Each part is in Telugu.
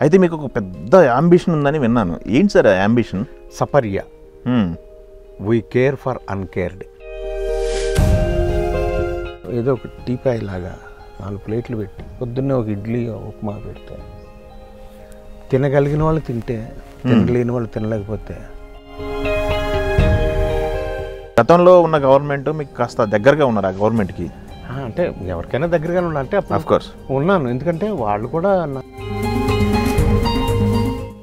అయితే మీకు ఒక పెద్ద అంబిషన్ ఉందని విన్నాను. ఏంటి సార్ ఆ ambition? Saparya, we care for uncared. ఏదో ఒక టీపాయ్ లాగా 4 ప్లేట్లు పెట్టి పొద్దున్నే ఒక ఇడ్లీ ఉప్మా పెడితే తినగలిగిన వాళ్ళు తింటే, తినలేని వాళ్ళు తినలేకపోతే. గతంలో ఉన్న గవర్నమెంట్ మీకు కాస్త దగ్గరగా ఉన్నారు ఆ గవర్నమెంట్కి? అంటే ఎవరికైనా దగ్గరగానే ఉన్నా అంటే అఫ్కోర్స్ ఉన్నాను, ఎందుకంటే వాళ్ళు కూడా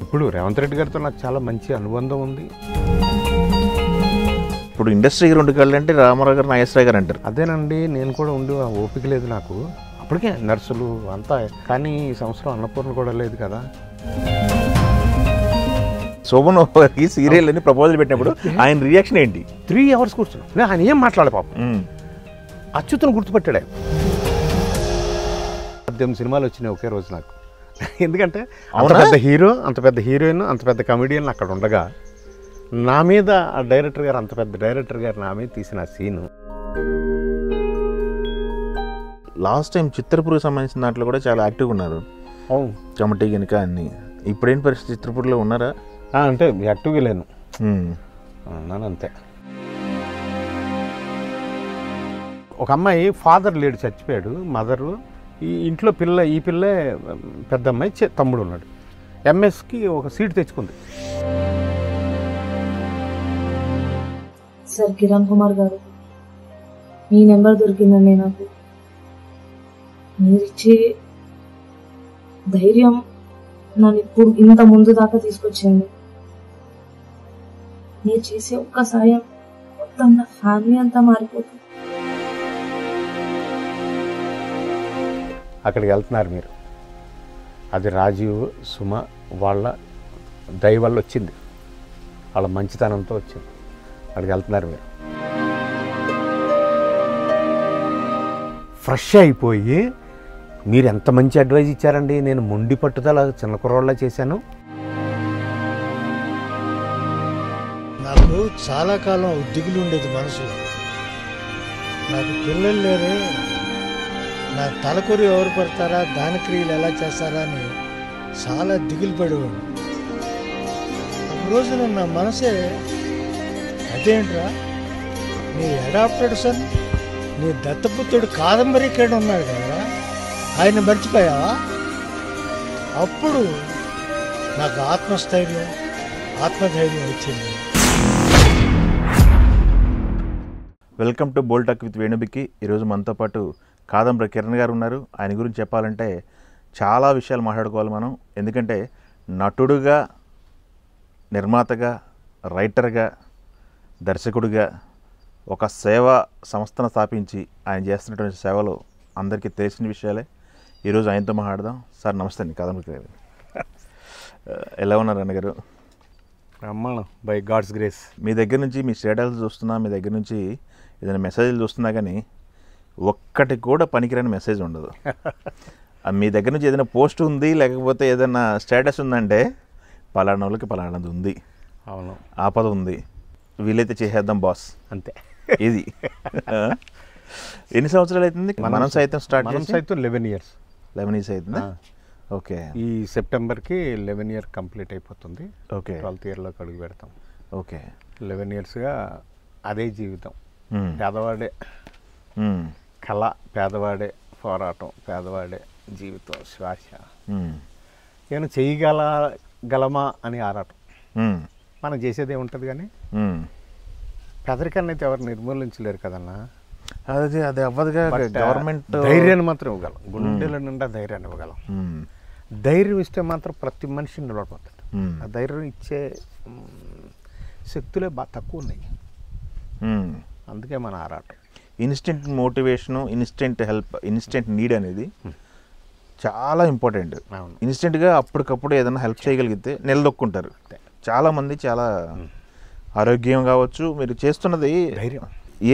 ఇప్పుడు రేవంత్ రెడ్డి గారితో నాకు చాలా మంచి అనుబంధం ఉంది. ఇప్పుడు ఇండస్ట్రీకి 2 కళ్ళు అంటే రామారావు గారు, నాగేశ్వరరావు గారు అంటారు. అదేనండి, నేను కూడా ఉండి ఆ ఓపిక లేదు నాకు. అప్పటికే నర్సులు అంతా, కానీ ఈ సంవత్సరం అన్నపూర్ణ కూడా లేదు కదా. శోభన్ గారికి సీరియల్ అని ప్రపోజల్ పెట్టినప్పుడు ఆయన రియాక్షన్ ఏంటి? 3 hours కూర్చున్నాను, ఆయన ఏం మాట్లాడే పాపం. అచ్యుతను గుర్తుపెట్టాడు ఆయన. 18 సినిమాలు వచ్చినాయి ఒకే రోజు నాకు. ఎందుకంటే అంత పెద్ద హీరో, అంత పెద్ద హీరోయిన్, అంత పెద్ద కమెడియన్ అక్కడ ఉండగా నా మీద ఆ డైరెక్టర్ గారు, అంత పెద్ద డైరెక్టర్ గారు నా మీద తీసిన సీను. లాస్ట్ టైం చిత్రపూర్కి సంబంధించిన దాంట్లో కూడా చాలా యాక్టివ్గా ఉన్నారు. అవును, కమిటీ కనుక అన్ని. ఇప్పుడేం పరిస్థితి? చిత్రపూర్లో ఉన్నారా? అంటే యాక్టివ్గా లేను, ఉన్నాను అంతే. ఒక అమ్మాయి ఫాదర్ లేడు, చచ్చిపోయాడు. మదరు, ఈ ఇంట్లో ఈ పిల్లే పెద్ద అమ్మాయి, తమ్ముడు ఉన్నాడు. ఎంఎస్కి ఒక సీట్ తెచ్చుకుంది. సార్ కిరణ్ కుమార్ గారు, మీ నెంబర్ దొరికిందండి నాకు. మీరిచ్చే ధైర్యం నన్ను ఇప్పుడు ఇంత ముందు దాకా తీసుకొచ్చింది. మీరు చేసే ఒక్క సాయం మొత్తం నా ఫ్యామిలీ అంతా మారిపోతుంది. అక్కడికి వెళ్తున్నారు మీరు, అది రాజీవ్ సుమ వాళ్ళ దయ వల్ల వచ్చింది, వాళ్ళ మంచితనంతో వచ్చింది. అక్కడికి వెళ్తున్నారు మీరు, ఫ్రెష్ అయిపోయి. మీరు ఎంత మంచి అడ్వైజ్ ఇచ్చారండి. నేను మొండి పట్టుదల చిన్న కుర్రోళ్ళ చేశాను. నాకు చాలా కాలం దిగులు ఉండేది మనసులో. నాకు పిల్లలు లేరే, నా తలకొరి ఎవరు పడతారా, దాని క్రియలు ఎలా చేస్తారా అని చాలా దిగులు పడేవాడు. ఒక రోజున నా మనసే, అదేంట్రా నీ అడాప్టెడ్ సన్, నీ దత్తపుత్రుడు కాదంబరి ఇక్కడ ఉన్నాడు కదా, ఆయన మర్చిపోయావా? అప్పుడు నాకు ఆత్మధైర్యం వచ్చింది. Welcome to bold talk with వేణుబికి. ఈరోజు మనతో పాటు కాదంబరి కిరణ్ గారు ఉన్నారు. ఆయన గురించి చెప్పాలంటే చాలా విషయాలు మాట్లాడుకోవాలి మనం. ఎందుకంటే నటుడుగా, నిర్మాతగా, రైటర్గా, దర్శకుడిగా ఒక సేవా సంస్థను స్థాపించి ఆయన చేస్తున్నటువంటి సేవలు అందరికీ తెలిసిన విషయాలే. ఈరోజు ఆయనతో మాట్లాడదాం. సార్ నమస్తే అండి, కాదంబరి గారు. ఎలా ఉన్నారు అన్నగారు? బ్రహ్మాండం, బై గాడ్స్ గ్రేస్. మీ దగ్గర నుంచి మీ స్టేటస్ చూస్తున్నా, మీ దగ్గర నుంచి ఏదైనా మెసేజ్లు చూస్తున్నా కానీ ఒక్కటి కూడా పనికిరాని మెసేజ్ ఉండదు. మీ దగ్గర నుంచి ఏదైనా పోస్ట్ ఉంది, లేకపోతే ఏదైనా స్టేటస్ ఉందంటే పలానా వాళ్ళకి పలానాది ఉంది, అవును, ఆపద ఉంది, వీలైతే చేసేద్దాం బాస్, అంతే. ఇది ఎన్ని సంవత్సరాలు అవుతుంది? మనం సైతం స్టార్ట్ చేసి 11 years. 11 years అవుతుందా? ఓకే, ఈ సెప్టెంబర్కి 11 year కంప్లీట్ అయిపోతుంది. ఓకే, 12th yearలోకి అడుగు పెడతాం. ఓకే, 11 yearsగా అదే జీవితం. పేదవాడే కళ, పేదవాడే పోరాటం, పేదవాడే జీవితం, శ్వాస. నేను చేయగలమా అని ఆరాటం. మనం చేసేది ఏముంటుంది కానీ పేదరికాన్ని అయితే ఎవరు నిర్మూలించలేరు కదన్నా. అది అవ్వదుగా. గవర్నమెంట్ ధైర్యాన్ని మాత్రం ఇవ్వగలం, గుండెల నిండా ధైర్యాన్ని ఇవ్వగలం. ధైర్యం ఇస్తే మాత్రం ప్రతి మనిషిని నిలబడిపోతాడు. ఆ ధైర్యం ఇచ్చే శక్తులే బాగా తక్కువ ఉన్నాయి. అందుకే మన ఆరాటం. Instant motivation, instant help, instant need అనేది చాలా ఇంపార్టెంట్. ఇన్స్టెంట్గా అప్పటికప్పుడు ఏదైనా హెల్ప్ చేయగలిగితే నిలదొక్కుంటారు చాలామంది. చాలా ఆరోగ్యం కావచ్చు. మీరు చేస్తున్నది ధైర్యం.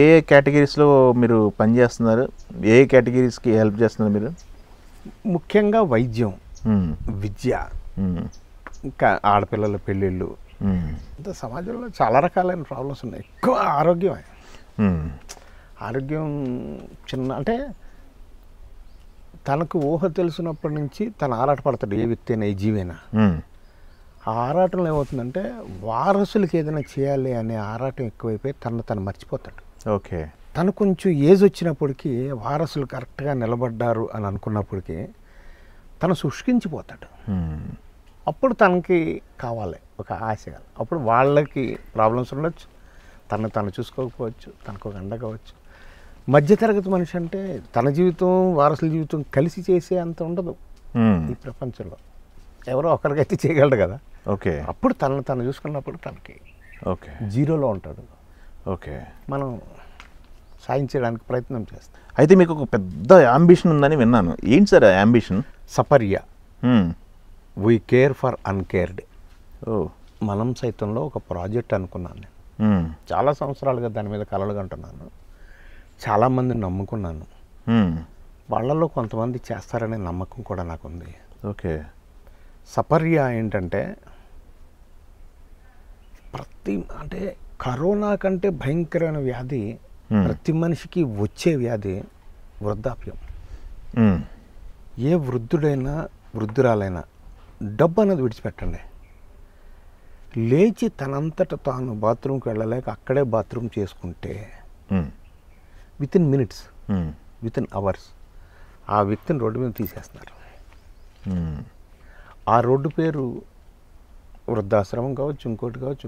ఏ కేటగిరీస్లో మీరు పనిచేస్తున్నారు? ఏ కేటగిరీస్కి హెల్ప్ చేస్తున్నారు మీరు? ముఖ్యంగా వైద్యం, విద్య, ఇంకా ఆడపిల్లల పెళ్ళిళ్ళు. అంటే సమాజంలో చాలా రకాలైన ప్రాబ్లమ్స్ ఉన్నాయి. ఎక్కువ ఆరోగ్యం చిన్న, అంటే తనకు ఊహ తెలిసినప్పటి నుంచి తను ఆరాటపడతాడు, ఏ వ్యక్తి అయినా, ఏ జీవైనా. ఆ ఆరాటంలో ఏమవుతుందంటే వారసులకి ఏదైనా చేయాలి అనే ఆరాటం ఎక్కువైపోయి తను మర్చిపోతాడు. ఓకే. తను కొంచెం ఏజ్ వచ్చినప్పటికీ వారసులు కరెక్ట్గా నిలబడ్డారు అని అనుకున్నప్పటికీ తను శుష్కించిపోతాడు. అప్పుడు తనకి కావాలి ఒక ఆశ. అప్పుడు వాళ్ళకి ప్రాబ్లమ్స్ ఉండొచ్చు, తను చూసుకోకపోవచ్చు, తనకు ఒక అండ కావచ్చు. మధ్యతరగతి మనిషి అంటే తన జీవితం వారసుల జీవితం కలిసి చేసే అంత ఉండదు ఈ ప్రపంచంలో. ఎవరో ఒకరికైతే చేయగలడు కదా. ఓకే. అప్పుడు తను చూసుకున్నప్పుడు తనకి ఓకే జీరోలో ఉంటాడు. ఓకే. మనం సాధించడానికి ప్రయత్నం చేస్తాం. అయితే మీకు ఒక పెద్ద యాంబిషన్ ఉందని విన్నాను. ఏంటి సార్ ఆ ambition? Saparya, we care for uncared. మనం సైతంలో ఒక ప్రాజెక్ట్ అనుకున్నాను నేను. చాలా సంవత్సరాలుగా దాని మీద కలలు కంటున్నాను. చాలామందిని నమ్ముకున్నాను. వాళ్ళల్లో కొంతమంది చేస్తారనే నమ్మకం కూడా నాకుంది. ఓకే. సపర్య ఏంటంటే అంటే కరోనా కంటే భయంకరమైన వ్యాధి ప్రతి మనిషికి వచ్చే వ్యాధి వృద్ధాప్యం. ఏ వృద్ధుడైనా వృద్ధురాలైనా డబ్బు అన్నది విడిచిపెట్టండి. లేచి తనంతట తాను బాత్రూమ్కి వెళ్ళలేక అక్కడే బాత్రూమ్ చేసుకుంటే వితిన్ మినిట్స్, వితిన్ అవర్స్ ఆ వ్యక్తిని రోడ్డు మీద తీసేస్తున్నారు. ఆ రోడ్డు పేరు వృద్ధాశ్రమం కావచ్చు, ఇంకోటి కావచ్చు.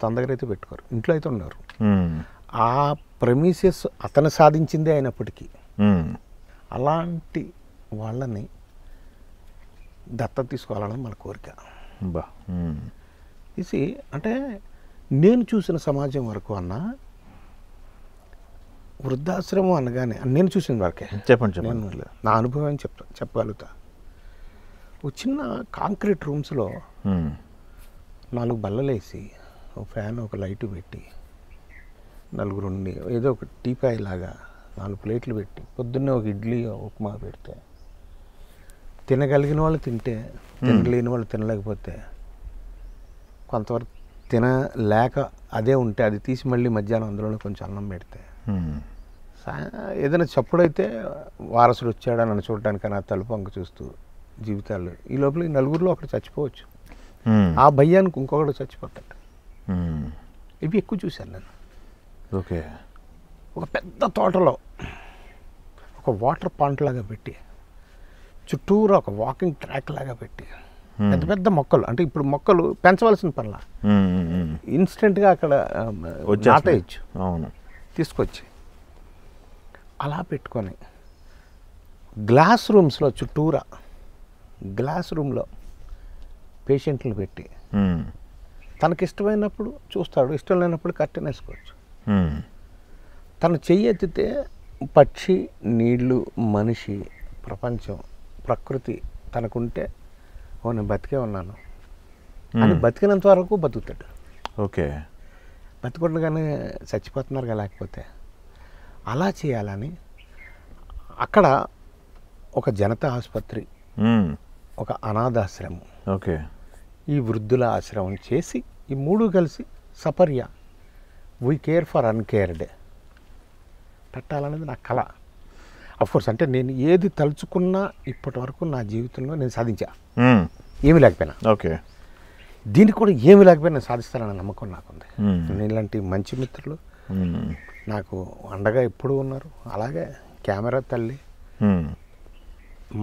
తన దగ్గర అయితే పెట్టుకోరు, ఇంట్లో అయితే ఉన్నారు. ఆ ప్రెమిసెస్ అతను సాధించిందే అయినప్పటికీ అలాంటి వాళ్ళని దత్తత తీసుకోవాలని మన కోరిక. ఇది అంటే నేను చూసిన సమాజం వరకు వృద్ధాశ్రమం అనగానే నేను చూసిన వరకే చెప్పండి. నా అనుభవం చెప్పగలుగుతా. ఒక చిన్న కాంక్రీట్ రూమ్స్లో 4 బల్లలేసి, ఒక ఫ్యాన్, ఒక లైటు పెట్టి, నలుగురు ఉండి ఏదో ఒక టీపాయ్ లాగా 4 ప్లేట్లు పెట్టి పొద్దున్నే ఒక ఇడ్లీ ఉప్మా పెడితే తినగలిగిన వాళ్ళు తింటే, తినలేని వాళ్ళు తినలేకపోతే, కొంతవరకు తినలేక అదే ఉంటే అది తీసి మళ్ళీ మధ్యాహ్నం అందులో కొంచెం అన్నం పెడితే, ఏదైనా చప్పుడైతే వారసుడు వచ్చాడని నన్ను చూడడానికి నా తలుపు అంక చూస్తూ జీవితాలు ఈ లోపల ఈ నలుగురిలో ఒకటి చచ్చిపోవచ్చు. ఆ భయానికి ఇంకొకటి చచ్చిపోతాడు. ఇవి ఎక్కువ చూశాను నేను. ఓకే. ఒక పెద్ద తోటలో ఒక వాటర్ పాయింట్ లాగా పెట్టి, చుట్టూరా ఒక వాకింగ్ ట్రాక్ లాగా పెట్టి, పెద్ద పెద్ద మొక్కలు, అంటే ఇప్పుడు మొక్కలు పెంచవలసిన పనిలా ఇన్స్టెంట్గా అక్కడ నాటేయచ్చు. అవును, తీసుకొచ్చి అలా పెట్టుకొని గ్లాస్ రూమ్స్లో చుట్టూరా గ్లాస్ రూమ్లో పేషెంట్లు పెట్టి తనకిష్టమైనప్పుడు చూస్తాడు, ఇష్టం లేనప్పుడు కర్టెన్ వేసుకోవచ్చు. తను చెయ్యి ఎత్తితే పక్షి, నీళ్లు, మనిషి, ప్రపంచం, ప్రకృతి తనకుంటే ఓ నేను బతికే ఉన్నాను అని బతికినంత వరకు బతుకుతాడు. ఓకే. బతికుండగానే చచ్చిపోతున్నారు కదా. లేకపోతే అలా చేయాలని అక్కడ ఒక జనతా ఆసుపత్రి, ఒక అనాథాశ్రమం, ఓకే, ఈ వృద్ధుల ఆశ్రమం చేసి ఈ 3 కలిసి సపర్య, వీ కేర్ ఫర్ అన్కేర్డ్ పెట్టాలనేది నా కళ. అఫ్కోర్స్ అంటే నేను ఏది తలుచుకున్నా ఇప్పటి వరకు నా జీవితంలో నేను సాధించా, ఏమీ లేకపోయినా. ఓకే. దీనికి కూడా ఏమీ లేకపోయినా నేను సాధిస్తానన్న నమ్మకం నాకుంది. నేను ఇలాంటి మంచి మిత్రులు నాకు అండగా ఎప్పుడూ ఉన్నారు. అలాగే కెమెరా తల్లి,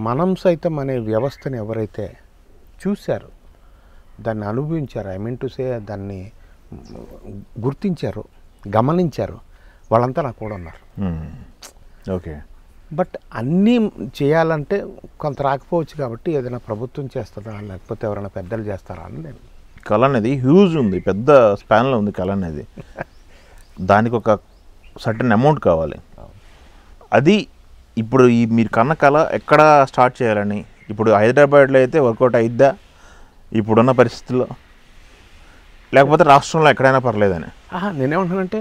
మనం సైతం అనే వ్యవస్థని ఎవరైతే చూశారో, దాన్ని అనుభవించారు, ఐ మీన్ టు సే దాన్ని గుర్తించారు, గమనించారు, వాళ్ళంతా నాకు కూడా ఉన్నారు. ఓకే. బట్ అన్నీ చేయాలంటే కొంత రాకపోవచ్చు కాబట్టి ఏదైనా ప్రభుత్వం చేస్తుందా లేకపోతే ఎవరైనా పెద్దలు చేస్తారా అని నేను. కళ అనేది హ్యూజ్ ఉంది, పెద్ద స్పాన్లో ఉంది కళ అనేది. దానికి ఒక సర్టన్ అమౌంట్ కావాలి. అది ఇప్పుడు ఈ మీరు కన్న కళ ఎక్కడ స్టార్ట్ చేయాలని, ఇప్పుడు హైదరాబాద్లో అయితే వర్కౌట్ అయిద్దా ఇప్పుడున్న పరిస్థితుల్లో, లేకపోతే రాష్ట్రంలో ఎక్కడైనా పర్లేదని? నేనేమంటానంటే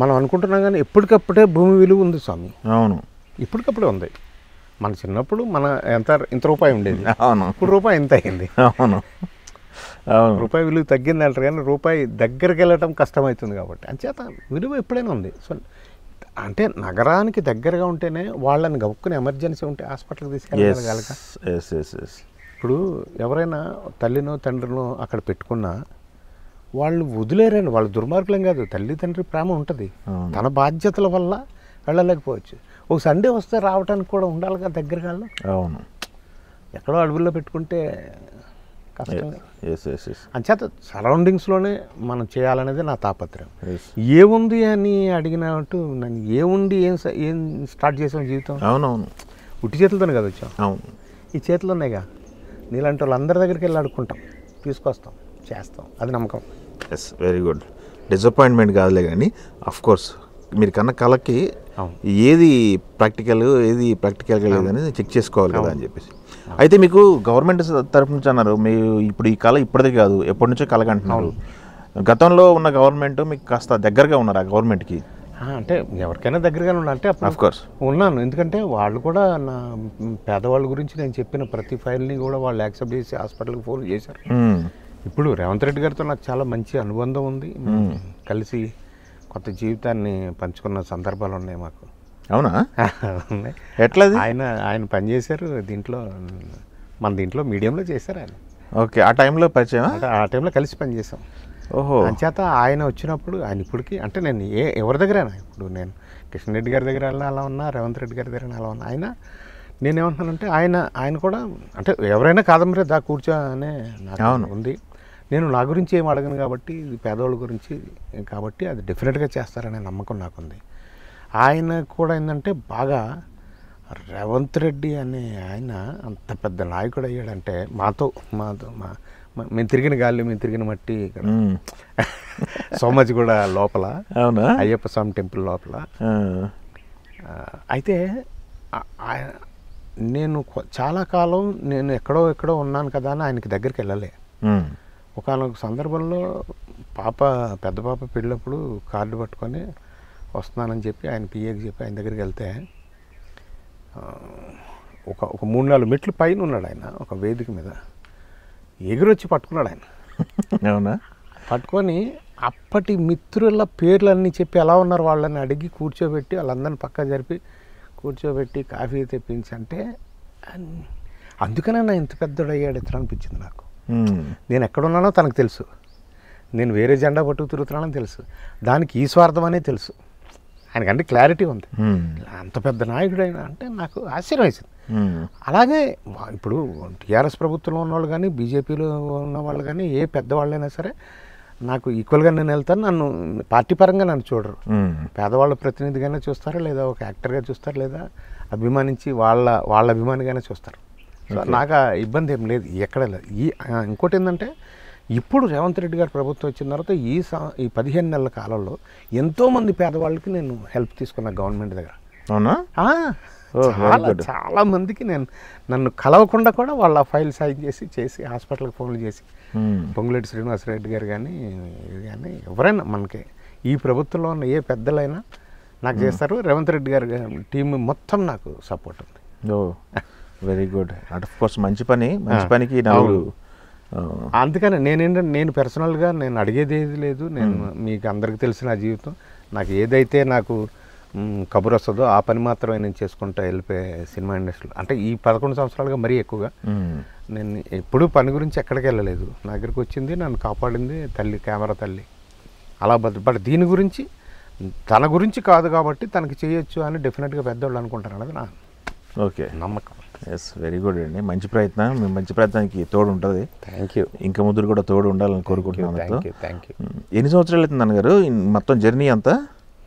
మనం అనుకుంటున్నాం కానీ ఎప్పటికప్పుడే భూమి విలువ ఉంది స్వామి. అవును, ఇప్పటికప్పుడే ఉంది. మన చిన్నప్పుడు మన ఇంత రూపాయి ఉండేది. అవును, ఇప్పుడు రూపాయి ఎంత అయింది. అవును అవును, రూపాయి విలువ తగ్గింది అంటారు కానీ రూపాయి దగ్గరికి వెళ్ళటం కష్టమవుతుంది కాబట్టి అంచేత విలువ ఎప్పుడైనా ఉంది. సో అంటే నగరానికి దగ్గరగా ఉంటేనే వాళ్ళని గబుక్కుని ఎమర్జెన్సీ ఉంటే హాస్పిటల్కి తీసుకెళ్ళగలగాలి. ఇప్పుడు ఎవరైనా తల్లినో తండ్రినో అక్కడ పెట్టుకున్నా వాళ్ళు వదిలేరండి, వాళ్ళు దుర్మార్గులేం కాదు, తల్లి తండ్రి ప్రేమ ఉంటుంది, తన బాధ్యతల వల్ల వెళ్ళలేకపోవచ్చు. ఒక సండే వస్తే రావడానికి కూడా ఉండాలి కదా దగ్గరగా. అవును, ఎక్కడో అడవుల్లో పెట్టుకుంటే కష్టంగా. yes. అంచేత సరౌండింగ్స్లోనే మనం చేయాలనేది నా తాపత్రయం. ఏముంది అని అడిగినట్టు నన్ను ఏముంది ఏం స్టార్ట్ చేసాం జీవితం. అవునవును, ఉట్టి చేతులతోనే కదా వచ్చాం. అవును, ఈ చేతులు ఉన్నాయిగా, నీలాంటి వాళ్ళందరి దగ్గరికి వెళ్ళి అడుక్కుంటాం, తీసుకొస్తాం, చేస్తాం, అది నమ్మకం. Yes, very good. డిసప్పాయింట్మెంట్ కాదులే కానీ కోర్స్ మీరు కన్నా కళకి ఏది ప్రాక్టికల్ ఏది ప్రాక్టికల్గా లేదని చెక్ చేసుకోవాలి కదా అని చెప్పేసి. అయితే మీకు గవర్నమెంట్ తరఫు నుంచి అన్నారు మీరు ఇప్పుడు ఈ కళ ఇప్పటిదే కాదు ఎప్పటి నుంచో కళగా అంటున్నారు. గతంలో ఉన్న గవర్నమెంట్ మీకు కాస్త దగ్గరగా ఉన్నారు ఆ గవర్నమెంట్కి? అంటే ఎవరికైనా దగ్గరగానే ఉన్నా అంటే అఫ్కోర్స్ ఉన్నాను, ఎందుకంటే వాళ్ళు కూడా నా పేదవాళ్ళ గురించి నేను చెప్పిన ప్రతి ఫైల్ని కూడా వాళ్ళు యాక్సెప్ట్ చేసి హాస్పిటల్కి ఫోన్ చేశారు. ఇప్పుడు రేవంత్ రెడ్డి గారితో నాకు చాలా మంచి అనుబంధం ఉంది, కలిసి కొత్త జీవితాన్ని పంచుకున్న సందర్భాలు ఉన్నాయి మాకు. అవునా? ఉన్నాయి. ఎట్లా? ఆయన పనిచేశారు దీంట్లో, మన దీంట్లో మీడియంలో చేశారు ఆయన. ఓకే, ఆ టైంలో పరిచయం? అంటే ఆ టైంలో కలిసి పనిచేసాం. ఓహో. అంచేత ఆయన వచ్చినప్పుడు ఆయన ఇప్పటికీ అంటే నేను ఎవరి దగ్గరైనా ఇప్పుడు నేను కిషన్ రెడ్డి గారి దగ్గర అలా ఉన్నా, రేవంత్ రెడ్డి గారి దగ్గర అలా ఉన్నా, ఆయన నేనేమంటున్నానంటే ఆయన కూడా అంటే ఎవరైనా కాదంబరి దా కూర్చో అనే నాకు ఉంది. నేను నా గురించి ఏం అడగను కాబట్టి, ఇది పేదవాళ్ళ గురించి కాబట్టి అది డెఫినెట్గా చేస్తారనే నమ్మకం నాకుంది. ఆయన కూడా ఏంటంటే బాగా రేవంత్ రెడ్డి అనే ఆయన అంత పెద్ద నాయకుడు అయ్యాడంటే మాతో మేము తిరిగిన గాలి, మేము తిరిగిన మట్టి ఇక్కడ సోమజ్ కూడా లోపల, అయ్యప్ప స్వామి టెంపుల్ లోపల. అయితే నేను చాలా కాలం నేను ఎక్కడో ఉన్నాను కదా అని ఆయనకి దగ్గరికి వెళ్ళలే. ఒకనొక సందర్భంలో పెద్ద పాప పెళ్ళప్పుడు కార్డు పట్టుకొని వస్తున్నానని చెప్పి ఆయన పిఏకి చెప్పి ఆయన దగ్గరికి వెళ్తే ఒక 3-4 మెట్లు పైన ఉన్నాడు ఆయన, ఒక వేదిక మీద ఎగురొచ్చి పట్టుకున్నాడు ఆయన. అవునా? పట్టుకొని అప్పటి మిత్రుల పేర్లన్నీ చెప్పి ఎలా ఉన్నారు వాళ్ళని అడిగి కూర్చోబెట్టి వాళ్ళందరిని పక్క జరిపి కూర్చోబెట్టి కాఫీ తెప్పించి అంటే అందుకనే నా ఇంత పెద్దోడు అయ్యాడు ఇతను అనిపించింది నాకు. నేను ఎక్కడున్నానో తనకు తెలుసు, నేను వేరే జెండా పట్టుకు తిరుగుతున్నానని తెలుసు, దానికి ఈ స్వార్థం అనే తెలుసు, ఆయనకంటే క్లారిటీ ఉంది. అంత పెద్ద నాయకుడు అయినా అంటే నాకు ఆశ్చర్యం వేసింది. అలాగే ఇప్పుడు టీఆర్ఎస్ ప్రభుత్వంలో ఉన్నవాళ్ళు కానీ బీజేపీలో ఉన్న వాళ్ళు కానీ ఏ పెద్దవాళ్ళైనా సరే నాకు ఈక్వల్గా నేను వెళ్తాను. నన్ను పార్టీ పరంగా నన్ను చూడరు, పేదవాళ్ళ ప్రతినిధిగానే చూస్తారు, లేదా ఒక యాక్టర్గా చూస్తారు, లేదా అభిమానించి వాళ్ళ అభిమానిగానే చూస్తారు. సో నాకు ఆ ఇబ్బంది ఏం లేదు, ఎక్కడ లేదు. ఇంకోటి ఏంటంటే ఇప్పుడు రేవంత్ రెడ్డి గారు ప్రభుత్వం వచ్చిన తర్వాత ఈ 15 నెలల కాలంలో ఎంతోమంది పేదవాళ్ళకి నేను హెల్ప్ తీసుకున్నా గవర్నమెంట్ దగ్గర. అవునా? చాలా మందికి నన్ను కలవకుండా కూడా వాళ్ళ ఫైల్ సైన్ చేసి హాస్పిటల్కి ఫోన్లు చేసి పొంగులేటి శ్రీనివాసరెడ్డి గారు కానీ ఎవరైనా మనకి ఈ ప్రభుత్వంలో ఉన్న ఏ పెద్దలైనా నాకు చేస్తారు. రేవంత్ రెడ్డి గారు టీం మొత్తం నాకు సపోర్ట్ ఉంది. Very good. అఫ్ కోర్స్ మంచి పనికి నలుగురు. అందుకని నేను పర్సనల్గా నేను అడిగేది ఏది లేదు. నేను మీకు అందరికీ తెలిసిన జీవితం, నాకు ఏదైతే నాకు కబురు వస్తుందో ఆ పని మాత్రమే నేను చేసుకుంటా వెళ్ళిపోయే సినిమా ఇండస్ట్రీలో. అంటే ఈ 11 సంవత్సరాలుగా మరీ ఎక్కువగా నేను ఎప్పుడూ పని గురించి ఎక్కడికి వెళ్ళలేదు. నా దగ్గరికి వచ్చింది, నన్ను కాపాడింది తల్లి, కెమెరా తల్లి. అలా బట్ దీని గురించి తన గురించి కాదు కాబట్టి తనకి చేయొచ్చు అని డెఫినెట్గా పెద్దవాళ్ళు అనుకుంటారు అన్నది నా నమ్మకం. ఎస్, వెరీ గుడ్ అండి. మంచి ప్రయత్నం, మీ మంచి ప్రయత్నానికి తోడు ఉంటుంది. Thank you. ఇంకా ముందు కూడా తోడు ఉండాలని కోరుకుంటున్నాను. Thank you. ఎన్ని సంవత్సరాలు అవుతుంది అన్నగారు మొత్తం జర్నీ అంతా?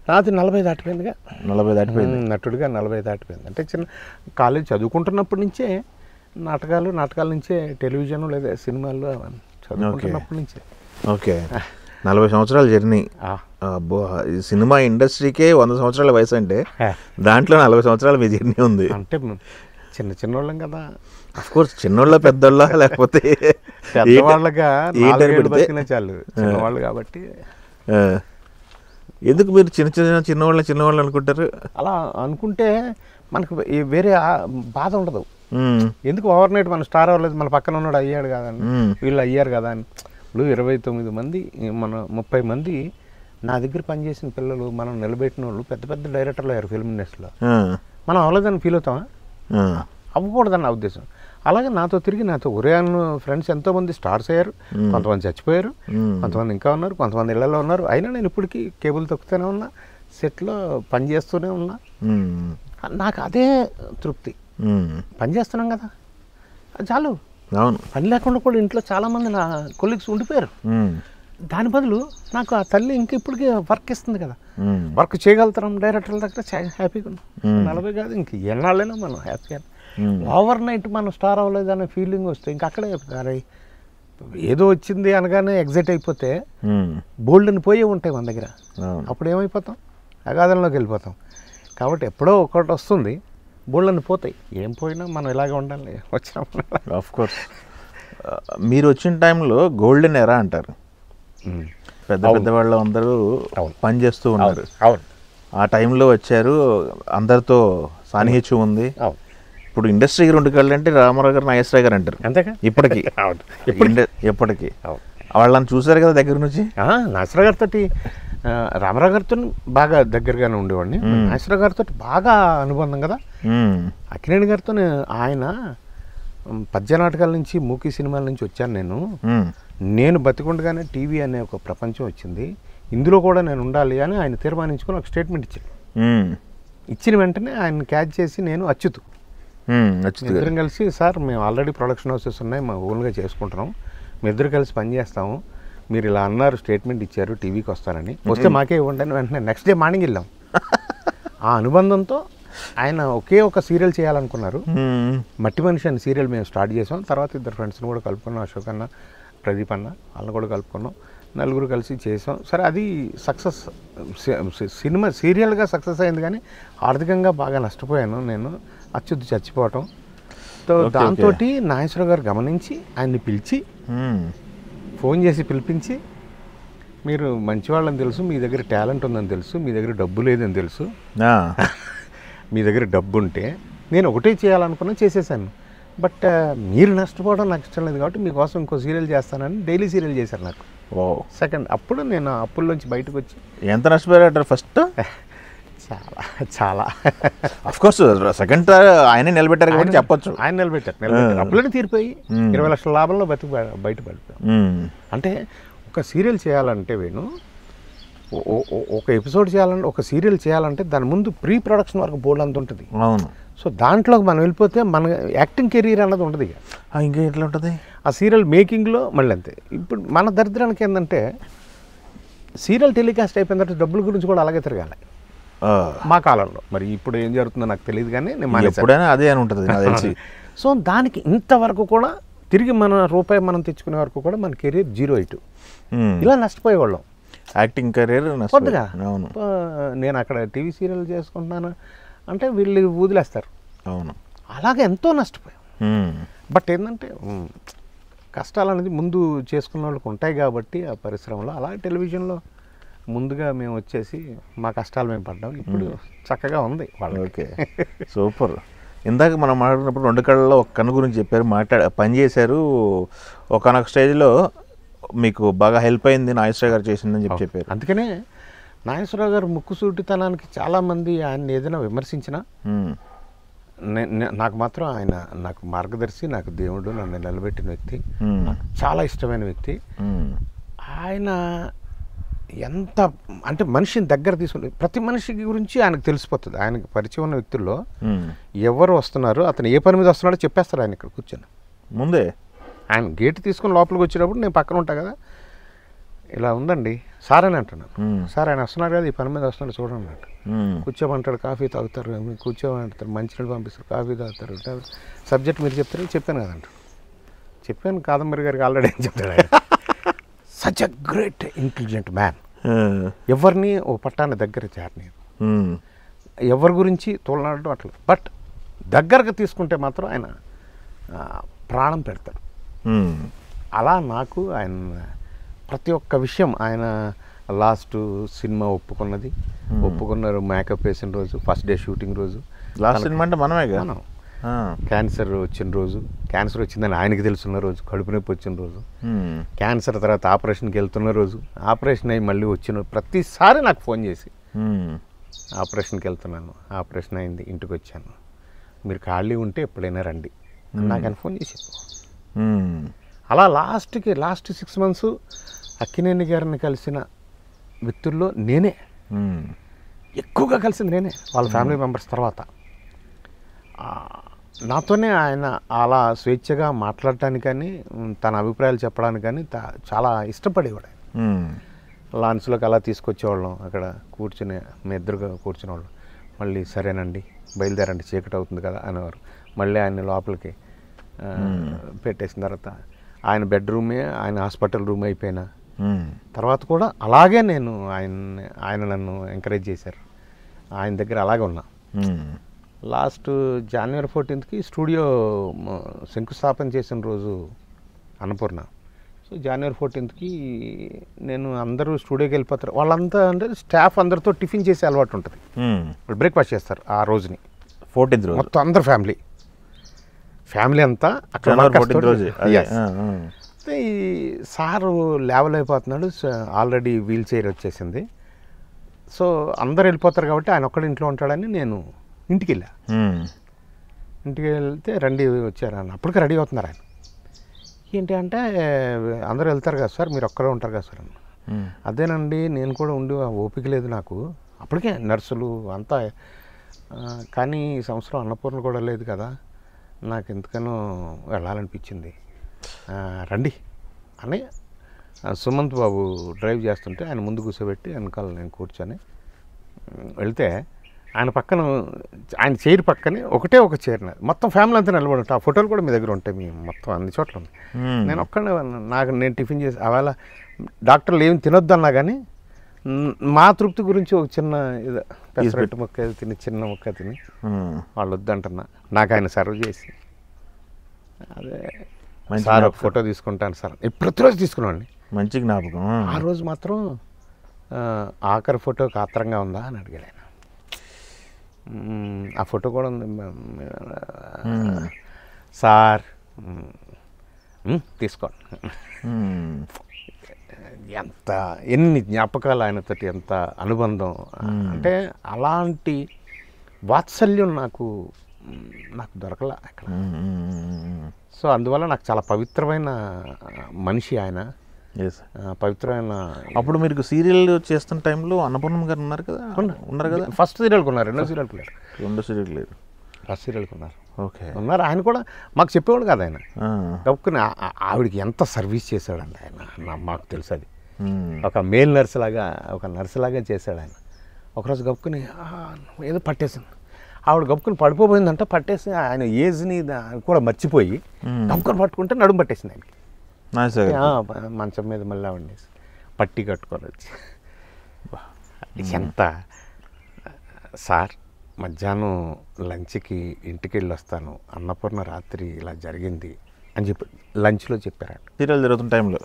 నాది 40 దాటిపోయిందిగా. 40 దాటిపోయింది. నటుడిగా 40 దాటిపోయింది. అంటే చిన్న కాలేజ్ చదువుకుంటున్నప్పటి నుంచే నాటకాల నుంచే టెలివిజన్ లేదా సినిమాల్లో చదువుకుంటున్నప్పటి నుంచే. ఓకే, 40 సంవత్సరాల జర్నీ. సినిమా ఇండస్ట్రీకే 100 సంవత్సరాల వయసు అంటే దాంట్లో 40 సంవత్సరాల మీ జర్నీ ఉంది. అంటే చిన్నోళ్ళం కదా. అఫ్కోర్స్ చిన్నోళ్ళ పెద్దోళ్ళ లేకపోతే పెద్దవాళ్ళగా చాలు, చిన్నవాళ్ళు కాబట్టి. ఎందుకు మీరు చిన్నవాళ్ళు అనుకుంటారు? అలా అనుకుంటే మనకు వేరే బాధ ఉండదు. ఎందుకు ఓవర్నైట్ మన స్టార్ అవ్వలేదు, మన పక్కన ఉన్నాడు అయ్యాడు కదా అని, వీళ్ళు అయ్యారు కదా అని. ఇప్పుడు 29 మంది, మన 30 మంది నా దగ్గర పనిచేసిన పిల్లలు మనం నిలబెట్టిన వాళ్ళు పెద్ద పెద్ద డైరెక్టర్లు అయ్యారు ఫిల్మ్ ఇండస్ట్రీలో. మనం అవ్వలేదని ఫీల్ అవుతామా? అవ్వకూడదని నా ఉద్దేశం. అలాగే నాతో తిరిగి నాతో ఒరేన్ ఫ్రెండ్స్ ఎంతోమంది స్టార్స్ అయ్యారు, కొంతమంది చచ్చిపోయారు, కొంతమంది ఇంకా ఉన్నారు, కొంతమంది ఇళ్లలో ఉన్నారు. అయినా నేను ఇప్పటికీ కేబుల్ తొక్కుతూనే ఉన్నా, సెట్లో పని చేస్తూనే ఉన్నా. నాకు అదే తృప్తి. పని చేస్తున్నాం కదా చాలు. పని లేకుండా కూడా ఇంట్లో చాలామంది నా కొలీగ్స్ ఉండిపోయారు. దాని బదులు నాకు ఆ తల్లి ఇంక ఇప్పటికీ వర్క్ ఇస్తుంది కదా, వర్క్ చేయగలుగుతాం డైరెక్టర్ల దగ్గర హ్యాపీగా ఉన్నాం. 40 కాదు ఇంక ఎన్నాళ్ళైనా మనం హ్యాపీగా. ఓవర్ నైట్ మనం స్టార్ అవ్వలేదు అనే ఫీలింగ్ వస్తే ఇంక అక్కడే అరే ఏదో వచ్చింది అనగానే ఎగ్జైట్ అయిపోతే బోల్డ్ని పోయే ఉంటాయి మన దగ్గర. అప్పుడు ఏమైపోతాం? అగాధంలోకి వెళ్ళిపోతాం. కాబట్టి ఎప్పుడో ఒకటి వస్తుంది, బోల్డ్ని పోతాయి. ఏం పోయినా మనం ఇలాగే ఉండాలి వచ్చినప్పుడు. ఆఫ్ కోర్స్ మీరు వచ్చిన టైంలో గోల్డెన్ ఎరా అంటారు. పెద్ద పెద్ద వాళ్ళు అందరూ పని చేస్తూ ఉన్నారు. ఆ టైంలో వచ్చారు, అందరితో సాన్నిహిత్యం ఉంది. ఇప్పుడు ఇండస్ట్రీకి 2 కళ్ళు అంటే రామారావు గారు, నాగేశ్వరరావు గారు అంటారు. అంతేగా ఇప్పటికీ ఎప్పటికీ వాళ్ళని చూసారు కదా దగ్గర నుంచి. నాగేశ్వరరావు గారితో, రామారావు గారితో బాగా దగ్గరగానే ఉండేవాడిని. నాగేశ్వరరావు గారితో బాగా అనుబంధం కదా. అక్కినేని గారితో ఆయన పద్య నాటకాల నుంచి, మూకీ సినిమాల నుంచి వచ్చాను నేను బతికుండగానే టీవీ అనే ఒక ప్రపంచం వచ్చింది, ఇందులో కూడా నేను ఉండాలి అని ఆయన తీర్మానించుకొని ఒక స్టేట్మెంట్ ఇచ్చాను. ఇచ్చిన వెంటనే ఆయన క్యాచ్ చేసి నేను ఇద్దరం కలిసి, సార్ మేము ఆల్రెడీ ప్రొడక్షన్ హౌసెస్ ఉన్నాయి, మా ఓన్గా చేసుకుంటున్నాం, మీ ఇద్దరు కలిసి పని చేస్తాము, మీరు ఇలా అన్నారు, స్టేట్మెంట్ ఇచ్చారు, టీవీకి వస్తారని, వస్తే మాకే ఇవ్వండి అని వెంటనే నెక్స్ట్ డే మార్నింగ్ వెళ్ళాం. ఆ అనుబంధంతో ఆయన ఒకే ఒక సీరియల్ చేయాలనుకున్నారు. మట్టి మనిషి అని సీరియల్ మేము స్టార్ట్ చేసాం. తర్వాత 2 ఫ్రెండ్స్ని కూడా కలుపుకున్నాం, అశోక్ అన్న, ప్రదీప్ అన్న, వాళ్ళని కూడా కలుపుకున్నాం. 4 కలిసి చేసాం. సరే అది సక్సెస్, సినిమా సీరియల్గా సక్సెస్ అయింది, కానీ ఆర్థికంగా బాగా నష్టపోయాను నేను. అచ్యుత్ చచ్చిపోవటం దాంతో నాగేశ్వరరావు గారు గమనించి ఆయన్ని పిలిచి, ఫోన్ చేసి పిలిపించి, మీరు మంచివాళ్ళని తెలుసు, మీ దగ్గర టాలెంట్ ఉందని తెలుసు, మీ దగ్గర డబ్బు లేదని తెలుసు, మీ దగ్గర డబ్బు ఉంటే నేను ఒకటే చేయాలనుకున్నా చేసేసాను, బట్ మీరు నష్టపోవడం నాకు ఇష్టం లేదు కాబట్టి మీకోసం ఇంకో సీరియల్ చేస్తానని డైలీ సీరియల్ చేశారు నాకు. సెకండ్ అప్పుడు నేను అప్పుల్లోంచి బయటకు వచ్చి. ఎంత నష్టపోయారు ఫస్ట్? చాలా ఆఫ్ కోర్స్ సెకండ్ ఆయనే నిలబెట్టారు కాబట్టి చెప్పొచ్చు. ఆయన నిలబెట్టారు. అప్పులని తీరిపోయి 20 లక్షల లాభంలో బయటపడిపోయాం. అంటే ఒక సీరియల్ చేయాలంటే ఒక ఎపిసోడ్ చేయాలంటే, ఒక సీరియల్ చేయాలంటే దాని ముందు ప్రీ ప్రొడక్షన్ వరకు బోర్డు అంత ఉంటుంది. అవును. సో దాంట్లోకి మనం వెళ్ళిపోతే మన యాక్టింగ్ కెరీర్ అన్నది ఉంటుంది. ఇంకా ఎట్లా ఉంటుంది ఆ సీరియల్ మేకింగ్లో మళ్ళీ అంతే. ఇప్పుడు మన దరిద్రానికి ఏంటంటే సీరియల్ టెలికాస్ట్ అయిపోయిన తర్వాత డబ్బుల గురించి కూడా అలాగే తిరగాలి మా కాలంలో. మరి ఇప్పుడు ఏం జరుగుతుందో నాకు తెలియదు, కానీ నేను ఎప్పుడైనా అదే అని ఉంటుంది నాకు తెలిసి. సో దానికి ఇంతవరకు కూడా తిరిగి మన రూపాయి మనం తెచ్చుకునే వరకు కూడా మన కెరీర్ 0-8 ఇలా నష్టపోయేవాళ్ళం. యాక్టింగ్ కెరీర్ కొద్దిగా నేను అక్కడ టీవీ సీరియల్ చేసుకుంటున్నాను అంటే వీళ్ళు వదిలేస్తారు. అవును. అలాగే ఎంతో నష్టపోయాం. బట్ ఏంటంటే కష్టాలు అనేది ముందు చేసుకున్న వాళ్ళకి ఉంటాయి కాబట్టి ఆ పరిశ్రమలో. అలా టెలివిజన్లో ముందుగా మేము వచ్చేసి మా కష్టాలు మేము పడ్డాం. ఇప్పుడు చక్కగా ఉంది వాళ్ళు. Okay, super. ఇందాక మనం మాట్లాడినప్పుడు 2 కళ్ళలో ఒక కన్ను గురించి చెప్పారు, పని చేశారు. ఒకనొక స్టేజ్లో మీకు బాగా హెల్ప్ అయింది నాగేశ్వరరావు గారు చేసిందని చెప్పారు. అందుకనే నాగేశ్వరరావు గారు ముక్కుసూటితనానికి చాలామంది ఆయన ఏదైనా విమర్శించినా నాకు మాత్రం ఆయన నాకు మార్గదర్శి, నాకు దేవుడు, నన్ను నిలబెట్టిన వ్యక్తి, నాకు చాలా ఇష్టమైన వ్యక్తి. ఆయన ఎంత అంటే మనిషిని దగ్గర తీసుకుని ప్రతి మనిషి గురించి ఆయనకు తెలిసిపోతుంది. ఆయనకు పరిచయం ఉన్న వ్యక్తుల్లో ఎవరు వస్తున్నారు, అతను ఏ పని మీద వస్తున్నాడో చెప్పేస్తారు ఆయన ఇక్కడ కూర్చొని ముందే. ఆయన గేట్ తీసుకుని లోపలికి వచ్చేటప్పుడు నేను పక్కన ఉంటా కదా, ఇలా ఉందండి సార్ అని అంటున్నాను. సార్ ఆయన వస్తున్నారు కదా, ఈ పని మీద వస్తున్నాడు చూడండి అంట. కూర్చోమంటాడు, కాఫీ తాగుతారు, కూర్చోమంటారు, మంచినీళ్ళు పంపిస్తారు, కాఫీ తాగుతారు, సబ్జెక్ట్ మీరు చెప్తారు, చెప్పాను కదంట. చెప్పాను కాదంబరి గారికి ఆల్రెడీ అని చెప్తాడు. Such a great intelligent man. ఎవరిని ఓ పట్టాన్ని దగ్గర చేరని, ఎవరి గురించి తోలనాడు అట్లా, బట్ దగ్గరకు తీసుకుంటే మాత్రం ఆయన ప్రాణం పెడతారు. అలా నాకు ఆయన ప్రతి ఒక్క విషయం, ఆయన లాస్ట్ సినిమా ఒప్పుకున్నారు, మేకప్ వేసిన రోజు, ఫస్ట్ డే షూటింగ్ రోజు. లాస్ట్ సినిమా అంటే మనమే కదా, క్యాన్సర్ వచ్చిన రోజు, క్యాన్సర్ వచ్చిందని ఆయనకి తెలుసున్న రోజు, కడుపు నొప్పి వచ్చిన రోజు, క్యాన్సర్ తర్వాత ఆపరేషన్కి వెళ్తున్న రోజు, ఆపరేషన్ అయ్యి మళ్ళీ వచ్చిన ప్రతిసారి నాకు ఫోన్ చేసి ఆపరేషన్కి వెళ్తున్నాను, ఆపరేషన్ అయింది, ఇంటికి వచ్చాను, మీరు ఖాళీ ఉంటే ఎప్పుడైనా రండి నాకు అని ఫోన్ చేసి. అలా లాస్ట్ 6 months అక్కినేని గారిని కలిసిన వ్యక్తుల్లో నేనే ఎక్కువగా కలిసింది, నేనే వాళ్ళ ఫ్యామిలీ మెంబర్స్. తర్వాత నాతోనే ఆయన అలా స్వేచ్ఛగా మాట్లాడటానికి కానీ తన అభిప్రాయాలు చెప్పడానికి కానీ చాలా ఇష్టపడేవాడు. లాంచ్లోకి అలా తీసుకొచ్చేవాళ్ళం, అక్కడ కూర్చుని మీ ఇద్దరుగా కూర్చునేవాళ్ళం. మళ్ళీ సరేనండి బయలుదేరండి చీకటి అవుతుంది కదా అనేవారు. మళ్ళీ ఆయన లోపలికి పెట్టేసిన తర్వాత ఆయన బెడ్రూమే ఆయన హాస్పిటల్ రూమ్ అయిపోయినా తర్వాత కూడా అలాగే నేను ఆయన నన్ను ఎంకరేజ్ చేశారు. ఆయన దగ్గర అలాగే ఉన్నా. లాస్ట్ January 14th స్టూడియో శంకుస్థాపన చేసిన రోజు అన్నపూర్ణ. సో January 14th నేను అందరూ స్టూడియోకి వెళ్ళిపోతారు. వాళ్ళంతా అంటే స్టాఫ్ అందరితో టిఫిన్ చేసే అలవాటు ఉంటుంది. వాళ్ళు బ్రేక్ఫాస్ట్ చేస్తారు ఆ రోజుని 14th రోజు మొత్తం అందరు ఫ్యామిలీ అంతా అక్కడ. ఈ సారు లేవలేకపోతున్నాడు, ఆల్రెడీ వీల్ చైర్ వచ్చేసింది. సో అందరు వెళ్ళిపోతారు కాబట్టి ఆయన ఒక్కడే ఇంట్లో ఉంటాడని నేను ఇంటికి వెళ్ళా. ఇంటికి వెళ్తే రండి వచ్చారు ఆయన. అప్పటికే రెడీ అవుతున్నారు ఆయన. ఏంటి అంటే అందరూ వెళ్తారు కదా సార్, మీరు ఒక్కడే ఉంటారు కదా సార్ అన్న. అదేనండి నేను కూడా ఉండి ఓపిక లేదు నాకు, అప్పటికే నర్సులు అంతా. కానీ ఈ సంవత్సరం అన్నపూర్ణ కూడా లేదు కదా, నాకు ఎందుకనో వెళ్ళాలనిపించింది, రండి అని సుమంత్ బాబు డ్రైవ్ చేస్తుంటే ఆయన ముందు కూర్చోబెట్టి వెనకాల నేను కూర్చొని వెళ్తే ఆయన పక్కన ఆయన చైర్ పక్కనే ఒకటే ఒక చైర్ మొత్తం ఫ్యామిలీ అంతా నిలబడి ఉంటాయి. ఆ ఫోటోలు కూడా మీ దగ్గర ఉంటాయి, మీ మొత్తం అన్ని చోట్ల ఉన్నాయి. నేను ఒక్కడే నేను టిఫిన్ చేసి అవేళ డాక్టర్లు ఏమి తినొద్దు అన్నా కానీ మా తృప్తి గురించి ఒక చిన్న పెసరట్టు ముక్క తిని చిన్న ముక్క తిని వాళ్ళు వద్దంటున్నా నాకు ఆయన సర్వ్ చేసి అదే సార్ ఒక ఫోటో తీసుకుంటాను సార్, ప్రతిరోజు తీసుకున్నాండి. మంచి జ్ఞాపకం. ఆ రోజు మాత్రం ఆఖరి ఫోటో ఆత్రంగా ఉందా అని అడిగాడు ఆయన. ఆ ఫోటో కూడా ఉంది సార్, తీసుకోండి. ఎన్ని జ్ఞాపకాలు ఆయనతోటి, ఎంత అనుబంధం అంటే అలాంటి వాత్సల్యం నాకు దొరకలా అక్కడ. సో అందువల్ల నాకు చాలా పవిత్రమైన మనిషి ఆయన, పవిత్రమైన. అప్పుడు మీరు సీరియల్ చేస్తున్న టైంలో అన్నపూర్ణమ్మ గారు ఉన్నారు కదా? ఉన్నారు కదా. ఫస్ట్ సీరియల్కి ఉన్నారు, రెండో సీరియల్కి లేరు. ఫస్ట్ సీరియల్కి ఉన్నారు. ఓకే, ఉన్నారు. ఆయన కూడా మాకు చెప్పేవాడు కదా ఆయన. గప్పుకుని ఆవిడకి ఎంత సర్వీస్ చేశాడండి ఆయన, మాకు తెలుసు. అది ఒక మేల్ నర్స్ లాగా, ఒక నర్స్ లాగా చేశాడు ఆయన. ఒకరోజు గప్పుకుని ఏదో పట్టేసింది ఆవిడ, గప్పుకుని పడిపోయిందంట. పట్టేసి ఆయన ఏజ్ని కూడా మర్చిపోయి గప్పుకొని పట్టుకుంటే నడుము పట్టేసింది ఆయనకి. మంచం మీద మళ్ళీ వండేసి పట్టి కట్టుకొని వచ్చి ఎంత సార్ మధ్యాహ్నం లంచ్కి ఇంటికి వెళ్ళి వస్తాను, అన్నపూర్ణ రాత్రి ఇలా జరిగింది అని చెప్పి లంచ్లో చెప్పారు సీరియల్ జరుగుతున్న టైంలో.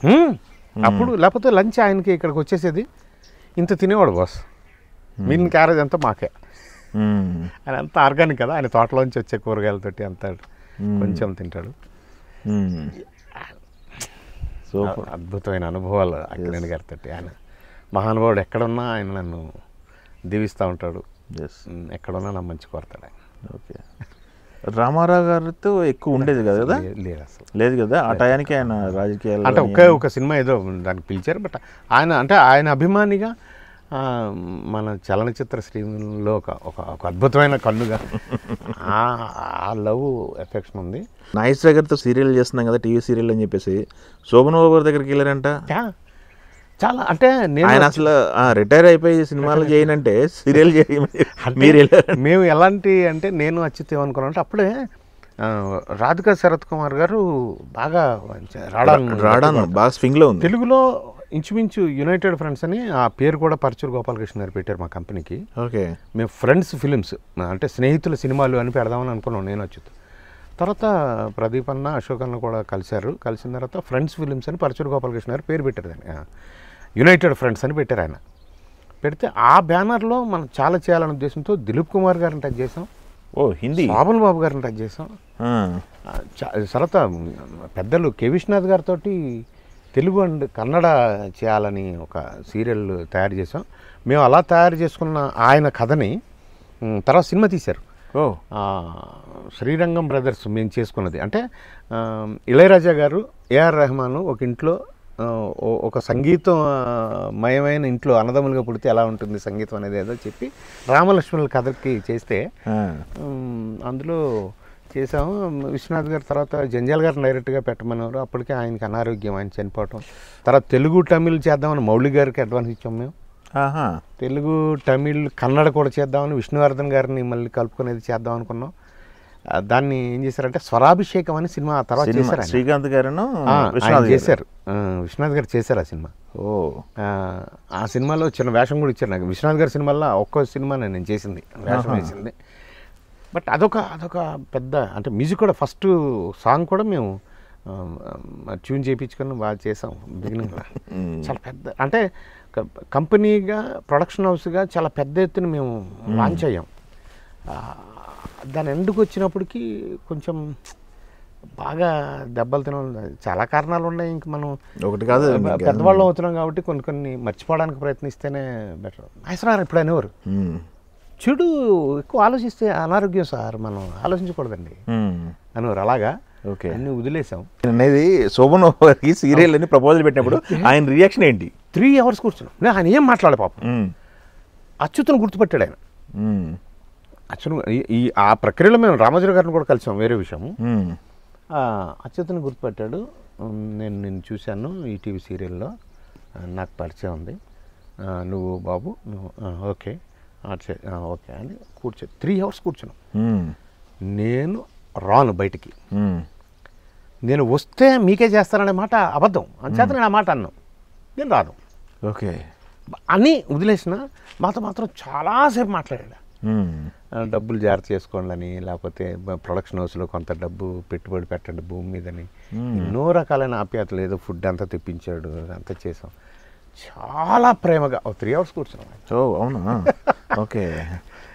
అప్పుడు లేకపోతే లంచ్ ఆయనకి ఇక్కడికి వచ్చేసేది, ఇంత తినేవాడు బాస్, మీన్ క్యారేజ్ అంతా మాకే. ఆయన అంతా ఆర్గానిక్ కదా, ఆయన తోటలోంచి వచ్చే కూరగాయలతోటి అంత కొంచెం తింటాడు. సో అద్భుతమైన అనుభవాలు అక్కినేని గారితో. ఆయన మహానుభావుడు, ఎక్కడున్నా ఆయన నన్ను దీవిస్తూ ఉంటాడు, ఎక్కడున్నా నా మంచి కోరతాడు ఆయన. ఓకే, రామారావు గారితో ఎక్కువ ఉండేది కదా? లేదు అసలు, లేదు కదా. ఆ టయానికి ఆయన రాజకీయాలు అంటే ఒక సినిమా ఏదో దానికి పిలిచారు. బట్ ఆయన అంటే ఆయన అభిమానిగా మన చలనచిత్ర శ్రేణుల్లో ఒక అద్భుతమైన కన్నుగా ఆ లవ్ ఎఫెక్షన్ ఉంది. నాగేశ్వర గారితో సీరియల్ చేస్తున్నాం కదా, టీవీ సీరియల్ అని చెప్పేసి శోభన్ బాబు గారి దగ్గరికి వెళ్ళారంట. చాలా అంటే ఆయన అసలు రిటైర్ అయిపోయి సినిమాలు చేయనంటే సీరియల్ మేము ఎలాంటి అంటే నేను అచ్యుత్ ఏమనుకున్నాను అంటే అప్పుడే రాధికా శరత్ కుమార్ గారు బాగా రాడాను బాగా స్వింగ్లో ఉంది. తెలుగులో ఇంచుమించు యునైటెడ్ ఫ్రెండ్స్ అని ఆ పేరు కూడా పరచూరు గోపాలకృష్ణ గారు పెట్టారు మా కంపెనీకి. ఓకే, మేము ఫ్రెండ్స్ ఫిలిమ్స్ అంటే స్నేహితుల సినిమాలు అని పెడదామని అనుకున్నాం నేను అచ్యుత్. తర్వాత ప్రదీప్ అన్న, అశోక్ అన్న కూడా కలిశారు. కలిసిన తర్వాత ఫ్రెండ్స్ ఫిలిమ్స్ అని పరచూరు గోపాలకృష్ణ గారు పేరు పెట్టారు దాన్ని, యునైటెడ్ ఫ్రెండ్స్ అని పెట్టారు ఆయన. పెడితే ఆ బ్యానర్లో మనం చాలా చేయాలనే ఉద్దేశంతో దిలీప్ కుమార్ గారిని టచ్ చేసాం. ఓ హిందీ. శోభన్ బాబు గారిని టచ్ చేసాం. ఆ. తర్వాత పెద్దలు కె విశ్వనాథ్ గారితో తెలుగు అండ్ కన్నడ చేయాలని ఒక సీరియల్ తయారు చేసాం. మేము అలా తయారు చేసుకున్న ఆయన కథని తర్వాత సినిమా తీశారు. ఓ. శ్రీరంగం బ్రదర్స్ మేము చేసుకున్నది. అంటే ఇళయరాజా గారు, ఏఆర్ రెహమాన్ ఒక ఇంట్లో ఒక సంగీతమయమైన ఇంట్లో అన్నదమ్ములుగా పుడితే ఎలా ఉంటుంది సంగీతం అనేది ఏదో చెప్పి రామలక్ష్మణుల కథకి చేస్తే అందులో చేసాము. విశ్వనాథ్ గారు తర్వాత జంజాల్ గారు డైరెక్ట్గా పెట్టమన్నారు. అప్పటికే ఆయనకి అనారోగ్యం, ఆయన చనిపోవటం. తర్వాత తెలుగు తమిళ్ చేద్దామని మౌళి గారికి అడ్వాన్స్ ఇచ్చాం మేము. తెలుగు తమిళ్ కన్నడ కూడా చేద్దామని విష్ణువర్ధన్ గారిని మళ్ళీ కలుపుకునేది చేద్దాం అనుకున్నాం. దాన్ని ఏం చేశారంటే స్వరాభిషేకం అని సినిమా తర్వాత చేశారు. శ్రీకాంత్ గారు చేశారు, విశ్వనాథ్ గారు చేశారు ఆ సినిమా. ఆ సినిమాలో చిన్న వేషం కూడా ఇచ్చారు నాకు. విశ్వనాథ్ గారి సినిమాలో ఒక్కో సినిమా నేను చేసింది, వేషం వేసింది. బట్ అదొక పెద్ద అంటే మ్యూజిక్ కూడా ఫస్ట్ సాంగ్ కూడా మేము ట్యూన్ చేయించుకొని బాగా చేసాం బిగినింగ్లో. చాలా పెద్ద అంటే కంపెనీగా ప్రొడక్షన్ హౌస్గా చాలా పెద్ద ఎత్తున మేము లాంచ్ అయ్యాం. దాని ఎండుకు వచ్చినప్పటికీ కొంచెం బాగా దెబ్బలు తినాలి. చాలా కారణాలు ఉన్నాయి. ఇంక మనం ఒకటి కాదు పెద్దవాళ్ళం అవుతున్నాం కాబట్టి కొన్ని మర్చిపోవడానికి ప్రయత్నిస్తేనే బెటర్. నాగేశ్వరరావు ఎప్పుడు అనేవారు, చెడు ఎక్కువ ఆలోచిస్తే అనారోగ్యం సార్, మనం ఆలోచించకూడదండి అనేవారు. అలాగా ఓకే అన్నీ వదిలేసాం అనేది. శోభన్ గారికి సీరియల్ అని ప్రపోజల్ పెట్టినప్పుడు ఆయన రియాక్షన్ ఏంటి? 3 hours కూర్చున్నాం. ఆయన ఏం మాట్లాడే పాపం. అచ్యుతను గుర్తుపెట్టాడు ఆయన. అచ్యుతను ఆ ప్రక్రియలో మేము రామోజీరావు గారిని కూడా కలిసాం, వేరే విషయము. అచ్యుతను గుర్తుపెట్టాడు. నేను చూశాను ఈటీవీ సీరియల్లో, నాకు పరిచయం ఉంది, నువ్వు బాబు నువ్వు ఓకే ఓకే అని కూర్చో. 3 hours కూర్చున్నాం. నేను రాను బయటికి, నేను వస్తే మీకే చేస్తాననే మాట అబద్ధం. అంచేత నేను ఆ మాట అన్నాను, నేను రాను ఓకే అని వదిలేసిన. మాతో మాత్రం చాలాసేపు మాట్లాడాడు. డబ్బులు జాగ్రత్త చేసుకోండి అని, లేకపోతే ప్రొడక్షన్ హౌస్లో కొంత డబ్బు పెట్టుబడి పెట్టండి భూమి మీదని, ఎన్నో రకాలైన ఆప్యాయతలు, ఏదో ఫుడ్ అంతా తెప్పించాడు, అంతా చేసాం. చాలా ప్రేమగా 3 hours కూర్చున్నాం. ఓ అవునా? ఓకే.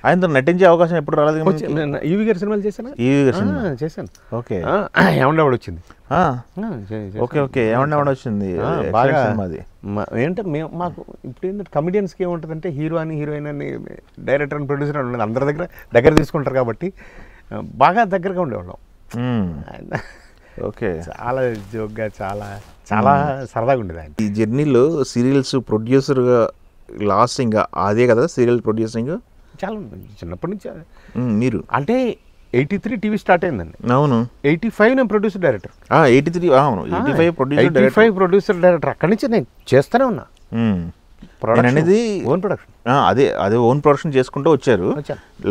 ఆయనతో నటించే అవకాశం ఎప్పుడు రాలేదు? ఈవి గారి సినిమాలు చేశాను. చేశాను. ఓకే. ఏమండవాడు వచ్చింది. Okay okay. ఏమన్నా వచ్చింది బాగా. ఏంటంటే మాకు ఇప్పుడు ఏంటంటే కమెడియన్స్కి ఏముంటుందంటే హీరో అని, హీరోయిన్ అని, డైరెక్టర్ అని, ప్రొడ్యూసర్ అని ఉండదు. అందరి దగ్గర తీసుకుంటారు కాబట్టి బాగా దగ్గరగా ఉండేవాళ్ళం. ఓకే. చాలా జోక్గా చాలా చాలా సరదాగా ఉండేది ఆయన. ఈ జర్నీలో సీరియల్స్ ప్రొడ్యూసర్గా లాస్టింగ్ అదే కదా సీరియల్ ప్రొడ్యూసింగ్? చాలా చిన్నప్పటి నుంచి. మీరు అంటే 83 టీవీ స్టార్ట్ అయిందండి. అవును. 85 నేను ప్రొడ్యూసర్ డైరెక్టర్. 83 అవును. 85 ప్రొడ్యూసర్ డైరెక్టర్. అక్కడి నుంచి నేను చేస్తూనే ఉన్నా. అనేది ఓన్ ప్రొడక్షన్. అదే ఓన్ ప్రొడక్షన్ చేసుకుంటూ వచ్చారు.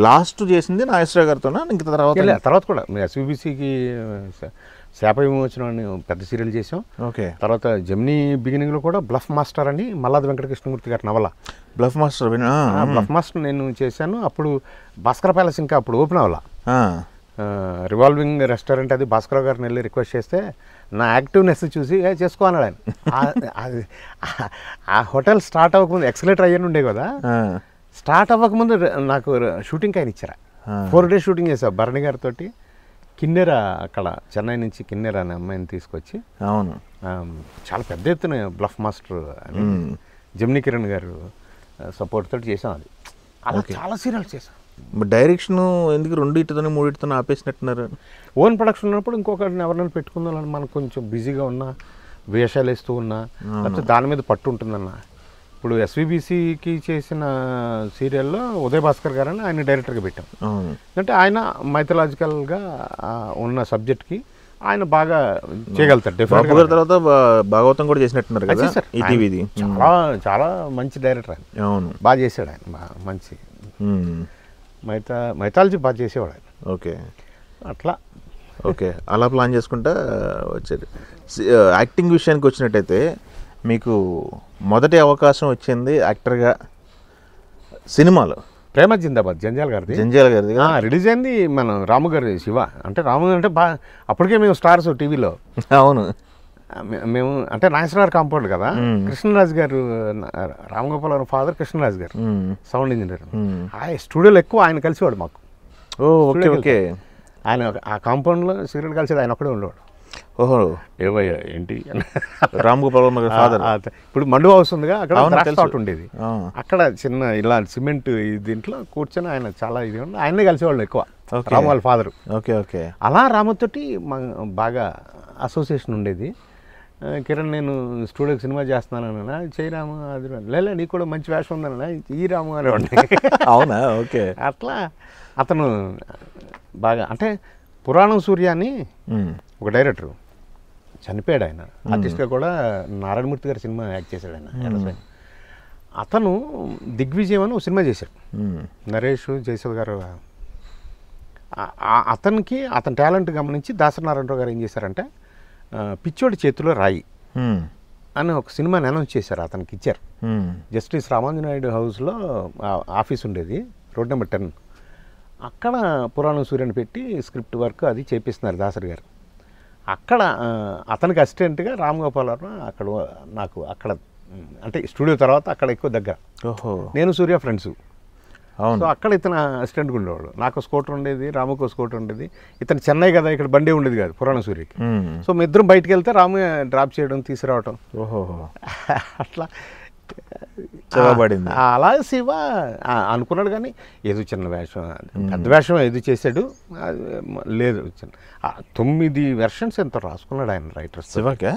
లాస్ట్ చేసింది నాగేశ్వరరావు గారితో. ఇంకా తర్వాత కూడా ఎస్వీబీసీకి శాప విమోచనం అని పెద్ద సీరియల్ చేసాం. ఓకే. తర్వాత జెమినీ బిగినింగ్లో కూడా బ్లఫ్ మాస్టర్ అని మల్లాది వెంకటకృష్ణమూర్తి గారి నవల. బ్లఫ్ మాస్టర్ నేను చేశాను. అప్పుడు భాస్కర్ ప్యాలెస్ ఇంకా అప్పుడు ఓపెన్ అవ్వాల. రివాల్వింగ్ రెస్టారెంట్ అది భాస్కర్ గారిని వెళ్ళి రిక్వెస్ట్ చేస్తే నా యాక్టివ్నెస్ చూసి చేసుకో అన్నాడు ఆయన. ఆ హోటల్ స్టార్ట్ అవ్వకముందు ఎక్సలేటర్ అయ్యాను ఉండే కదా, స్టార్ట్ అవ్వకముందు నాకు షూటింగ్కి ఆయన ఇచ్చారా. 4 days షూటింగ్ చేశాను భరణి గారితో. కిన్నెర అక్కడ చెన్నై నుంచి కిన్నెర అనే అమ్మాయిని తీసుకొచ్చి. అవును. చాలా పెద్ద ఎత్తున బ్లఫ్ మాస్టర్ అని జమినీ కిరణ్ గారు సపోర్ట్ తోటి చేసాం. అది అలా చాలా సీరియల్స్ చేసాం. డైరెక్షన్ ఎందుకు 2 ఇటుతోనే 3 ఇటుతోనే ఆపేసినట్టున్నారు? ఓన్ ప్రొడక్షన్ ఉన్నప్పుడు ఇంకొకరిని ఎవరినైనా పెట్టుకుందామని మనకు కొంచెం బిజీగా ఉన్నా, వేషాలు వేస్తూ ఉన్నా, లేకపోతే దాని మీద పట్టు ఉంటుందన్న. ఇప్పుడు ఎస్వీబీసీకి చేసిన సీరియల్లో ఉదయ్ భాస్కర్ గారని ఆయన డైరెక్టర్గా పెట్టాం. అంటే ఆయన మైథలాజికల్గా ఉన్న సబ్జెక్ట్కి ఆయన బాగా చేయగలుగుతారు. తర్వాత భాగవతం కూడా చేసినట్టున్నారు కదా ఈటీవీది. చాలా చాలా మంచి డైరెక్టర్ ఆయన. అవును, బాగా చేశాడు ఆయన. మంచి మైథాలజీ బాగా చేసేవాడు ఆయన. ఓకే, అట్లా ఓకే. అలా ప్లాన్ చేసుకుంటా వచ్చారు. యాక్టింగ్ విషయానికి వచ్చినట్టయితే మీకు మొదటి అవకాశం వచ్చింది యాక్టర్గా సినిమాలో ప్రేమ జిందాబాద్ జంజాల్ గారిది. రిలీజ్ అయింది మన రాము గారి శివ. అంటే రాము అంటే బాగా అప్పటికే మేము స్టార్స్ టీవీలో. అవును. మేము అంటే నాగేశ్వరరావు కాంపౌండ్ కదా. కృష్ణరాజు గారు, రామగోపాల్ ఫాదర్ కృష్ణరాజు గారు సౌండ్ ఇంజనీర్. ఆ స్టూడియోలో ఎక్కువ ఆయన కలిసేవాడు మాకు. ఓ ఓకే ఓకే. ఆయన ఆ కాంపౌండ్లో సిగరెట్ కలిసేది ఆయన ఒక్కడే ఉండేవాడు. ఓహో, ఏవయ్యా ఏంటి రామ్ గోపాల్ వర్మ గారి ఫాదర్. ఇప్పుడు మండు హౌస్ ఉందిగా, అక్కడ అవును, ద్రాక్ష తెలుసు. తోట ఉండేది. అక్కడ చిన్న ఇలా సిమెంట్ దీంట్లో కూర్చొని ఆయన చాలా ఇది ఉండి ఆయనే కలిసేవాళ్ళు ఎక్కువ, ఓకే. రాము వాళ్ళ ఫాదర్. Okay okay. అలా రాముతోటి బాగా అసోసియేషన్ ఉండేది. కిరణ్ నేను స్టూడియోకి సినిమా చేస్తున్నానన్నా, చేయరాము అది లేదా నీకు కూడా మంచి వేషం ఉందన్నా, ఈ రాము అనేవాడిని. అవునా, ఓకే. అట్లా అతను బాగా అంటే పురాణం సూర్య అని ఒక డైరెక్టరు చనిపోయాడు. ఆయన ఆర్టిస్ట్గా కూడా నారాయణమూర్తి గారి సినిమా యాక్ట్ చేశాడు ఆయన. అతను దిగ్విజయం అని ఒక సినిమా చేశాడు, నరేష్ జయసుధ గారు. అతనికి అతని టాలెంట్ గమనించి దాసరి నారాయణరావు గారు ఏం చేశారంటే పిచ్చోడి చేతిలో రాయి అని ఒక సినిమాని అనౌన్స్ చేశారు, అతనికి ఇచ్చారు. జస్టిస్ రామాంజనాయుడు హౌస్లో ఆఫీస్ ఉండేది, రోడ్ నెంబర్ 10. అక్కడ పురాణం సూర్యని పెట్టి స్క్రిప్ట్ వర్క్ అది చేపిస్తున్నారు దాసరి గారు. అక్కడ అతనికి అసిస్టెంట్గా రామ్ గోపాల్ వర్మ అక్కడ నాకు అక్కడ అంటే స్టూడియో తర్వాత అక్కడ ఎక్కువ దగ్గర. ఓహో, నేను సూర్య ఫ్రెండ్స్. అవును. సో అక్కడ ఇతను అసిస్టెంట్గా ఉండేవాడు. నాకు స్కూటర్ ఉండేది, రాముకు స్కూటర్ ఉండేది. ఇతను చెన్నై కదా, ఇక్కడ బండి ఉండేది కాదు పురాణం సూర్యకి. సో మీ ఇద్దరం బయటికి వెళ్తే రాము డ్రాప్ చేయడం తీసుకురావటం. ఓహో, అట్లా చదవబడింది. అలా శివ అనుకున్నాడు కానీ ఏదో చిన్న వేషం, పెద్ద వేషం ఏదో చేశాడు లేదు. 9 వెర్షన్స్ ఎంతో రాసుకున్నాడు ఆయన రైటర్స్. శివకే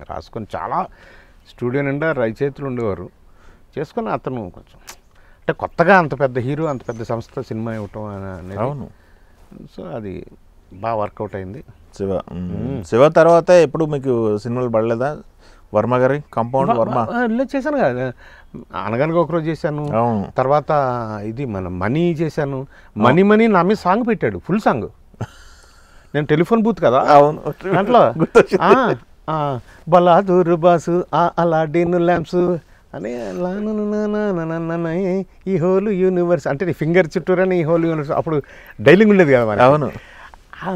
రాసుకొని చాలా స్టూడియో నిండా రచయితలు ఉండేవారు. చేసుకొని అతను కొంచెం అంటే కొత్తగా అంత పెద్ద హీరో, అంత పెద్ద సంస్థ సినిమా ఇవ్వటం అనేది. అవును. సో అది బాగా వర్కౌట్ అయింది. శివ తర్వాత ఎప్పుడు మీకు సినిమాలు పడలేదా? వర్మ గారి కాంపౌండ్ వర్మ చేశాను కదా, అనగనగా ఒకరోజు చేశాను. తర్వాత ఇది మన మనీ చేశాను. మనీ నా మీద సాంగ్ పెట్టాడు, ఫుల్ సాంగ్. నేను టెలిఫోన్ బూత్ కదా, దాంట్లో బలాదూరు బాసు అలాడిన్ ల్యాంప్స్ అని ఈ హోల్ యూనివర్స్ అంటే ఫింగర్ చుట్టూరని ఈ హోల్ యూనివర్స్ అప్పుడు డైలింగ్ ఉండేది కదా మరి. అవును,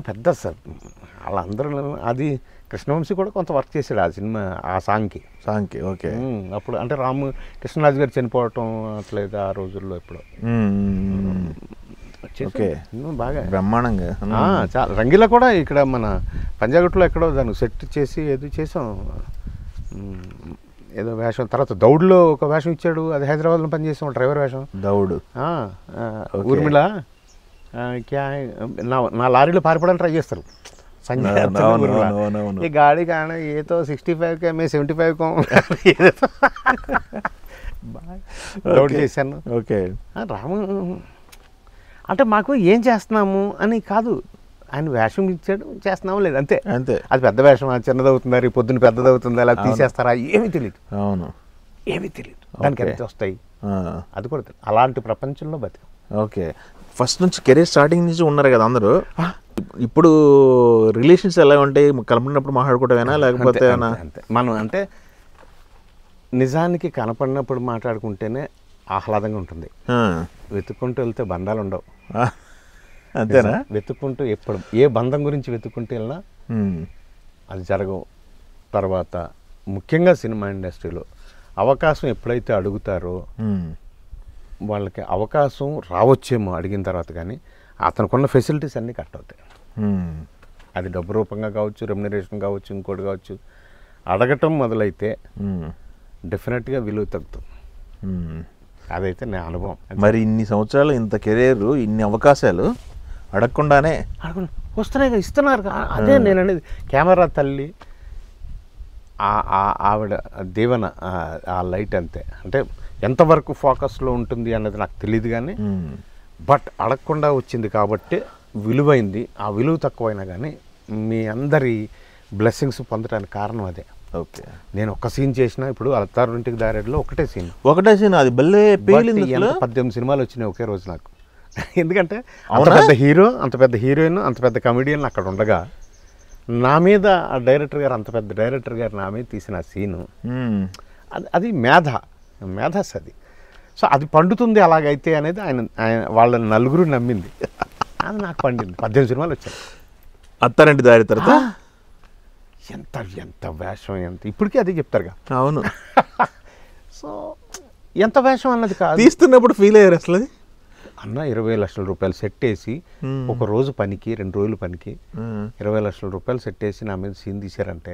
పెద్ద సార్ వాళ్ళందరూ. అది కృష్ణవంశీ కూడా కొంత వర్క్ చేశాడు ఆ సినిమా ఆ సాంగ్కి. ఓకే. అప్పుడు అంటే రాము కృష్ణరాజు గారు చనిపోవటం అట్లేదు ఆ రోజుల్లో ఎప్పుడు. ఓకే, బాగా బ్రహ్మాండంగా. చాలా రంగిలా కూడా ఇక్కడ మన పంజాగుట్లో ఎక్కడో దాన్ని సెట్ చేసి ఏదో చేసాం, ఏదో వేషం. తర్వాత దౌడ్లో ఒక వేషం ఇచ్చాడు, అది హైదరాబాద్లో పనిచేసాం డ్రైవర్ వేషం. దౌడ్ ఊర్మిళ నా లారీలో పారిపోవడానికి ట్రై చేస్తారు ఈ గాడి కానీ ఏదో 65 కే 75 కో దౌడ్ చేశాను. ఓకే. రాము అంటే మాకు ఏం చేస్తున్నాము అని కాదు, ఆయన వేషం ఇచ్చాడు చేస్తున్నాము లేదు అంతే. అది పెద్ద వేషం, చిన్నదవుతుందా, రేపు పొద్దున్న పెద్దదవుతుందా, అలా తీసేస్తారా, ఏమీ తెలియదు. అవును, ఏమీ తెలియదు. దానికి ఎంత వస్తాయి అది కూడా తెలియదు. అలాంటి ప్రపంచంలో బతికాం. ఓకే. ఫస్ట్ నుంచి కెరీర్ స్టార్టింగ్ నుంచి ఉన్నారు కదా అందరూ. ఇప్పుడు రిలేషన్స్ ఎలా ఉంటాయి? కనపడినప్పుడు మాట్లాడుకోవటమేనా లేకపోతే అంతే మనం అంటే నిజానికి కనపడినప్పుడు మాట్లాడుకుంటేనే ఆహ్లాదంగా ఉంటుంది. వెతుక్కుంటూ వెళ్తే బంధాలు ఉండవు. అంతేనా? వెతుక్కుంటూ ఎప్పుడు ఏ బంధం గురించి వెతుక్కుంటూ వెళ్ళినా అది జరగవు. తర్వాత ముఖ్యంగా సినిమా ఇండస్ట్రీలో అవకాశం ఎప్పుడైతే అడుగుతారో వాళ్ళకి అవకాశం రావచ్చేమో అడిగిన తర్వాత, కానీ అతనుకున్న ఫెసిలిటీస్ అన్నీ కట్ అవుతాయి. అది డబ్బు రూపంగా కావచ్చు, రెమ్యునరేషన్ కావచ్చు, ఇంకోటి కావచ్చు. అడగటం మొదలైతే డెఫినెట్గా విలువ తగ్గుతుంది. అదైతే నా అనుభవం. మరి ఇన్ని సంవత్సరాలు, ఇంత కెరీర్, ఇన్ని అవకాశాలు అడగకుండానే వస్తున్నాయి, ఇస్తున్నారు. అదే నేను అనేది. కెమెరా తల్లి ఆవిడ దీవెన, ఆ లైట్ అంతే. అంటే ఎంతవరకు ఫోకస్లో ఉంటుంది అన్నది నాకు తెలియదు, కానీ బట్ అడగకుండా వచ్చింది కాబట్టి విలువైంది. ఆ విలువ తక్కువైనా కానీ మీ అందరి బ్లెస్సింగ్స్ పొందడానికి కారణం అదే. ఓకే. నేను ఒక్క సీన్ చేసినా, ఇప్పుడు అత్తారింటికి దారేడులో ఒకటే సీన్, అది బల్లే పేలింది. 18 సినిమాలు వచ్చినాయి ఒకే రోజు నాకు. ఎందుకంటే అంత పెద్ద హీరో, అంత పెద్ద హీరోయిన్, అంత పెద్ద కమెడియన్ అక్కడ ఉండగా నా మీద ఆ డైరెక్టర్ గారు, అంత పెద్ద డైరెక్టర్ గారు నా మీద తీసిన సీను అది మేధస్ అది. సో అది పండుతుంది అలాగైతే అనేది ఆయన వాళ్ళ నలుగురు నమ్మింది. అది నాకు పండింది. 18 సినిమాలు వచ్చాయి. అత్తారింటి దారి తర్వాత ఎంత వేషం, ఎంత ఇప్పటికీ అదే చెప్తారుగా. అవును. సో ఎంత వేషం అన్నది కాదు, తీస్తున్నప్పుడు ఫీల్ అయ్యారు అసలు. అన్న 20 లక్షల రూపాయలు సెట్ వేసి ఒక రోజు పనికి 2 రోజుల పనికి 20 లక్షల రూపాయలు సెట్ వేసి నా మీద సీన్ తీశారంటే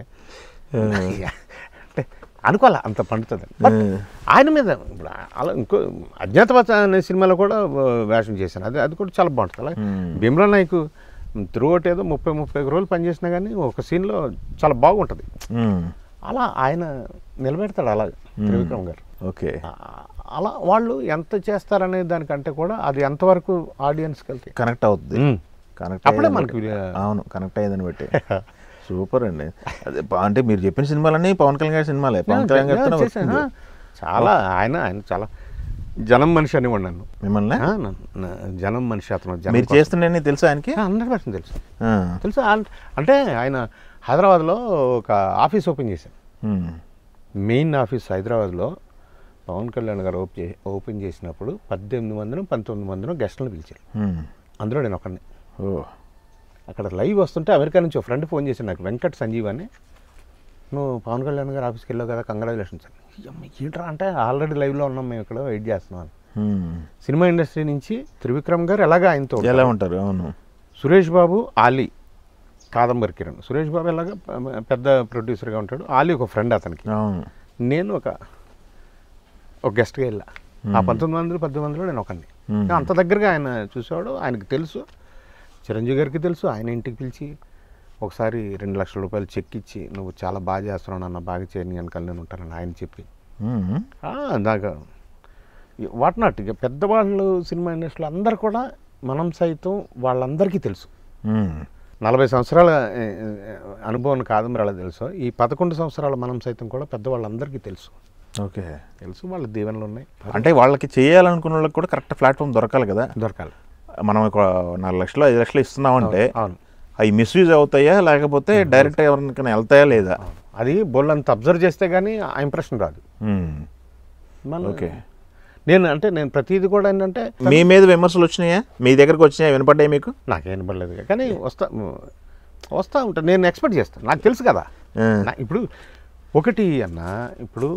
అంటే అనుకోవాలా అంత పండుతుంది. బట్ ఆయన మీద ఇప్పుడు అలా ఇంకో అజ్ఞాతవాస అనే సినిమాలో కూడా వేషం చేశాను. అది కూడా చాలా బాగుంటుంది. అలా భీమ్లా నాయక్ త్రూఅవుట్ ఏదో 30 రోజులు పనిచేసినా కానీ ఒక సీన్లో చాలా బాగుంటుంది. అలా ఆయన నిలబెడతాడు అలా త్రివిక్రమ్ గారు. ఓకే, అలా వాళ్ళు ఎంత చేస్తారనే దానికంటే కూడా అది ఎంతవరకు ఆడియన్స్కి వెళ్తాయి కనెక్ట్ అవుతుంది. కనెక్ట్ అప్పుడే మనకి అవును, కనెక్ట్ అయ్యేదని బట్టి సూపర్ అండి. అదే అంటే మీరు చెప్పిన సినిమాలన్నీ పవన్ కళ్యాణ్ గారి సినిమాలే. పవన్ కళ్యాణ్ గారితో చాలా ఆయన చాలా జనం మనిషి అని ఉన్నాను మిమ్మల్ని. జనం మనిషి అతను. మీరు చేస్తుండే తెలుసా ఆయనకి? 100% తెలుసు. తెలుసు అంటే ఆయన హైదరాబాద్లో ఒక ఆఫీస్ ఓపెన్ చేశారు. మెయిన్ ఆఫీస్ హైదరాబాద్లో పవన్ కళ్యాణ్ గారు ఓపెన్ చేసినప్పుడు 18-19 గెస్టులను పిలిచారు. అందులో నేను ఒకడిని. అక్కడ లైవ్ వస్తుంటే అమెరికా నుంచి ఒక ఫ్రెండ్ ఫోన్ చేశాను నాకు, వెంకట్ సంజీవ్ అని. నువ్వు పవన్ కళ్యాణ్ గారు ఆఫీస్కి వెళ్ళావు కదా, కంగ్రాచులేషన్స్ అని. ఏంట్రా అంటే ఆల్రెడీ లైవ్లో ఉన్నాం మేము ఇక్కడ వెయిట్ చేస్తున్నాం. సినిమా ఇండస్ట్రీ నుంచి త్రివిక్రమ్ గారు ఎలాగా ఆయనతో ఎలా ఉంటారు. అవును. సురేష్ బాబు, ఆలీ, కాదంబరి కిరణ్. సురేష్ బాబు ఎలాగా పెద్ద ప్రొడ్యూసర్గా ఉంటాడు, ఆలీ ఒక ఫ్రెండ్ అతనికి. నేను ఒక గెస్ట్గా వెళ్ళా. ఆ 1918లో నేను ఒకరిని. అంత దగ్గరగా ఆయన చూసేవాడు, ఆయనకు తెలుసు, చిరంజీవి గారికి తెలుసు. ఆయన ఇంటికి పిలిచి ఒకసారి 2 లక్షల రూపాయలు చెక్ ఇచ్చి, నువ్వు చాలా బాగా చేస్తున్నావు అన్న, బాగా చేయని వెనకాల నేను ఉంటానని ఆయన చెప్పి దాకా వాట్ నాట్. ఇక పెద్దవాళ్ళు సినిమా ఇండస్ట్రీలో అందరు కూడా మనం సైతం వాళ్ళందరికీ తెలుసు. 40 సంవత్సరాల అనుభవం కాదంబరి అలా తెలుసు. ఈ 11 సంవత్సరాల మనం సైతం కూడా పెద్దవాళ్ళందరికీ తెలుసు. ఓకే, తెలుసు. వాళ్ళ దీవెనలు ఉన్నాయి. అంటే వాళ్ళకి చేయాలనుకున్న వాళ్ళకి కూడా కరెక్ట్ ప్లాట్ఫామ్ దొరకాలి కదా. దొరకాలి. మనం ఒక 4 లక్షలు 5 లక్షలు ఇస్తున్నామంటే అవును, అవి మిస్యూజ్ అవుతాయా లేకపోతే డైరెక్ట్ ఎవరికైనా వెళ్తాయా లేదా? అది బోల్డంత అబ్జర్వ్ చేస్తే కానీ ఆ ఇంప్రెషన్ రాదు. ఓకే. నేను ప్రతిదీ కూడా ఏంటంటే మీ మీద విమర్శలు వచ్చినాయా, మీ దగ్గరకు వచ్చినాయా, వినపడ్డాయి మీకు? నాకు వినపడలేదు కానీ వస్తా ఉంటాను. నేను ఎక్స్పెక్ట్ చేస్తాను, నాకు తెలుసు కదా. ఇప్పుడు ఒకటి అన్న, ఇప్పుడు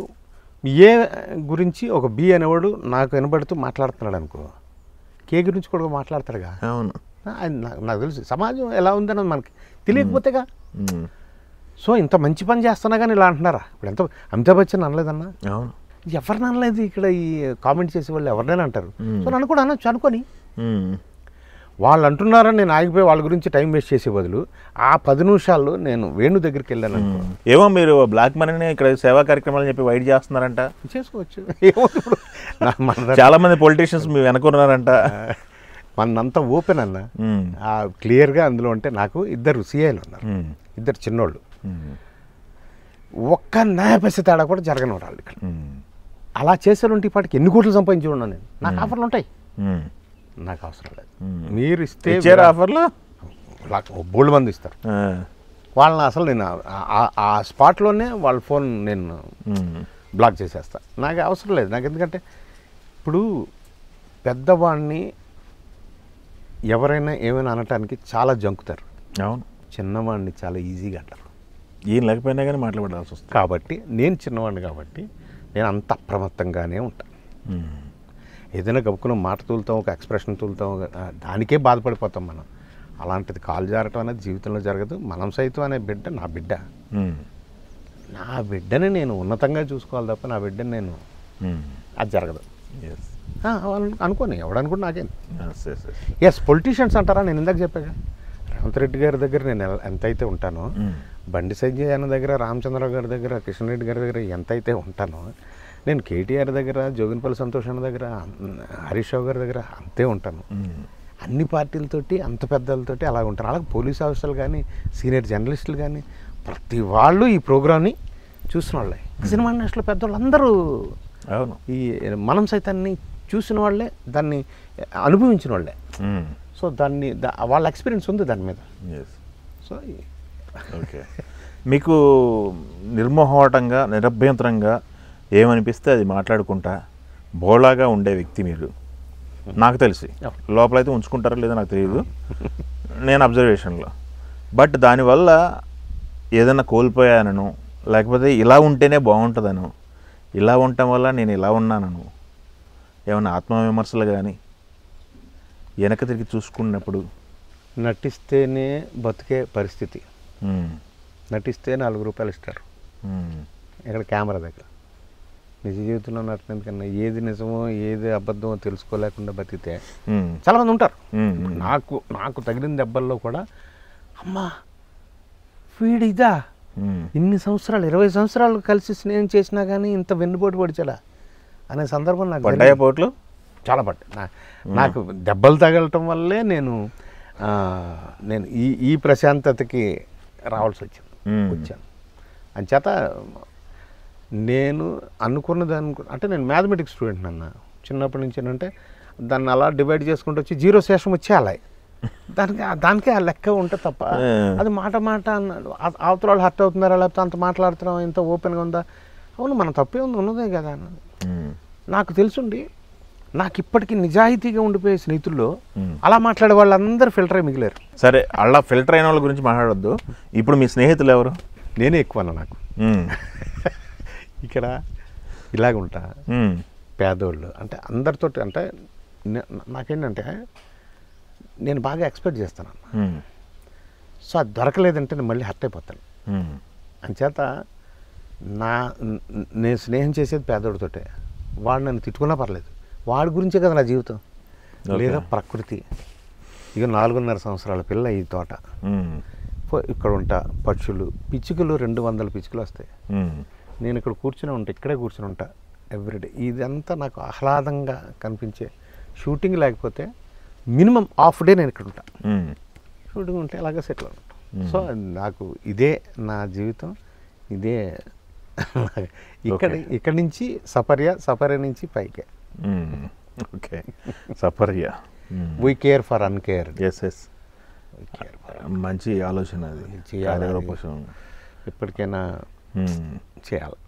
ఏ గురించి ఒక బి అనేవాడు నాకు వినబడుతూ మాట్లాడుతున్నాడు అనుకో, కే గురించి కూడా మాట్లాడతాడుగా. అవును, నాకు తెలుసు సమాజం ఎలా ఉందన్నది మనకి తెలియకపోతేగా. సో ఇంత మంచి పని చేస్తున్నా కానీ ఇలా అంటున్నారా? ఇప్పుడు ఎంత అమితాబ్ బచ్చన్ అనలేదన్నా. అవును, ఎవరిని అనలేదు. ఇక్కడ ఈ కామెంట్ చేసే వాళ్ళు ఎవరినైనా అంటారు. సో నన్ను కూడా అనొచ్చు అనుకొని. వాళ్ళు అంటున్నారని నేను ఆగిపోయి వాళ్ళ గురించి టైం వేస్ట్ చేసే బదులు ఆ 10 నిమిషాల్లో నేను వేణు దగ్గరికి వెళ్ళాను. ఏమో మీరు బ్లాక్ మనీని ఇక్కడ సేవా కార్యక్రమాలు చెప్పి వైట్ చేస్తున్నారంట. చేసుకోవచ్చు. ఏమో ఇప్పుడు చాలా మంది పొలిటీషియన్స్ మీరు వెనకున్నారంట. మనంతా ఓపెన్ అన్న, క్లియర్గా అందులో ఉంటే. నాకు 2 సిఐలు ఉన్నారు, 2 చిన్నోళ్ళు. ఒక్క న్యాయపరిస్థితి తేడా కూడా జరగని వాళ్ళు ఇక్కడ. అలా చేసేవాళ్ళంటే ఇప్పటికి ఎన్ని కోట్లు సంపాదించి ఉన్నాను నేను. నాకు ఆఫర్లు ఉంటాయి, నాకు అవసరం లేదు. మీరు ఇస్తే ఆఫర్లు బోల్డ్ మంది ఇస్తారు. వాళ్ళని అసలు నేను ఆ స్పాట్లోనే వాళ్ళ ఫోన్ నేను బ్లాక్ చేసేస్తాను. నాకు అవసరం లేదు. నాకు ఎందుకంటే ఇప్పుడు పెద్దవాడిని ఎవరైనా ఏమైనా అనటానికి చాలా జంకుతారు. అవును, చిన్నవాడిని చాలా ఈజీగా అంటారు. ఏం లేకపోయినా కానీ మాట్లాడాల్సి వస్తుంది. కాబట్టి నేను చిన్నవాడిని కాబట్టి నేను అంత అప్రమత్తంగానే ఉంటాను. ఏదైనా గబుక్కున్న మాట తూలుతాం, ఒక ఎక్స్ప్రెషన్ తూలుతాం, దానికే బాధపడిపోతాం మనం. అలాంటిది కాలు జారటం అనేది జీవితంలో జరగదు. మనం సైతం అనే బిడ్డ నా బిడ్డ. నా బిడ్డని నేను ఉన్నతంగా చూసుకోవాలి తప్ప నా బిడ్డని నేను అది జరగదు. అనుకోని ఎవడనుకుంటే నాకేం. ఎస్, పొలిటీషియన్స్ అంటారా? నేను ఇందాక చెప్పాగా, రేవంత్ రెడ్డి గారి దగ్గర నేను ఎంతైతే ఉంటానో, బండి సంజయ్ అన్న దగ్గర, రామచంద్రరావు గారి దగ్గర, కిషన్ రెడ్డి గారి దగ్గర ఎంతైతే ఉంటానో, నేను కేటీఆర్ దగ్గర, జోగిన్పల్లి సంతోష్ అన్న దగ్గర, హరీష్ రావు గారి దగ్గర అంతే ఉంటాను. అన్ని పార్టీలతోటి, అంత పెద్దలతోటి అలా ఉంటాను. అలాగే పోలీస్ ఆఫీసర్లు కానీ, సీనియర్ జర్నలిస్టులు కానీ, ప్రతి వాళ్ళు ఈ ప్రోగ్రామ్ని చూసిన వాళ్ళే. సినిమా ఇండస్ట్రీలో పెద్దవాళ్ళు అందరూ అవును, ఈ మనం సైతాన్ని చూసిన వాళ్ళే, దాన్ని అనుభవించిన వాళ్ళే. సో దాన్ని వాళ్ళ ఎక్స్పీరియన్స్ ఉంది దాని మీద. సో ఓకే, మీకు నిర్మోహమాటంగా, నిరభ్యంతరంగా ఏమనిపిస్తే అది మాట్లాడుకుంటా బోళాగా ఉండే వ్యక్తి మీరు. నాకు తెలిసి లోపలైతే ఉంచుకుంటారో లేదో నాకు తెలియదు, నేను అబ్జర్వేషన్లో. బట్ దానివల్ల ఏదైనా కోల్పోయానను, లేకపోతే ఇలా ఉంటేనే బాగుంటుందను, ఇలా ఉండటం వల్ల నేను ఇలా ఉన్నానను, ఏమైనా ఆత్మవిమర్శలు కానీ వెనక తిరిగి చూసుకున్నప్పుడు నటిస్తేనే బతికే పరిస్థితి. ఉమ్, నటిస్తే 4 రూపాయలు ఇస్తారు ఉమ్, ఇక్కడ కెమెరా దగ్గర. నిజ జీవితంలో నటినందుకన్నా ఏది నిజమో ఏది అబద్ధమో తెలుసుకోలేకుండా బతికితే ఉమ్, చాలామంది ఉంటారు. ఉమ్, ఉమ్, నాకు తగిలిన దెబ్బల్లో కూడా అమ్మా వీడు ఇదా ఉమ్, ఇన్ని సంవత్సరాలు 20 సంవత్సరాలు కలిసి స్నేహం చేసినా కానీ ఇంత వెన్నుపోటు పడిచాడా అనే సందర్భం నాకు పడ్డాయా జరిగింది. పోట్లు? చాలా పడ్డాయి. నాకు దెబ్బలు తగలటం వల్లే నేను ఈ ప్రశాంతతకి రావాల్సి వచ్చింది. వచ్చాను అంచేత నేను అనుకున్నది అంటే నేను మ్యాథమెటిక్స్ స్టూడెంట్ అన్న చిన్నప్పటి నుంచి. అంటే దాన్ని అలా డివైడ్ చేసుకుంటూ వచ్చి 0 శేషం వచ్చేయాలి. దానికి ఆ లెక్క ఉంటే తప్ప అది మాట అవతల వాళ్ళు హర్ట్ అవుతున్నారా లేకపోతే అంత మాట్లాడుతున్నాం ఇంత ఓపెన్గా ఉందా, అవును మన తప్పే ఉన్నదే కదా అన్నది నాకు తెలుసుండి. నాకు ఇప్పటికీ నిజాయితీగా ఉండిపోయే స్నేహితుల్లో అలా మాట్లాడే వాళ్ళందరూ ఫిల్టరే మిగిలారు. సరే, అలా ఫిల్టర్ అయిన వాళ్ళ గురించి మాట్లాడొద్దు. ఇప్పుడు మీ స్నేహితులు ఎవరు? నేనే ఎక్కువ అన్న నాకు ఇక్కడ ఇలాగ ఉంటా. పేదోళ్ళు అంటే అందరితోటి అంటే నాకేంటంటే నేను బాగా ఎక్స్పెక్ట్ చేస్తాను. సో అది దొరకలేదంటే నేను మళ్ళీ హర్ట్ అయిపోతాను. అంచేత నేను స్నేహం చేసేది పేదోడితోటే. వాడు నన్ను తిట్టుకున్నా పర్లేదు, వాడి గురించే కదా నా జీవితం. లేదా ప్రకృతి. ఇక 4.5 సంవత్సరాల పిల్ల ఈ తోట, ఇక్కడ ఉంటా, పక్షులు, పిచ్చుకలు 200 పిచ్చుకలు వస్తాయి. నేను ఇక్కడ కూర్చుని ఉంటా, ఇక్కడే కూర్చుని ఉంటా ఎవ్రీడే. ఇదంతా నాకు ఆహ్లాదంగా కనిపించే. షూటింగ్ లేకపోతే మినిమం హాఫ్ డే నేను ఇక్కడ ఉంటా. షూటింగ్ ఉంటే అలాగే సెటిల్ ఉంటా. సో నాకు ఇదే నా జీవితం, ఇదే ఇక్కడి నుంచి సపర్య నుంచి పైకే. Okay, Saparya. We care for uncare. Yes yes, మంచి ఆలోచన అది. ఎప్పటికైనా చేయాలి.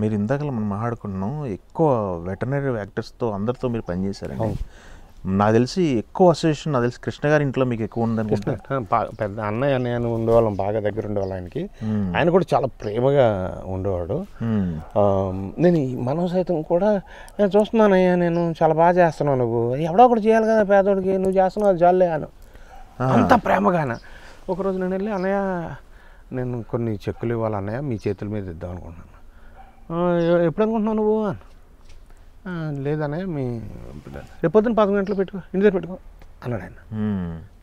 మీరు ఇందాక మనం మాట్లాడుకున్నాం, ఎక్కువ వెటర్నరీ యాక్టర్స్తో అందరితో మీరు పనిచేశారండి. నాకు తెలిసి ఎక్కువ అసోసియేషన్ నాకు తెలిసి కృష్ణ గారి ఇంట్లో మీకు ఎక్కువ ఉందనుకుంటా. పెద్ద అన్నయ్య నేను ఉండేవాళ్ళం, బాగా దగ్గర ఉండేవాళ్ళం ఆయనకి. ఆయన కూడా చాలా ప్రేమగా ఉండేవాడు. నేను మనం సైతం కూడా నేను చూస్తున్నానయ్యా, నేను చాలా బాగా చేస్తున్నావు, నువ్వు ఎవడో ఒకటి చేయాలి కదా పేదోడికి, నువ్వు చేస్తున్నావు అది జాలే అను, అంత ప్రేమగాన. ఒకరోజు నేను వెళ్ళి, అన్నయ్య నేను కొన్ని చెక్కులు ఇవ్వాలి అన్నయ్య, మీ చేతుల మీద ఇద్దాం అనుకుంటున్నాను. ఎప్పుడు అనుకుంటున్నావు నువ్వు అని. లేదనే మీ రేపు పొద్దున్న 11 గంటలు పెట్టుకో, ఇంటి దగ్గర పెట్టుకో అన్నాడు ఆయన.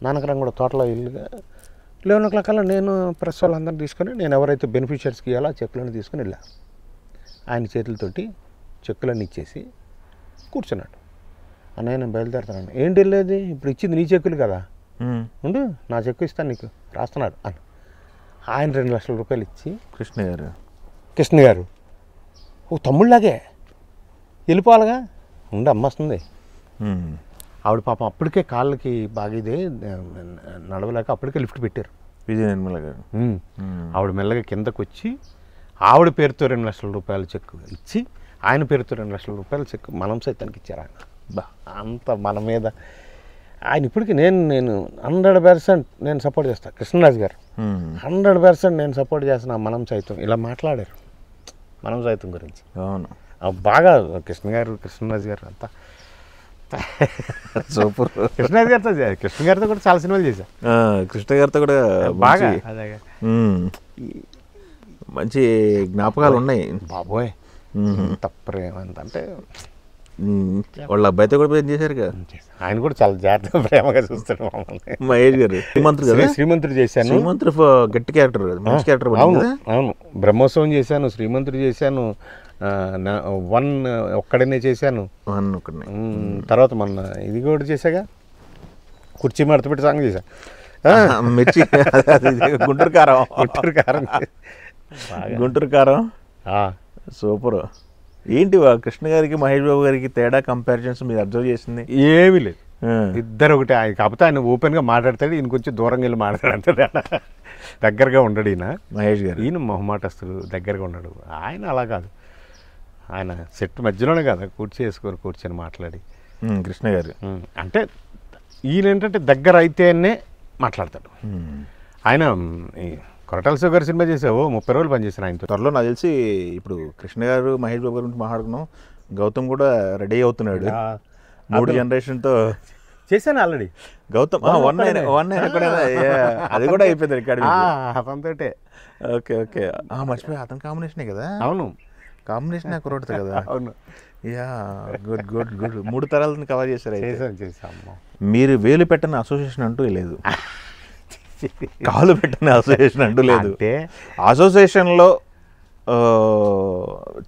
నాన్నకరం కూడా తోటలో ఇల్లుగా 11 o'clock కల్లా నేను ప్రెస్ వాళ్ళందరినీ తీసుకొని నేను ఎవరైతే బెనిఫిషియర్స్కి ఇవ్వాలో ఆ చెక్కులన్నీ తీసుకొని వెళ్ళా. ఆయన చేతులతోటి చెక్కులన్నీ ఇచ్చేసి కూర్చున్నాడు. అన్నయ్య నేను బయలుదేరుతాను. ఏంటి వెళ్ళేది, ఇప్పుడు ఇచ్చింది నీ చెక్కులు కదా, ఉండు నా చెక్కు ఇస్తాను నీకు, రాస్తున్నాడు అని. ఆయన 2 లక్షల రూపాయలు ఇచ్చి, కృష్ణ గారు ఓ తమ్ముళ్ళలాగే వెళ్ళిపోవాలిగా, ఉండి అమ్మస్తుంది. ఆవిడ పాపం అప్పటికే కాళ్ళకి బాగా ఇదే నడవలేక అప్పటికే లిఫ్ట్ పెట్టారు. విజయ నిర్మల గారు. ఆవిడ మెల్లగా కిందకు వచ్చి ఆవిడ పేరుతో 2 లక్షల రూపాయల చెక్కు ఇచ్చి, ఆయన పేరుతో 2 లక్షల రూపాయల చెక్కు మనం సైతానికి ఇచ్చారు. ఆయన అంత మన మీద ఆయన ఇప్పటికీ నేను 100% నేను సపోర్ట్ చేస్తాను. కృష్ణరాజు గారు 100% నేను సపోర్ట్ చేస్తున్నా. మనం సైతం ఇలా మాట్లాడారు మనం సైతం గురించి. అవును, బాగా కృష్ణరాజు గారు అంతా సూపర్. కృష్ణ గారితో కూడా చాలా సినిమాలు చేశాను. కృష్ణ గారితో కూడా బాగా మంచి జ్ఞాపకాలు ఉన్నాయి. బాబోయ్ తప్పేమంటే వాళ్ళ అబ్బాయితో కూడా ఏం చేశారు కదా, ఆయన కూడా చాలా జాగ్రత్తగా ప్రేమగా చూస్తాడు మమ్మల్ని. మహేష్ గారు శ్రీమంతుడు చేశాను. శ్రీమంతుడు గట్టి క్యారెక్టర్, మంచి క్యారెక్టర్. అవును, బ్రహ్మోత్సవం చేశాను, శ్రీమంతుడు చేశాను, 1 ఒక్కడనే చేశాను. తర్వాత మొన్న ఇది కూడా చేశాగా, కుర్చీ మడత పెట్టి సాంగ్ చేశా. మిర్చి గుంటూరు కారం, గుంటూరు కారం సూపర్. ఏంటి కృష్ణ గారికి మహేష్ బాబు గారికి తేడా, కంపారిజన్స్ మీరు అబ్జర్వ్ చేసింది? ఏమీ లేదు, ఇద్దరు ఒకటే. ఆయన కాకపోతే ఆయన ఓపెన్గా మాట్లాడతాడు, ఈయన కొంచెం దూరంగా వెళ్ళి మాట్లాడాడు అంతే. దగ్గరగా ఉండడు ఈయన మహేష్ గారు. ఈయన మొహమాటస్తుడు, దగ్గరగా ఉండడు. ఆయన అలా కాదు, ఆయన సెట్ మధ్యలోనే కదా కూర్చొని మాట్లాడి. కృష్ణ గారు అంటే ఈయన ఏంటంటే దగ్గర అయితేనే మాట్లాడతాడు. ఆయన కొరటాల శివ గారు సినిమా చేసావు, 30 రోజులు పనిచేశాను ఆయనతో. త్వరలో నాకు తెలిసి ఇప్పుడు కృష్ణ గారు మహేష్ బాబు గారి గురించి మాట్లాడుకున్నాం. గౌతమ్ కూడా రెడీ అవుతున్నాడు 3 జనరేషన్తో చేశాను ఆల్రెడీ. గౌతమ్ వన్ అయినా కూడా అది కూడా అయిపోయింది రికార్డు. అతనితోటే. ఓకే ఓకే, మర్చిపోయి అతని కాంబినేషనే కదా. అవును, కాంబినేషన్ కురోడ్తో కదా. అవును. Yeah, good good good. 3 తరాలను కవర్ చేశారు అయితే. చేసాము. మీరు వేలు పెట్టని అసోసియేషన్ అంటూ లేదు, కాలు పెట్టని అసోసియేషన్ అంటూ లేదు. అంటే అసోసియేషన్లో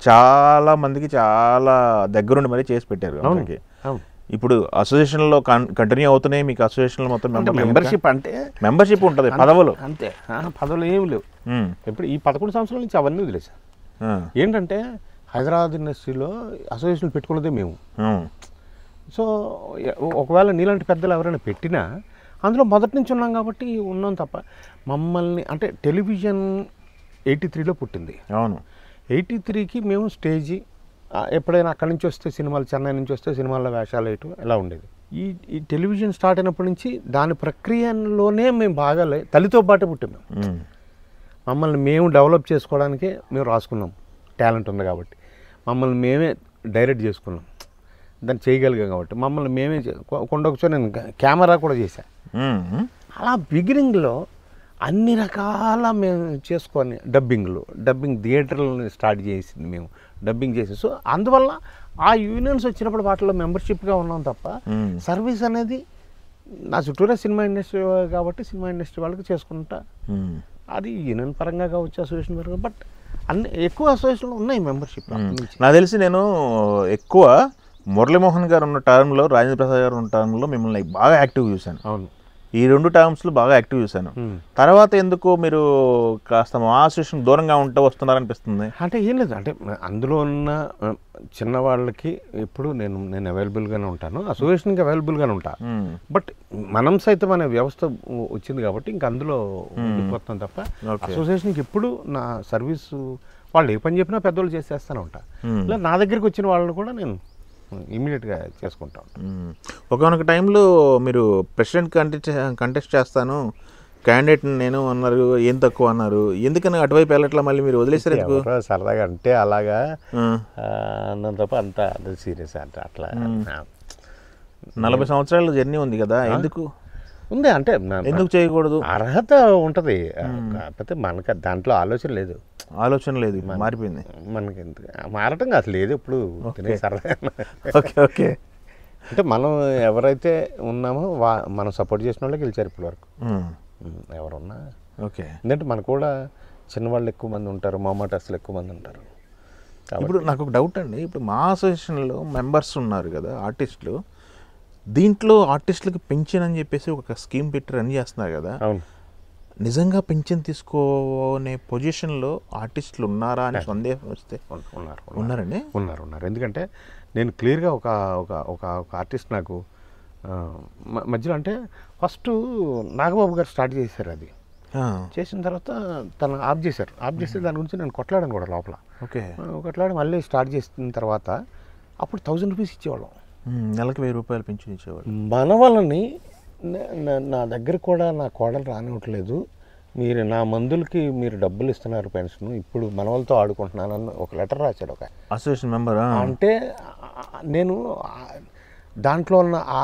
చాలా మందికి చాలా దగ్గరుండి మరీ చేసి పెట్టారు అందరికి. ఇప్పుడు అసోసియేషన్లో కంటిన్యూ అవుతున్నాయి మీకు? అసోసియేషన్లో మొత్తం మెంబర్షిప్ అంటే మెంబర్షిప్ ఉంటుంది, పదవులు అంతే. పదవులు ఏమి లేవు. ఇప్పుడు ఈ 11 సంవత్సరాల నుంచి అవన్నీ వదిలేసాం. ఏంటంటే హైదరాబాద్ ఇండస్ట్రీలో అసోసియేషన్ పెట్టుకున్నదే మేము. సో ఒకవేళ నీలాంటి పెద్దలు ఎవరైనా పెట్టినా అందులో మొదటి నుంచి ఉన్నాం కాబట్టి ఉన్నాం తప్ప మమ్మల్ని అంటే టెలివిజన్ 83లో పుట్టింది. అవును, 83కి మేము స్టేజీ ఎప్పుడైనా అక్కడి నుంచి వస్తే సినిమాలు, చెన్నై నుంచి వస్తే సినిమాల్లో వేషాలు వేయటం ఇలా ఉండేది. ఈ టెలివిజన్ స్టార్ట్ అయినప్పటి నుంచి దాని ప్రక్రియలోనే మేము బాగా తల్లితో పాటు పుట్టాం. మమ్మల్ని మేము డెవలప్ చేసుకోవడానికే మేము రాసుకున్నాం, టాలెంట్ ఉంది కాబట్టి. మమ్మల్ని మేమే డైరెక్ట్ చేసుకున్నాం, దాన్ని చేయగలిగాం కాబట్టి. మమ్మల్ని మేమే కొండొకచో నేను కెమెరా కూడా చేశాను. అలా బిగినింగ్లో అన్ని రకాల మేము చేసుకొని డబ్బింగ్ థియేటర్లను స్టార్ట్ చేసింది మేము, డబ్బింగ్ చేసి. సో అందువల్ల ఆ యూనియన్స్ వచ్చినప్పుడు వాటిలో మెంబర్షిప్గా ఉన్నాం తప్ప సర్వీస్ అనేది నా చుట్టూరా సినిమా ఇండస్ట్రీ కాబట్టి సినిమా ఇండస్ట్రీ వాళ్ళకి చేసుకుంటా. అది యూనియన్ పరంగా కావచ్చు, అసోసియేషన్ పరంగా. బట్ అన్ని ఎక్కువ అసోసియేషన్లు ఉన్నాయి మెంబర్షిప్. నాకు తెలిసి నేను ఎక్కువ మురళీమోహన్ గారు ఉన్న టర్మ్లో, రాజేంద్ర ప్రసాద్ గారు ఉన్న టర్మ్లో మిమ్మల్ని బాగా యాక్టివ్ చూశాను. అవును, ఈ 2 టర్మ్స్లో బాగా యాక్టివ్ చూశాను. తర్వాత ఎందుకు మీరు కాస్త మా అసోసియేషన్ దూరంగా ఉంటూ వస్తున్నారనిపిస్తుంది? అంటే ఏం లేదు, అంటే అందులో ఉన్న చిన్నవాళ్ళకి ఎప్పుడు నేను అవైలబుల్గానే ఉంటాను, అసోసియేషన్కి అవైలబుల్గానే ఉంటాను. బట్ మనం సైతం అనే వ్యవస్థ వచ్చింది కాబట్టి ఇంక అందులో ఉండిపోతాం తప్ప అసోసియేషన్కి ఎప్పుడు నా సర్వీసు వాళ్ళు ఏ పని చెప్పినా పెద్దవాళ్ళు చేసేస్తూనే ఉంటాను. ఇలా నా దగ్గరికి వచ్చిన వాళ్ళని కూడా నేను ఇమీడియట్గా చేసుకుంటాం. ఒకనొక టైంలో మీరు ప్రెసిడెంట్ కంటెస్ట్ చేస్తాను క్యాండిడేట్ నేను అన్నారు, ఏం తక్కువ అన్నారు. ఎందుకని అటువైపు వెళ్ళట్లా మళ్ళీ మీరు వదిలేసారు? సరదాగా అంటే అలాగా అన్నంత తప్ప అంత సీరియస్ అంటే అట్లా 40 సంవత్సరాల జర్నీ ఉంది కదా, ఎందుకు ఉంది అంటే ఎందుకు చేయకూడదు? అర్హత ఉంటుంది, కాకపోతే మనకు దాంట్లో ఆలోచన లేదు. మారిపోయింది మనకి. మారటం కాదు లేదు ఇప్పుడు సరదా. ఓకే ఓకే, అంటే మనం ఎవరైతే ఉన్నామో మనం సపోర్ట్ చేసిన వాళ్ళకి గెలిచారు ఇప్పటి వరకు ఎవరున్నా. ఓకే, ఎందుకంటే మనకు కూడా చిన్నవాళ్ళు ఎక్కువ మంది ఉంటారు, మామాటస్లు ఎక్కువ మంది ఉంటారు. ఇప్పుడు నాకు ఒక డౌట్ అండి, ఇప్పుడు మా అసోసియేషన్లో మెంబర్స్ ఉన్నారు కదా ఆర్టిస్టులు, దీంట్లో ఆర్టిస్టులకి పెన్షన్ అని చెప్పేసి ఒక స్కీమ్ పెట్టి రన్ చేస్తున్నారు కదా. అవును, నిజంగా పెన్షన్ తీసుకోనే పొజిషన్లో ఆర్టిస్టులు ఉన్నారా అని సందేహం వస్తే ఉన్నారండి. ఉన్నారు. ఎందుకంటే నేను క్లియర్గా ఒక ఒక ఆర్టిస్ట్ నాకు మధ్యలో అంటే ఫస్ట్ నాగబాబు గారు స్టార్ట్ చేశారు. అది చేసిన తర్వాత తను ఆఫ్ చేశారు. ఆఫ్ చేస్తే దాని గురించి నేను కొట్లాడాను కూడా లోపల. ఓకే, కొట్లాడి మళ్ళీ స్టార్ట్ చేసిన తర్వాత అప్పుడు 1000 రూపీస్ ఇచ్చేవాళ్ళం, నెలకు 1000 రూపాయలు పెన్షన్ ఇచ్చేవాళ్ళు. మన వాళ్ళని నా దగ్గర కూడా నా కోడలు రానివ్వట్లేదు, మీరు నా మందులకి మీరు డబ్బులు ఇస్తున్నారు పెన్షన్, ఇప్పుడు మన వాళ్ళతో ఆడుకుంటున్నానని ఒక లెటర్ రాశాడు ఒక అసోసియేషన్ మెంబర్. అంటే నేను దాంట్లో ఉన్న ఆ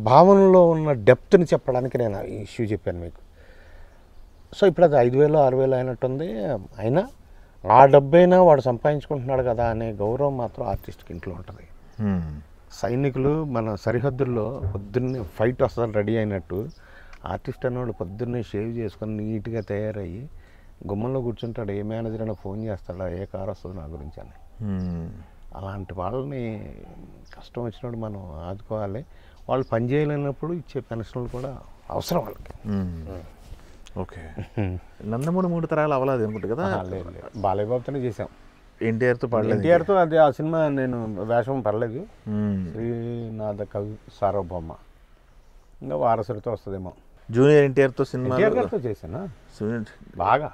భావనలో ఉన్న డెప్త్ని చెప్పడానికి నేను ఈ ఇష్యూ చెప్పాను మీకు. సో ఇప్పుడు అది 5000 6000 అయినట్టుంది. అయినా ఆ డబ్బైనా వాడు సంపాదించుకుంటున్నాడు కదా అనే గౌరవం మాత్రం ఆర్టిస్ట్కి ఇంట్లో ఉంటుంది. సైనికులు మన సరిహద్దుల్లో పొద్దున్నే ఫైట్ వస్తుందని రెడీ అయినట్టు ఆర్టిస్ట్ అన్నవాడు పొద్దున్నే షేవ్ చేసుకొని నీట్గా తయారయ్యి గుమ్మంలో కూర్చుంటాడు. ఏ మేనేజర్ అయినా ఫోన్ చేస్తాడా, ఏ కార్ వస్తుంది నా గురించి అని. అలాంటి వాళ్ళని కష్టం వచ్చినప్పుడు మనం ఆదుకోవాలి. వాళ్ళు పని చేయలేనప్పుడు ఇచ్చే పెన్షన్లు కూడా అవసరం వాళ్ళకి. ఓకే, నందమూరి 3 తరాలు అవ్వలేదు అనుకుంటా కదా. లేదు, బాలయ్య బాబుతోనే చేసాం. ఎన్టీఆర్తో పడలేదు. ఎన్టీఆర్తో అది ఆ సినిమా నేను వేషం పర్లేదు. శ్రీనాథ కవి సార్వభౌమ ఇంకా వారసుడితో వస్తుందేమో. జూనియర్ ఎన్టీఆర్తో సినిమా చేశాను బాగా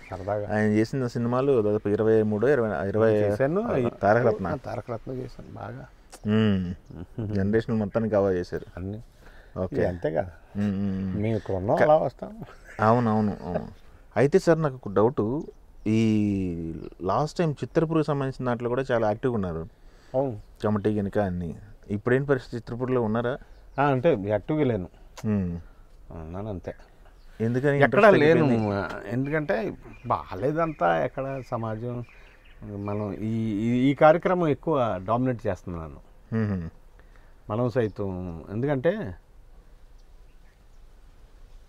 సరదాగా. ఆయన చేసిన సినిమాలు దాదాపు 23-20 చేశాను. తారకరత్న చేశాను బాగా. జనరేషన్ మొత్తాన్ని కవర్ చేశారు అన్నీ. ఓకే, అంతే కదా, మేము ఇక్కడ ఉన్నాం అలా వస్తాం. అవునవును. అయితే సార్ నాకు ఒక డౌటు, ఈ లాస్ట్ టైం చిత్రపూర్కి సంబంధించిన దాంట్లో కూడా చాలా యాక్టివ్గా ఉన్నారు. అవును, కమిటీ కనుక అన్ని. ఇప్పుడేం పరిస్థితి, చిత్రపూర్లో ఉన్నారా? అంటే యాక్టివ్గా లేను, ఉమ్. ఉన్నాను అంతే. ఎందుకని ఎక్కడ interest లేను, తగ్గిపోయింది? ఎందుకంటే బాగాలేదంతా ఎక్కడ సమాజం. మనం ఈ ఈ కార్యక్రమం ఎక్కువ డామినేట్ చేస్తున్నాను ఉమ్. మనం సైతం. ఎందుకంటే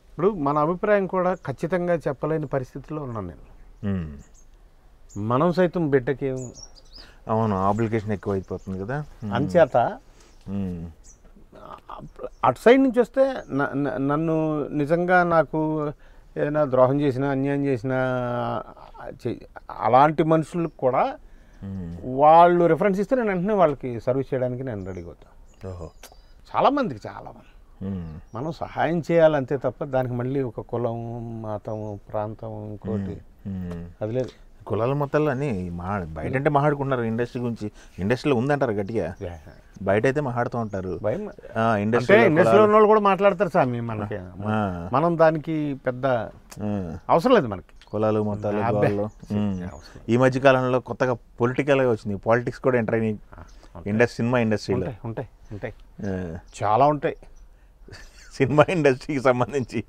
ఇప్పుడు మన అభిప్రాయం కూడా ఖచ్చితంగా చెప్పలేని పరిస్థితిలో ఉన్నాను నేను. ఉమ్. మనం సైతం బిడ్డకి అవును, అప్లికేషన్ ఎక్కువ అయిపోతుంది కదా. అంచేత ఉమ్. అటు సైడ్ నుంచి వస్తే నన్ను నిజంగా నాకు ఏదైనా ద్రోహం చేసినా అన్యాయం చేసినా అలాంటి మనుషులకు కూడా వాళ్ళు రిఫరెన్స్ ఇస్తే నేను వెంటనే వాళ్ళకి సర్వీస్ చేయడానికి నేను రెడీగా అవుతాను. ఓహో. చాలామంది మనం సహాయం చేయాలంతే తప్ప దానికి మళ్ళీ ఒక కులం మతం ప్రాంతం ఇంకోటి అది లేదు. కులాల మొత్తాలు అని బయట అంటే మాట్లాడుకుంటున్నారు ఇండస్ట్రీ గురించి. ఇండస్ట్రీలో ఉందంటారు గట్టిగా, బయట అయితే మాట్లాడుతూ ఉంటారు. ఇండస్ట్రీలో ఉన్న వాళ్ళు కూడా మాట్లాడతారు స్వామి. మనకి మనం దానికి పెద్ద అవసరం లేదు మనకి కులాలు మొత్తాలు గోళ్ళు. ఈ మధ్య కాలంలో కొత్తగా పొలిటికల్గా వచ్చింది, పాలిటిక్స్ కూడా ఎంటర్ అయినాయి ఇండస్ట్రీ, సినిమా ఇండస్ట్రీలో. ఉంటాయి చాలా ఉంటాయి. సినిమా ఇండస్ట్రీకి సంబంధించి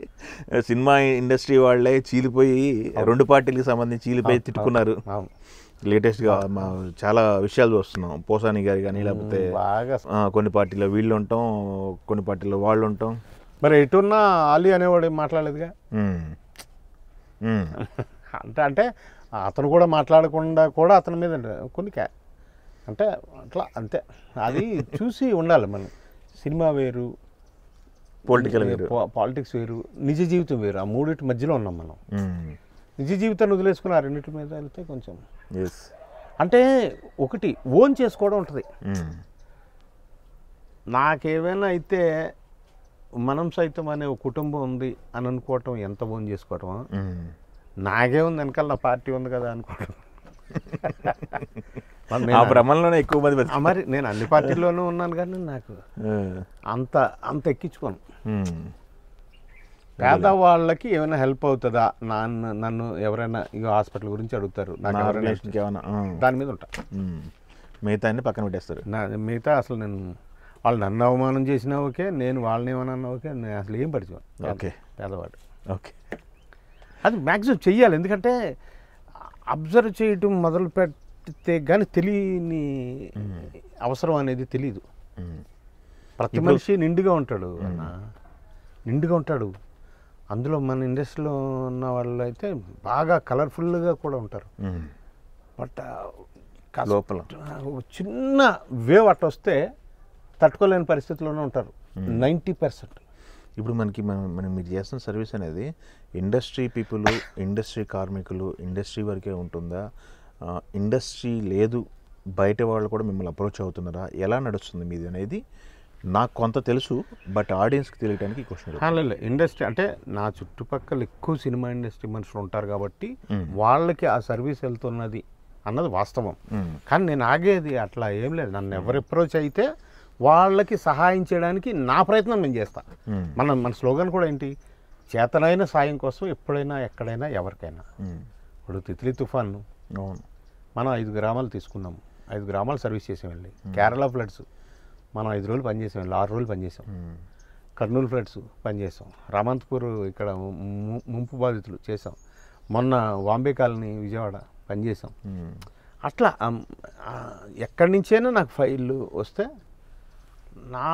సినిమా ఇండస్ట్రీ వాళ్ళే చీలిపోయి రెండు పార్టీలకు సంబంధించి చీలిపోయి తిట్టుకున్నారు. లేటెస్ట్గా చాలా విషయాలు చూస్తున్నాం. పోసాని గారి కానీ, లేకపోతే కొన్ని పార్టీలో వీళ్ళు ఉంటాం, కొన్ని పార్టీలో వాళ్ళు ఉంటాం. మరి ఎటున్నా ఆలీ అనేవాడు మాట్లాడలేదుగా. అంటే అతను కూడా మాట్లాడకుండా కూడా అతని మీద కొన్ని అంటే అట్లా అంతే. అది చూసి ఉండాలి మనం. సినిమా వేరు, పాలిటిక్స్ వేరు, నిజ జీవితం వేరు. ఆ మూడింటి మధ్యలో ఉన్నాం మనం. నిజ జీవితాన్ని వదిలేసుకుని ఆ రెండింటి మీద వెళ్తే కొంచెం అంటే ఒకటి ఓన్ చేసుకోవడం ఉంటుంది. నాకేమైనా అయితే మనం సైతం అనే ఒక కుటుంబం ఉంది అని అనుకోవటం ఎంత ఓన్ చేసుకోవటం. నాకేముంది వెనకాల నా పార్టీ ఉంది కదా అనుకోవటం. ఆ భ్రమంలోనే ఎక్కువ మంది. మరి నేను అన్ని పార్టీల్లోనూ ఉన్నాను కానీ నాకు అంత ఎక్కించుకోను. పేదవాళ్ళకి ఏమైనా హెల్ప్ అవుతుందా, నన్ను ఎవరైనా ఇక హాస్పిటల్ గురించి అడుగుతారు, నాకు ఎవరైనా దాని మీద ఉంటా. మిగతా అన్ని పక్కన పెట్టేస్తారు. మిగతా అసలు నేను వాళ్ళు నన్ను అవమానం చేసినా ఓకే, నేను వాళ్ళని ఏమన్నా ఓకే, నేను అసలు ఏం పడిచాను. ఓకే, పేదవాడు. ఓకే, అది మ్యాక్సిమం చెయ్యాలి. ఎందుకంటే అబ్జర్వ్ చేయటం మొదలు పెడితే కానీ తెలియని అవసరం అనేది తెలీదు. ప్రతి మనిషి నిండుగా ఉంటాడు నిండుగా ఉంటాడు. అందులో మన ఇండస్ట్రీలో ఉన్న వాళ్ళు అయితే బాగా కలర్ఫుల్గా కూడా ఉంటారు. బట్ లోపల చిన్న వేవ్ అట్ట వస్తే తట్టుకోలేని పరిస్థితుల్లోనే ఉంటారు 90%. ఇప్పుడు మనం మీరు చేస్తున్న సర్వీస్ అనేది ఇండస్ట్రీ పీపుల్, ఇండస్ట్రీ కార్మికులు, ఇండస్ట్రీ వరకే ఉంటుందా? ఇండస్ట్రీ లేదు బయట వాళ్ళు కూడా మిమ్మల్ని అప్రోచ్ అవుతున్నారా? ఎలా నడుస్తుంది మీది అనేది నాకు కొంత తెలుసు, బట్ ఆడియన్స్కి తెలియడానికి క్వశ్చన్. లేదు, ఇండస్ట్రీ అంటే నా చుట్టుపక్కల ఎక్కువ సినిమా ఇండస్ట్రీ మనుషులు ఉంటారు కాబట్టి వాళ్ళకి ఆ సర్వీస్ వెళ్తున్నది అన్నది వాస్తవం. కానీ నేను ఆగేది అట్లా ఏం లేదు. నన్ను ఎవరు అప్రోచ్ అయితే వాళ్ళకి సహాయం చేయడానికి నా ప్రయత్నం నేను చేస్తాను. మన స్లోగన్ కూడా ఏంటి, చేతనైన సాయం కోసం ఎప్పుడైనా ఎక్కడైనా ఎవరికైనా. ఇప్పుడు తిత్లీ తుఫాను మనం 5 గ్రామాలు తీసుకున్నాము, 5 గ్రామాలు సర్వీస్ చేసాం. వెళ్ళి కేరళ ఫ్లడ్స్ మనం 5 రోజులు పనిచేసాం, 6 రోజులు పనిచేసాం. కర్నూలు ఫ్లడ్స్ పనిచేసాం, రామంతపూర్ ఇక్కడ ముంపు బాధితులు చేసాం, మొన్న వాంబే కాలనీ విజయవాడ పనిచేసాం. అట్లా ఎక్కడి నుంచైనా నాకు ఫైళ్ళు వస్తే నా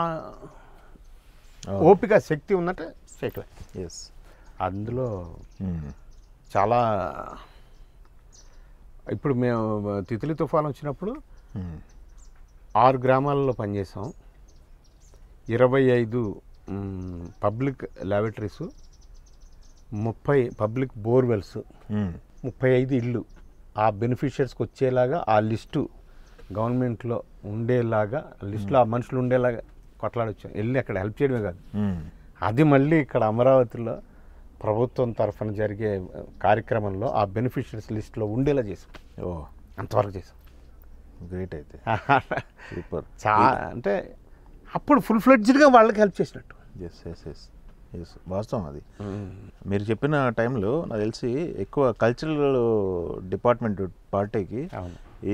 ఓపిక శక్తి ఉన్నట్టే చేయటమే. అందులో చాలా ఇప్పుడు మేము తిత్లీ తుఫాన్ వచ్చినప్పుడు 6 గ్రామాలలో పనిచేసాం. 25 పబ్లిక్ ల్యాబొరేటరీస్, 30 పబ్లిక్ బోర్వెల్స్, 35 ఇళ్ళు ఆ బెనిఫిషియర్స్కి వచ్చేలాగా ఆ లిస్టు గవర్నమెంట్లో ఉండేలాగా, లిస్టులో ఆ మనుషులు ఉండేలాగా కొట్లాడొచ్చాం. వెళ్ళి అక్కడ హెల్ప్ చేయడమే కాదు, అది మళ్ళీ ఇక్కడ అమరావతిలో ప్రభుత్వం తరఫున జరిగే కార్యక్రమంలో ఆ బెనిఫిషియర్స్ లిస్టులో ఉండేలా చేసాం. అంతవరకు చేసాం. గ్రేట్. అయితే సూపర్. అంటే అప్పుడు ఫుల్ ఫ్లెడ్జ్డ్గా వాళ్ళకి హెల్ప్ చేసినట్టు. వాస్తవం అది. మీరు చెప్పిన టైంలో నాకు తెలిసి ఎక్కువ కల్చరల్ డిపార్ట్మెంట్ పార్టీకి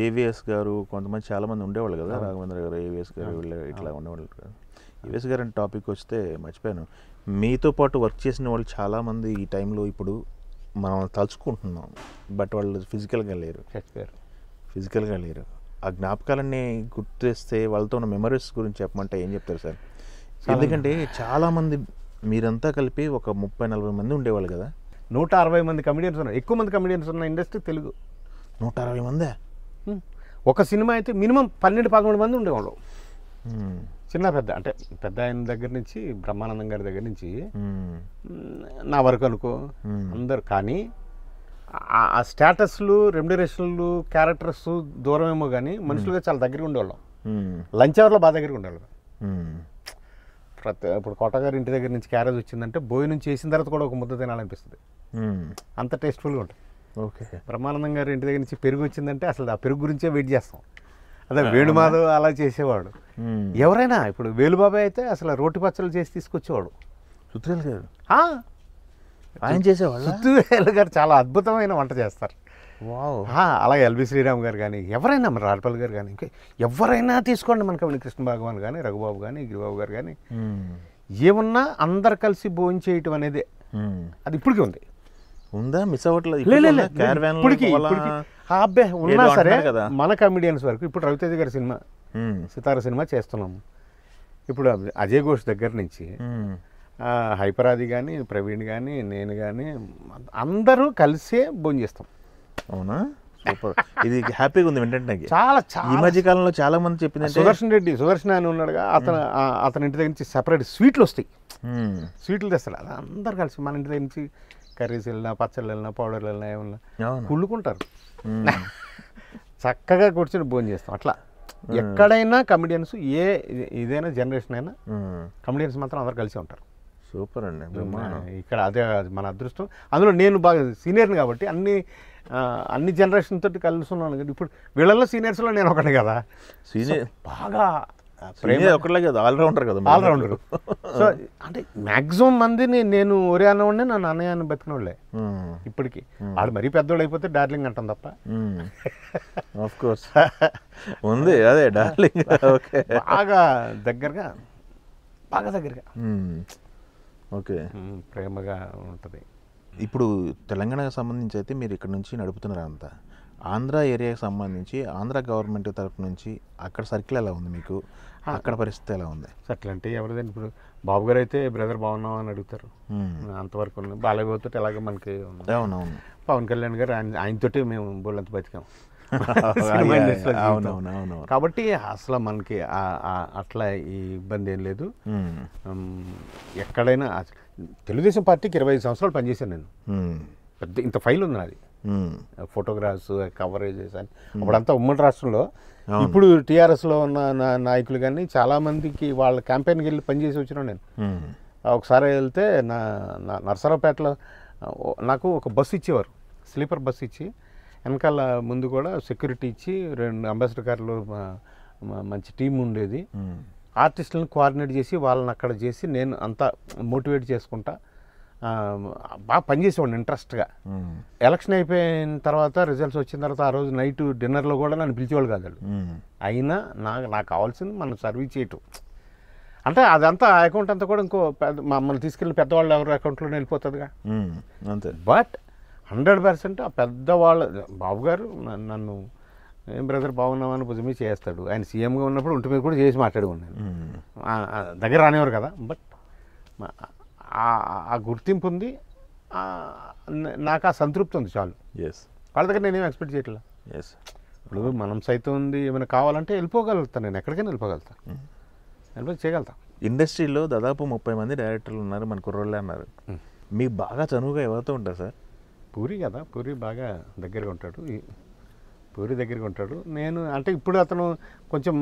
ఏవిఎస్ గారు కొంతమంది చాలామంది ఉండేవాళ్ళు కదా, రాఘవేంద్ర గారు, ఏవిఎస్ గారు, వీళ్ళు ఇట్లా ఉండేవాళ్ళు కదా. యుఎస్ గారి టాపిక్ వస్తే మర్చిపోయాను, మీతో పాటు వర్క్ చేసిన వాళ్ళు చాలామంది ఈ టైంలో ఇప్పుడు మనం తలుచుకుంటున్నాం, బట్ వాళ్ళు ఫిజికల్గా లేరు. ఫిజికల్గా లేరు. ఆ జ్ఞాపకాలన్నీ గుర్తు తెస్తే వాళ్ళతో ఉన్న మెమరీస్ గురించి చెప్పమంటే ఏం చెప్తారు సార్? ఎందుకంటే చాలామంది మీరంతా కలిపి ఒక 30-40 మంది ఉండేవాళ్ళు కదా. 160 మంది కమెడియన్స్ ఉన్నారు. ఎక్కువ మంది కమెడియన్స్ ఉన్న ఇండస్ట్రీ తెలుగు. 160 మందే. ఒక సినిమా అయితే మినిమం 12-13 మంది ఉండేవాళ్ళు. చిన్న పెద్ద అంటే పెద్ద ఆయన దగ్గర నుంచి బ్రహ్మానందం గారి దగ్గర నుంచి నా వరకు అనుకో అందరు. కానీ ఆ స్టేటస్లు, రెమ్యునరేషన్లు, క్యారెక్టర్స్ దూరమేమో కానీ మనుషులుగా చాలా దగ్గరగా ఉండేవాళ్ళం. లంచ్ అవర్లో బాగా దగ్గరగా ఉండేవాళ్ళం. ఇప్పుడు కోటగారి ఇంటి దగ్గర నుంచి క్యారేజ్ వచ్చిందంటే భోజనం చేసిన తర్వాత కూడా ఒక ముద్ద తినాలనిపిస్తుంది, అంత టేస్ట్ఫుల్గా ఉంటుంది. ఓకే. బ్రహ్మానందం గారి ఇంటి దగ్గర నుంచి పెరుగు వచ్చిందంటే అసలు ఆ పెరుగు గురించే వెయిట్ చేస్తాం. అదే వేణుమాధవ్ అలా చేసేవాడు. ఎవరైనా ఇప్పుడు వేలుబాబాయ్ అయితే అసలు రోటి పచ్చళ్ళు చేసి తీసుకొచ్చేవాడు. సుత్రేల్ గారు ఆయన చేసేవాళ్ళు. సుత్రేల్ గారు చాలా అద్భుతమైన వంట చేస్తారు. వావ్. అలాగే ఎల్బి శ్రీరామ్ గారు కానీ ఎవరైనా, మన రాజపాల్ గారు కానీ, ఇంకా ఎవరైనా తీసుకోండి, మనకి కృష్ణ భగవాన్ కానీ, రఘుబాబు కానీ, గిరిబాబు గారు కానీ, ఏమన్నా అందరు కలిసి భోజనం చేయటం అనేది అది ఇప్పటికీ ఉంది. ఉందా? మిస్ అవ్వట్లేదు అబ్బే ఉన్నా సరే. మన కమెడియన్స్ వరకు ఇప్పుడు రవితేజ గారి సినిమా సితార సినిమా చేస్తున్నాము. ఇప్పుడు అజయ్ ఘోష్ దగ్గర నుంచి హైపరాది కానీ, ప్రవీణ్ కానీ, నేను కానీ అందరూ కలిసే భోజనం చేస్తాం. అవునా? సూపర్. ఇది హ్యాపీగా ఉంది వింటే. చాలా ఈ మధ్య కాలంలో చాలా మంది చెప్పింది సుదర్శన్ అని ఉన్నాడుగా, అతని ఇంటి దగ్గర నుంచి సెపరేట్ స్వీట్లు వస్తాయి. స్వీట్లు తెస్తాడు. అది అందరు కలిసి మన ఇంటి దగ్గర నుంచి కర్రీస్ వెళ్ళినా, పచ్చళ్ళు వెళ్ళినా, పౌడర్లు వెళ్ళినా, ఏమన్నా కుళ్ళుకుంటారు. చక్కగా కూర్చొని భోజనం చేస్తాం. అట్లా ఎక్కడైనా కమెడియన్స్, ఇదైనా జనరేషన్ అయినా కమెడియన్స్ మాత్రం అందరు కలిసి ఉంటారు. సూపర్ అండి. ఇక్కడ అదే మన అదృష్టం. అందులో నేను బాగా సీనియర్ని కాబట్టి అన్ని జనరేషన్ తోటి కలిసి ఉన్నాను. కానీ ఇప్పుడు వీళ్ళల్లో సీనియర్స్లో నేను ఒకటి కదా. సీనియర్ బాగా ఒకటిలా కదా, ఆల్రౌండర్ కదా. ఆల్రౌండర్. సో అంటే మ్యాక్సిమం మందిని నేను ఒరే అన్నవాడిని, నన్ను అన్నయ్య అని బతికిన వాళ్ళే ఇప్పటికీ. వాడు మరీ పెద్దోళ్ళు అయిపోతే డార్లింగ్ అంటాం తప్ప. ఆఫ్ కోర్స్ ఉంది అదే డార్లింగ్. ఓకే. బాగా దగ్గరగా ఓకే, ప్రేమగా ఉంటుంది. ఇప్పుడు తెలంగాణకు సంబంధించి అయితే మీరు ఇక్కడ నుంచి నడుపుతున్నారు అంతా. ఆంధ్ర ఏరియాకి సంబంధించి ఆంధ్ర గవర్నమెంట్ తరఫు నుంచి అక్కడ సర్కిల్ ఎలా ఉంది మీకు? అక్కడ పరిస్థితి ఎలా ఉంది? సర్కిల్ అంటే ఎవరిదండి? ఇప్పుడు బాబు గారు అయితే బ్రదర్ బాగున్నావు అని అడుగుతారు, అంతవరకు ఉంది. బాలయ్యతో అలాగే మనకి. అవునవును. పవన్ కళ్యాణ్ గారు ఆయనతోటి మేము బోళ్ళంత బతికాము. అవునవును. కాబట్టి అసలు మనకి అట్లా ఈ ఇబ్బంది ఏం లేదు. ఎక్కడైనా తెలుగుదేశం పార్టీకి 25 సంవత్సరాలు పనిచేశాను నేను. పెద్ద ఇంత ఫైల్ ఉంది నాది, ఫోటోగ్రాఫ్స్, కవరేజెస్ అని. అప్పుడంతా ఉమ్మడి రాష్ట్రంలో. ఇప్పుడు టీఆర్ఎస్లో ఉన్న నాయకులు కానీ చాలామందికి వాళ్ళ క్యాంపెయిన్కి వెళ్ళి పనిచేసి వచ్చినా నేను. ఒకసారి వెళ్తే నా నరసరావుపేటలో నాకు ఒక బస్సు ఇచ్చేవారు, స్లీపర్ బస్సు ఇచ్చి వెనకాల ముందు కూడా సెక్యూరిటీ ఇచ్చి 2 అంబాసిడర్ కార్లు, మంచి టీం ఉండేది. ఆర్టిస్టులను కోఆర్డినేట్ చేసి వాళ్ళని అక్కడ చేసి నేను అంతా మోటివేట్ చేసుకుంటా బాగా పనిచేసేవాడిని ఇంట్రెస్ట్గా. ఎలక్షన్ అయిపోయిన తర్వాత, రిజల్ట్స్ వచ్చిన తర్వాత ఆ రోజు నైట్ డిన్నర్లో కూడా నన్ను పిలిచేవాళ్ళు కాదు. అయినా నాకు కావాల్సింది మనం సర్వీస్ చేయటం. అంటే అదంతా అకౌంట్ అంతా కూడా ఇంకో మమ్మల్ని తీసుకెళ్ళి పెద్దవాళ్ళు ఎవరు అకౌంట్లోనే వెళ్ళిపోతుందిగా. అంతే. బట్ 100% ఆ పెద్దవాళ్ళ బాబు గారు నన్ను ఏం బ్రదర్ బాగున్నామని భుజమే చేస్తాడు. ఆయన సీఎంగా ఉన్నప్పుడు ఒంటి మీద కూడా చేసి మాట్లాడుకున్నాను. దగ్గర రానివారు కదా. బట్ ఆ గుర్తింపు ఉంది, నాకు ఆ సంతృప్తి ఉంది చాలు. వాళ్ళ దగ్గర నేనేం ఎక్స్పెక్ట్ చేయట్లా. ఇప్పుడు మనం సైతం ఉంది, ఏమైనా కావాలంటే వెళ్ళిపోగలుగుతాను, నేను ఎక్కడికైనా వెళ్ళిపోగలుగుతాను, చేయగలుగుతా. ఇండస్ట్రీలో దాదాపు 30 మంది డైరెక్టర్లు ఉన్నారు, మన కుర్రోళ్ళే అన్నారు. మీకు బాగా చనువుగా ఎవరితో ఉంటారు సార్? పూరి కదా, పూరి బాగా దగ్గరగా ఉంటాడు. పూరి దగ్గరగా ఉంటాడు. నేను అంటే ఇప్పుడు అతను కొంచెం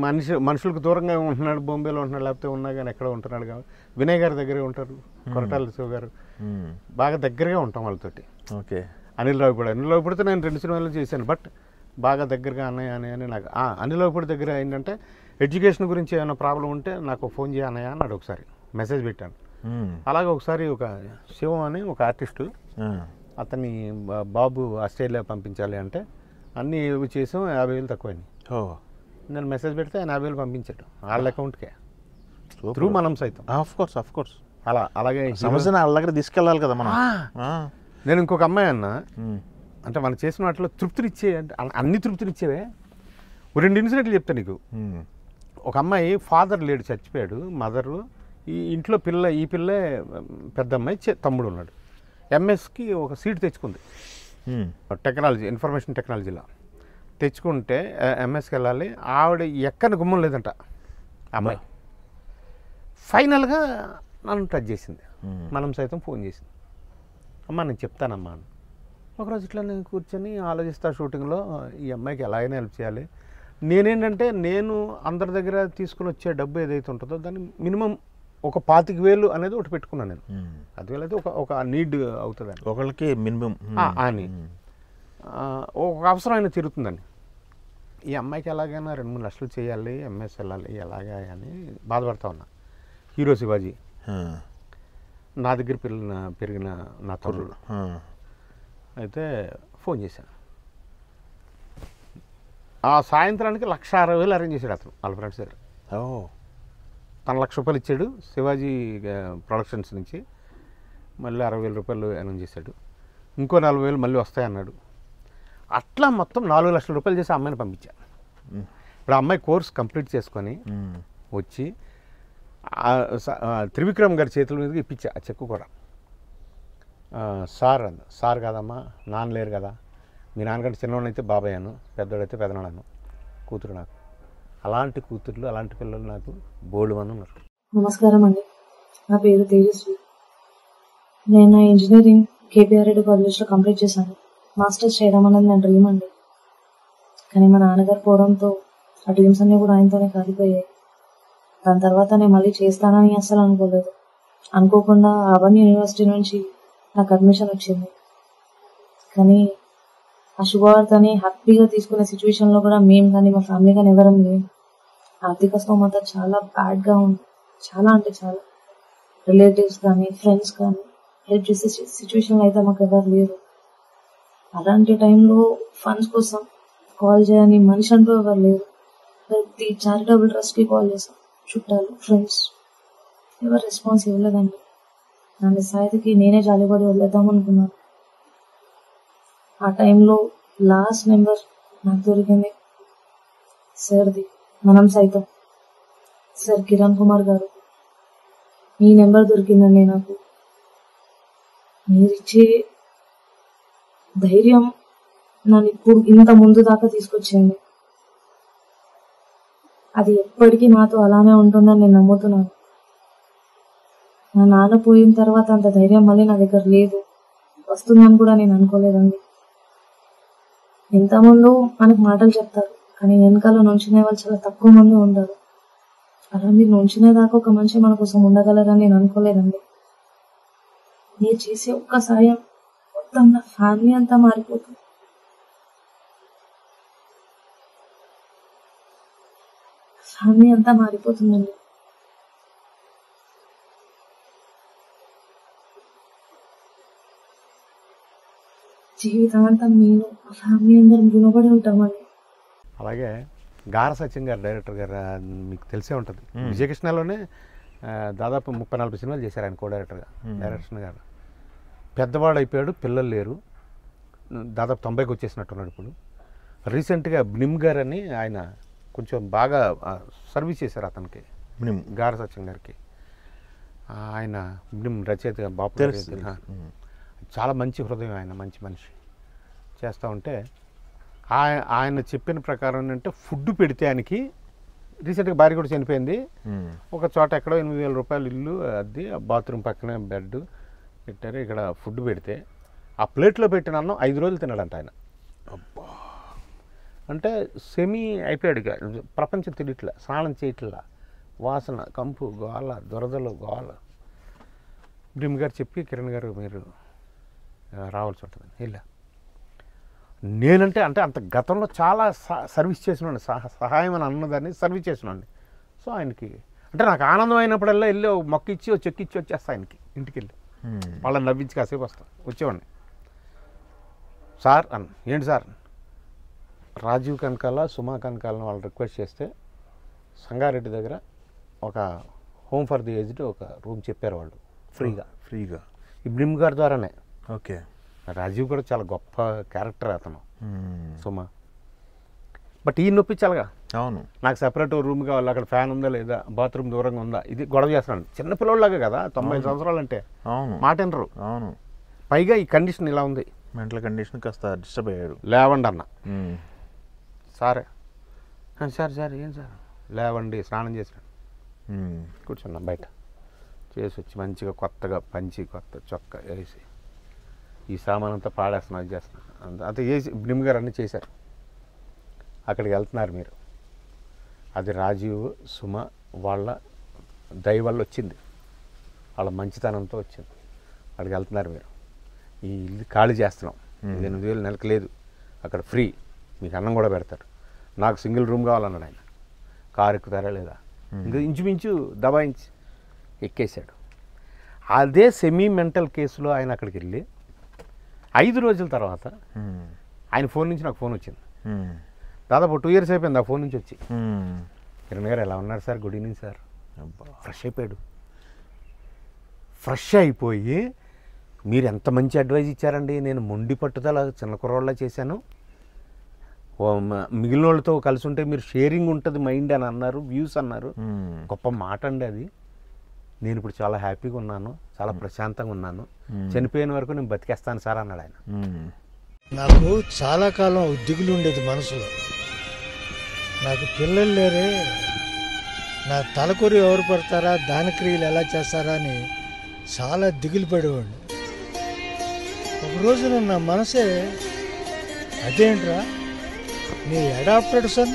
మనుషులకు దూరంగా ఉంటున్నాడు, బాంబేలో ఉంటున్నాడు, లేకపోతే ఉన్నా కానీ ఎక్కడ ఉంటున్నాడు కాబట్టి. వినయ్ గారి దగ్గరే ఉంటారు, కొరటాల శివ గారు, బాగా దగ్గరగా ఉంటాం వాళ్ళతోటి. ఓకే. అనిల్ రావిపూడితో నేను 2 సినిమాలు చేశాను. బట్ బాగా దగ్గరగా అన్నయ్య అని నాకు. అనిల్ రావిపూడి దగ్గర ఏంటంటే ఎడ్యుకేషన్ గురించి ఏమైనా ప్రాబ్లం ఉంటే నాకు ఫోన్ చేయ అన్నయ్య అన్నాడు. ఒకసారి మెసేజ్ పెట్టాను. అలాగే ఒకసారి ఒక శివం అని ఒక ఆర్టిస్టు, అతన్ని బాబు ఆస్ట్రేలియా పంపించాలి అంటే అన్నీ చేసాం, 50,000 తక్కువైంది. నేను మెసేజ్ పెడితే ఆయన 50,000 పంపించాడు వాళ్ళ అకౌంట్కే. త్రూ మనం సైతం. ఆఫ్ కోర్స్ అలాగే సమస్యను వాళ్ళ దగ్గర తీసుకెళ్ళాలి కదా మనం. నేను ఇంకొక అమ్మాయి అన్న, అంటే మనం చేసిన వాటిలో తృప్తినిచ్చే, అంటే అన్ని తృప్తినిచ్చేవే. 2 ఇన్సిడెంట్లు చెప్తాను నీకు. ఒక అమ్మాయి ఫాదర్ లేడు, చచ్చిపోయాడు. మదరు, ఈ పిల్లే పెద్ద అమ్మాయి, తమ్ముడు ఉన్నాడు. ఎంఎస్కి ఒక సీట్ తెచ్చుకుంది టెక్నాలజీ, ఇన్ఫర్మేషన్ టెక్నాలజీలో తెచ్చుకుంటే ఎంఎస్కి వెళ్ళాలి. ఆవిడ ఎక్కని గుమ్మం లేదంట అమ్మాయి. ఫైనల్గా నన్ను టచ్ చేసింది. మనం సైతం ఫోన్ చేసింది, అమ్మ నేను చెప్తానమ్మా అని. ఒకరోజు ఇట్లా నేను కూర్చొని ఆలోచిస్తా షూటింగ్లో, ఈ అమ్మాయికి ఎలా అయినా హెల్ప్ చేయాలి. నేనేంటంటే నేను అందరి దగ్గర తీసుకుని వచ్చే డబ్బు ఏదైతే ఉంటుందో దాన్ని మినిమం ఒక 25,000 అనేది ఒకటి పెట్టుకున్నాను నేను. 10,000 అయితే ఒక నీడ్ అవుతుంది అని, ఒకళ్ళకి మినిమం అని ఒక అవసరం అయినా తిరుగుతుందని. ఈ అమ్మాయికి ఎలాగైనా 2-3 లక్షలు చేయాలి, ఎంఎస్ వెళ్ళాలి, ఎలాగా అని బాధపడతా ఉన్నా. హీరో శివాజీ నా దగ్గర పెరిగిన నా తమ్ముడు. అయితే ఫోన్ చేశాను. ఆ సాయంత్రానికి 1,60,000 అరేంజ్ చేశాడు అతను వాళ్ళ ఫ్రెండ్స్ దగ్గర. తన ₹1,00,000 ఇచ్చాడు శివాజీ ప్రొడక్షన్స్ నుంచి. మళ్ళీ ₹60,000 అనౌన్స్ చేశాడు. ఇంకో 40,000 మళ్ళీ వస్తాయన్నాడు. అట్లా మొత్తం ₹4,00,000 చేసి ఆ అమ్మాయిని పంపించాను. ఇప్పుడు ఆ అమ్మాయి కోర్స్ కంప్లీట్ చేసుకొని వచ్చి త్రివిక్రమ్ గారి చేతుల మీదకి ఇప్పించా ఆ చెక్కు కూడా. సార్ కాదమ్మా, నాన్న లేరు కదా, మీ నాన్నకంటే చిన్నవాడైతే బాబాయ్ అను, పెద్దవాడైతే పెదనాడను, కూతురు నాకు. అలాంటి కూతుర్లు, అలాంటి పిల్లలు నాకు బోల్డ్ మంది ఉన్నారు. నమస్కారం అండి, నా పేరు తేజస్వి. నేను ఇంజనీరింగ్ కేపీఆర్ రెడ్డి కాలేజ్లో కంప్లీట్ చేశాను. మాస్టర్స్ చేయడం అనేది నా డ్రీమ్ అండి. కానీ మా నాన్నగారు పోవడంతో ఆ డ్రీమ్స్ అన్నీ కూడా ఆయనతోనే కాలిపోయాయి. దాని తర్వాత నేను మళ్ళీ చేస్తానని అసలు అనుకోలేదు. అనుకోకుండా అవన్నీ యూనివర్సిటీ నుంచి నాకు అడ్మిషన్ వచ్చింది. కానీ ఆ శుభవార్తని హ్యాపీగా తీసుకునే సిచ్యువేషన్లో కూడా మేము కానీ మా ఫ్యామిలీ కానీ ఎవరం లేదు. ఆర్థిక స్తోమత చాలా బ్యాడ్గా ఉంది, చాలా అంటే చాలా. రిలేటివ్స్ కానీ ఫ్రెండ్స్ కానీ హెల్ప్ చేసే సిచ్యువేషన్లో అయితే మాకు ఎవరు లేరు. అలాంటి టైంలో ఫండ్స్ కోసం కాల్ చేయని మనిషి అంటూ ఎవరు లేరు. ప్రతి చారిటబుల్ ట్రస్ట్కి కాల్ చేశాం, చుట్టాలు, ఫ్రెండ్స్, ఎవరు రెస్పాన్స్ ఇవ్వలేదండి. నా నిస్సాయితీకి నేనే జాలిపడి వదిలేద్దాం అనుకున్నాను. ఆ టైంలో లాస్ట్ నెంబర్ నాకు దొరికింది సార్ది, మనం సైతం. సార్ కిరణ్ కుమార్ గారు, మీ నెంబర్ దొరికిందండి నాకు. మీరిచ్చే ధైర్యం నన్ను ఇప్పుడు ఇంత ముందు దాకా తీసుకొచ్చింది. అది ఎప్పటికీ నాతో అలానే ఉంటుందని నేను నమ్ముతున్నాను. నా నాన్న పోయిన తర్వాత అంత ధైర్యం మళ్ళీ నా దగ్గర లేదు, వస్తుందని కూడా నేను అనుకోలేదండి. ఎంతమందో మనకు మాటలు చెప్తారు, కానీ వెనకాల నుంచునే వాళ్ళు చాలా తక్కువ మంది ఉంటారు. అలా మీరు నుంచునేదాకా ఒక మనిషి మన కోసం ఉండగలరని నేను అనుకోలేదండి. మీరు చేసే ఒక్క సాయం మొత్తం నా ఫ్యామిలీ అంతా మారిపోతుంది. ఫ్యామిలీ అంతా మారిపోతుందండి. జీవితాంతం నేను ఆ ఫ్యామిలీ అందరం రుణపడి ఉంటామండి. అలాగే గార సత్యం గారు, డైరెక్టర్ గారు, మీకు తెలిసే ఉంటుంది. విజయకృష్ణలోనే దాదాపు 30-40 సినిమాలు చేశారు ఆయన, కో డైరెక్టర్గా. డైరెక్షన్ గారు పెద్దవాడు అయిపోయాడు, పిల్లలు లేరు, దాదాపు 90కి వచ్చేసినట్టున్నాడు ఇప్పుడు. రీసెంట్గా బ్నిమ్ గారు అని ఆయన కొంచెం బాగా సర్వీస్ చేశారు అతనికి, బ్నిమ్ గార సత్యం గారికి. ఆయన బ్నిమ్ రచయితగా బాపు, చాలా మంచి హృదయం ఆయన, మంచి మనిషి. చేస్తూ ఉంటే ఆయన చెప్పిన ప్రకారం ఏంటంటే ఫుడ్ పెడితే ఆయనకి, రీసెంట్గా భార్య కూడా చనిపోయింది, ఒక చోట ఎక్కడో ₹8,000 ఇల్లు అది, బాత్రూమ్ పక్కనే బెడ్ పెట్టారు. ఇక్కడ ఫుడ్ పెడితే ఆ ప్లేట్లో పెట్టిన అన్నం 5 రోజులు తిన్నాడంట ఆయన. అబ్బా, అంటే సెమీ అయిపోయాడు, ఇక ప్రపంచం తిరిగిట్లా, స్నానం చేయట్లా, వాసన, కంపు, గోల, దురదలు, గోల. బ్రిమ్ గారు చెప్పి, కిరణ్ గారు మీరు రావాల్సి ఉంటుందని ఇలా. నేనంటే అంత గతంలో చాలా సర్వీస్ చేసినాను, సహాయం అని అన్నదాన్ని సర్వీస్ చేసినాను. సో ఆయనకి అంటే నాకు ఆనందం అయినప్పుడల్లా వెళ్ళి మొక్క ఇచ్చి చెక్ ఇచ్చి వచ్చేస్తా ఆయనకి, ఇంటికి వెళ్ళి వాళ్ళని నవ్వించి కాసేపు వచ్చేవాడిని. సార్ ఏంటి సార్, రాజీవ్ కనకాల, సుమా కనకాలను వాళ్ళు రిక్వెస్ట్ చేస్తే సంగారెడ్డి దగ్గర ఒక హోమ్ ఫర్ ది ఏజ్డ్ ఒక రూమ్ చెప్పారు వాళ్ళు ఫ్రీగా. ఫ్రీగా ఈ బ్రిమ్ గారి ద్వారానే. ఓకే. రాజీవ్ కూడా చాలా గొప్ప క్యారెక్టర్ అతను, సుమ. బట్ ఈ నొప్పించాలిగా. అవును. నాకు సెపరేట్ రూమ్ కావాలి, అక్కడ ఫ్యాన్ ఉందా లేదా, బాత్రూమ్ దూరంగా ఉందా, ఇది గొడవ చేస్తున్నాను. చిన్న పిల్లలాగా కదా, 90 సంవత్సరాలు అంటే అవును. మాట వినరు. అవును. పైగా ఈ కండిషన్ ఇలా ఉంది. మెంటల్ కండిషన్ కాస్త డిస్టర్బ్ అయ్యాడు. లేవండి అన్న. సారే సార్ ఏం సార్, లేవండి, స్నానం చేసాడు, కూర్చున్నాం బయట. చేసి వచ్చి మంచిగా కొత్తగా పంచి కొత్త చొక్కా వేసి ఈ సామాన్ అంతా పాడేస్తున్నాం, అది చేస్తున్నాం అంతా వేసి బ్రిమ్ గారు అన్నీ చేశారు. అక్కడికి వెళ్తున్నారు మీరు. అది రాజీవ్ సుమ వాళ్ళ దయ వల్ల వచ్చింది, వాళ్ళ మంచితనంతో వచ్చింది. అక్కడికి వెళ్తున్నారు మీరు. ఈ ఇల్లు ఖాళీ చేస్తున్నాం, 8,000 నెలకు లేదు, అక్కడ ఫ్రీ, మీకు అన్నం కూడా పెడతారు. నాకు సింగిల్ రూమ్ కావాలన్నాడు ఆయన. కారు ఎక్కుతారా లేదా, ఇంకా ఇంచుమించు దబాయించి ఎక్కేశాడు. అదే సెమీ మెంటల్ కేసులో ఆయన అక్కడికి వెళ్ళి 5 రోజుల తర్వాత ఆయన ఫోన్ నుంచి నాకు ఫోన్ వచ్చింది. దాదాపు 2 years అయిపోయింది ఆ ఫోన్ నుంచి వచ్చి. కిరణ్ గారు ఎలా ఉన్నారు sir, good evening sir. Fresh అయిపోయాడు. ఫ్రెష్ అయిపోయి, మీరు ఎంత మంచి అడ్వైజ్ ఇచ్చారండి, నేను మొండి పట్టుదల చిన్న కుర్రోళ్ళ చేశాను, మిగిలిన వాళ్ళతో కలిసి ఉంటే మీరు షేరింగ్ ఉంటుంది మైండ్ అని అన్నారు, వ్యూస్ అన్నారు. గొప్ప మాట అండి అది. నేను ఇప్పుడు చాలా హ్యాపీగా ఉన్నాను, చాలా ప్రశాంతంగా ఉన్నాను, చనిపోయిన వరకు నేను బతికేస్తాను సార్ అన్నాడు ఆయన. నాకు చాలా కాలం దిగులు ఉండేది మనసులో. నాకు పిల్లలు లేరే, నా తలకొరి ఎవరు పడతారా, దాని క్రియలు ఎలా చేస్తారా అని చాలా దిగులు పడేవాడిని. ఒక రోజున నా మనసే, అదేంట్రా, నీ అడాప్టెడ్ సన్,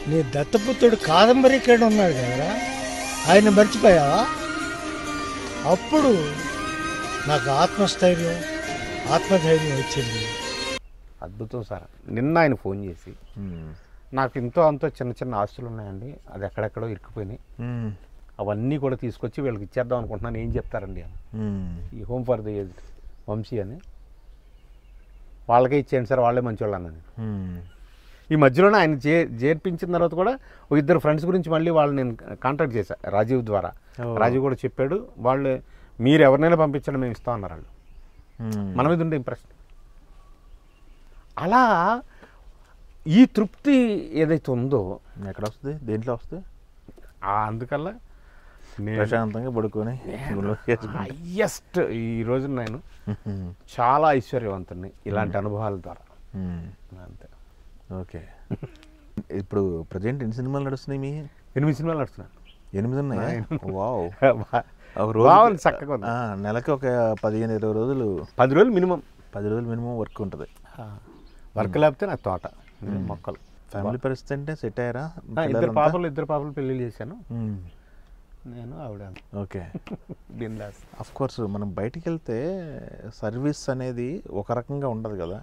నీ దత్తపుత్రుడు కాదంబరీకేడు ఉన్నాడు కదరా, ఆయన మర్చిపోయావా? అప్పుడు నాకు ఆత్మస్థైర్యం, ఆత్మధైర్యం వచ్చింది. అద్భుతం సార్. నిన్న ఆయన ఫోన్ చేసి, నాకు ఇంతో అంతో చిన్న చిన్న ఆస్తులు ఉన్నాయండి, అది ఎక్కడెక్కడో ఇరుక్కుపోయినాయి, అవన్నీ కూడా తీసుకొచ్చి వీళ్ళకి ఇచ్చేద్దాం అనుకుంటున్నాను, ఏం చెప్తారండి అని. ఈ home for the aged Vamsi అని వాళ్ళకే ఇచ్చేయండి సార్, వాళ్ళే మంచివాళ్ళు అన్నాను. ఈ మధ్యలోనే ఆయన చేర్పించిన తర్వాత కూడా ఒక 2 ఫ్రెండ్స్ గురించి మళ్ళీ వాళ్ళు నేను కాంటాక్ట్ చేశాను రాజీవ్ ద్వారా. రాజీవ్ కూడా చెప్పాడు, వాళ్ళు మీరు ఎవరినైనా పంపించండి మేము ఇస్తాం అన్నారు వాళ్ళు. మన మీద ఉండే ఇంప్రెషన్. అలా ఈ తృప్తి ఏదైతే ఉందో ఎక్కడ వస్తుంది, దేంట్లో వస్తుంది? అందుకల్లా ప్రశాంతంగా పడుకొని హయ్యెస్ట్ ఈ రోజు నేను చాలా ఐశ్వర్యవంతుని ఇలాంటి అనుభవాల ద్వారా. అంతే. ఓకే. ఇప్పుడు ప్రజెంట్ ఎన్ని సినిమాలు నడుస్తున్నాయి మీ? 8 సినిమాలు నడుస్తున్నాను. 8 ఉన్నాయా? వావ్. బాగుంది, చక్కగా ఉంది. నెలకి ఒక 15-20 రోజులు, 10 రోజులు మినిమం, 10 రోజులు మినిమం వర్క్ ఉంటుంది. వర్క్ లేకపోతే నాకు తోట, మొక్కలు. ఫ్యామిలీ పరిస్థితి అంటే సెట్ అయ్యారా? 2 పాపలు పెళ్ళిళ్ళు చేశాను నేను, ఆవిడ. ఓకే. బిందాస్. అఫ్ కోర్స్ మనం బయటికి వెళ్తే సర్వీస్ అనేది ఒక రకంగా ఉండదు కదా.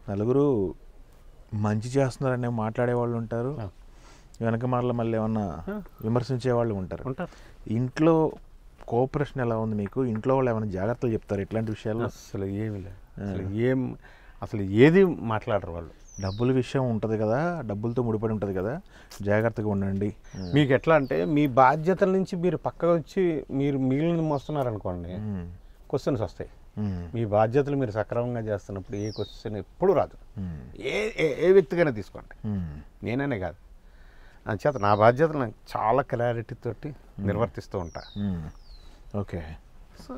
నలుగురు మంచి చేస్తున్నారనే మాట్లాడేవాళ్ళు ఉంటారు, వెనక మళ్ళీ ఏమన్నా విమర్శించే వాళ్ళు ఉంటారు. ఇంట్లో కోఆపరేషన్ ఎలా ఉంది మీకు? ఇంట్లో వాళ్ళు ఏమైనా జాగ్రత్తలు చెప్తారు ఇట్లాంటి విషయాల్లో? అసలు ఏమి లేదు, అసలు ఏది మాట్లాడరు వాళ్ళు. డబ్బుల విషయం ఉంటుంది కదా, డబ్బులతో ముడిపడి ఉంటుంది కదా, జాగ్రత్తగా ఉండండి. మీకు ఎట్లా అంటే మీ బాధ్యతల నుంచి మీరు పక్కకు వచ్చి మీరు మిగిలిన మోస్తున్నారనుకోండి, క్వశ్చన్స్ వస్తాయి. మీ బాధ్యతలు మీరు సక్రమంగా చేస్తున్నప్పుడు ఏ క్వశ్చన్ ఎప్పుడు రాదు. ఏ వ్యక్తికైనా తీసుకోండి, నేననే కాదు. అంచేత నా బాధ్యతలు నాకు చాలా క్లారిటీతోటి నిర్వర్తిస్తూ ఉంటా. ఓకే. సో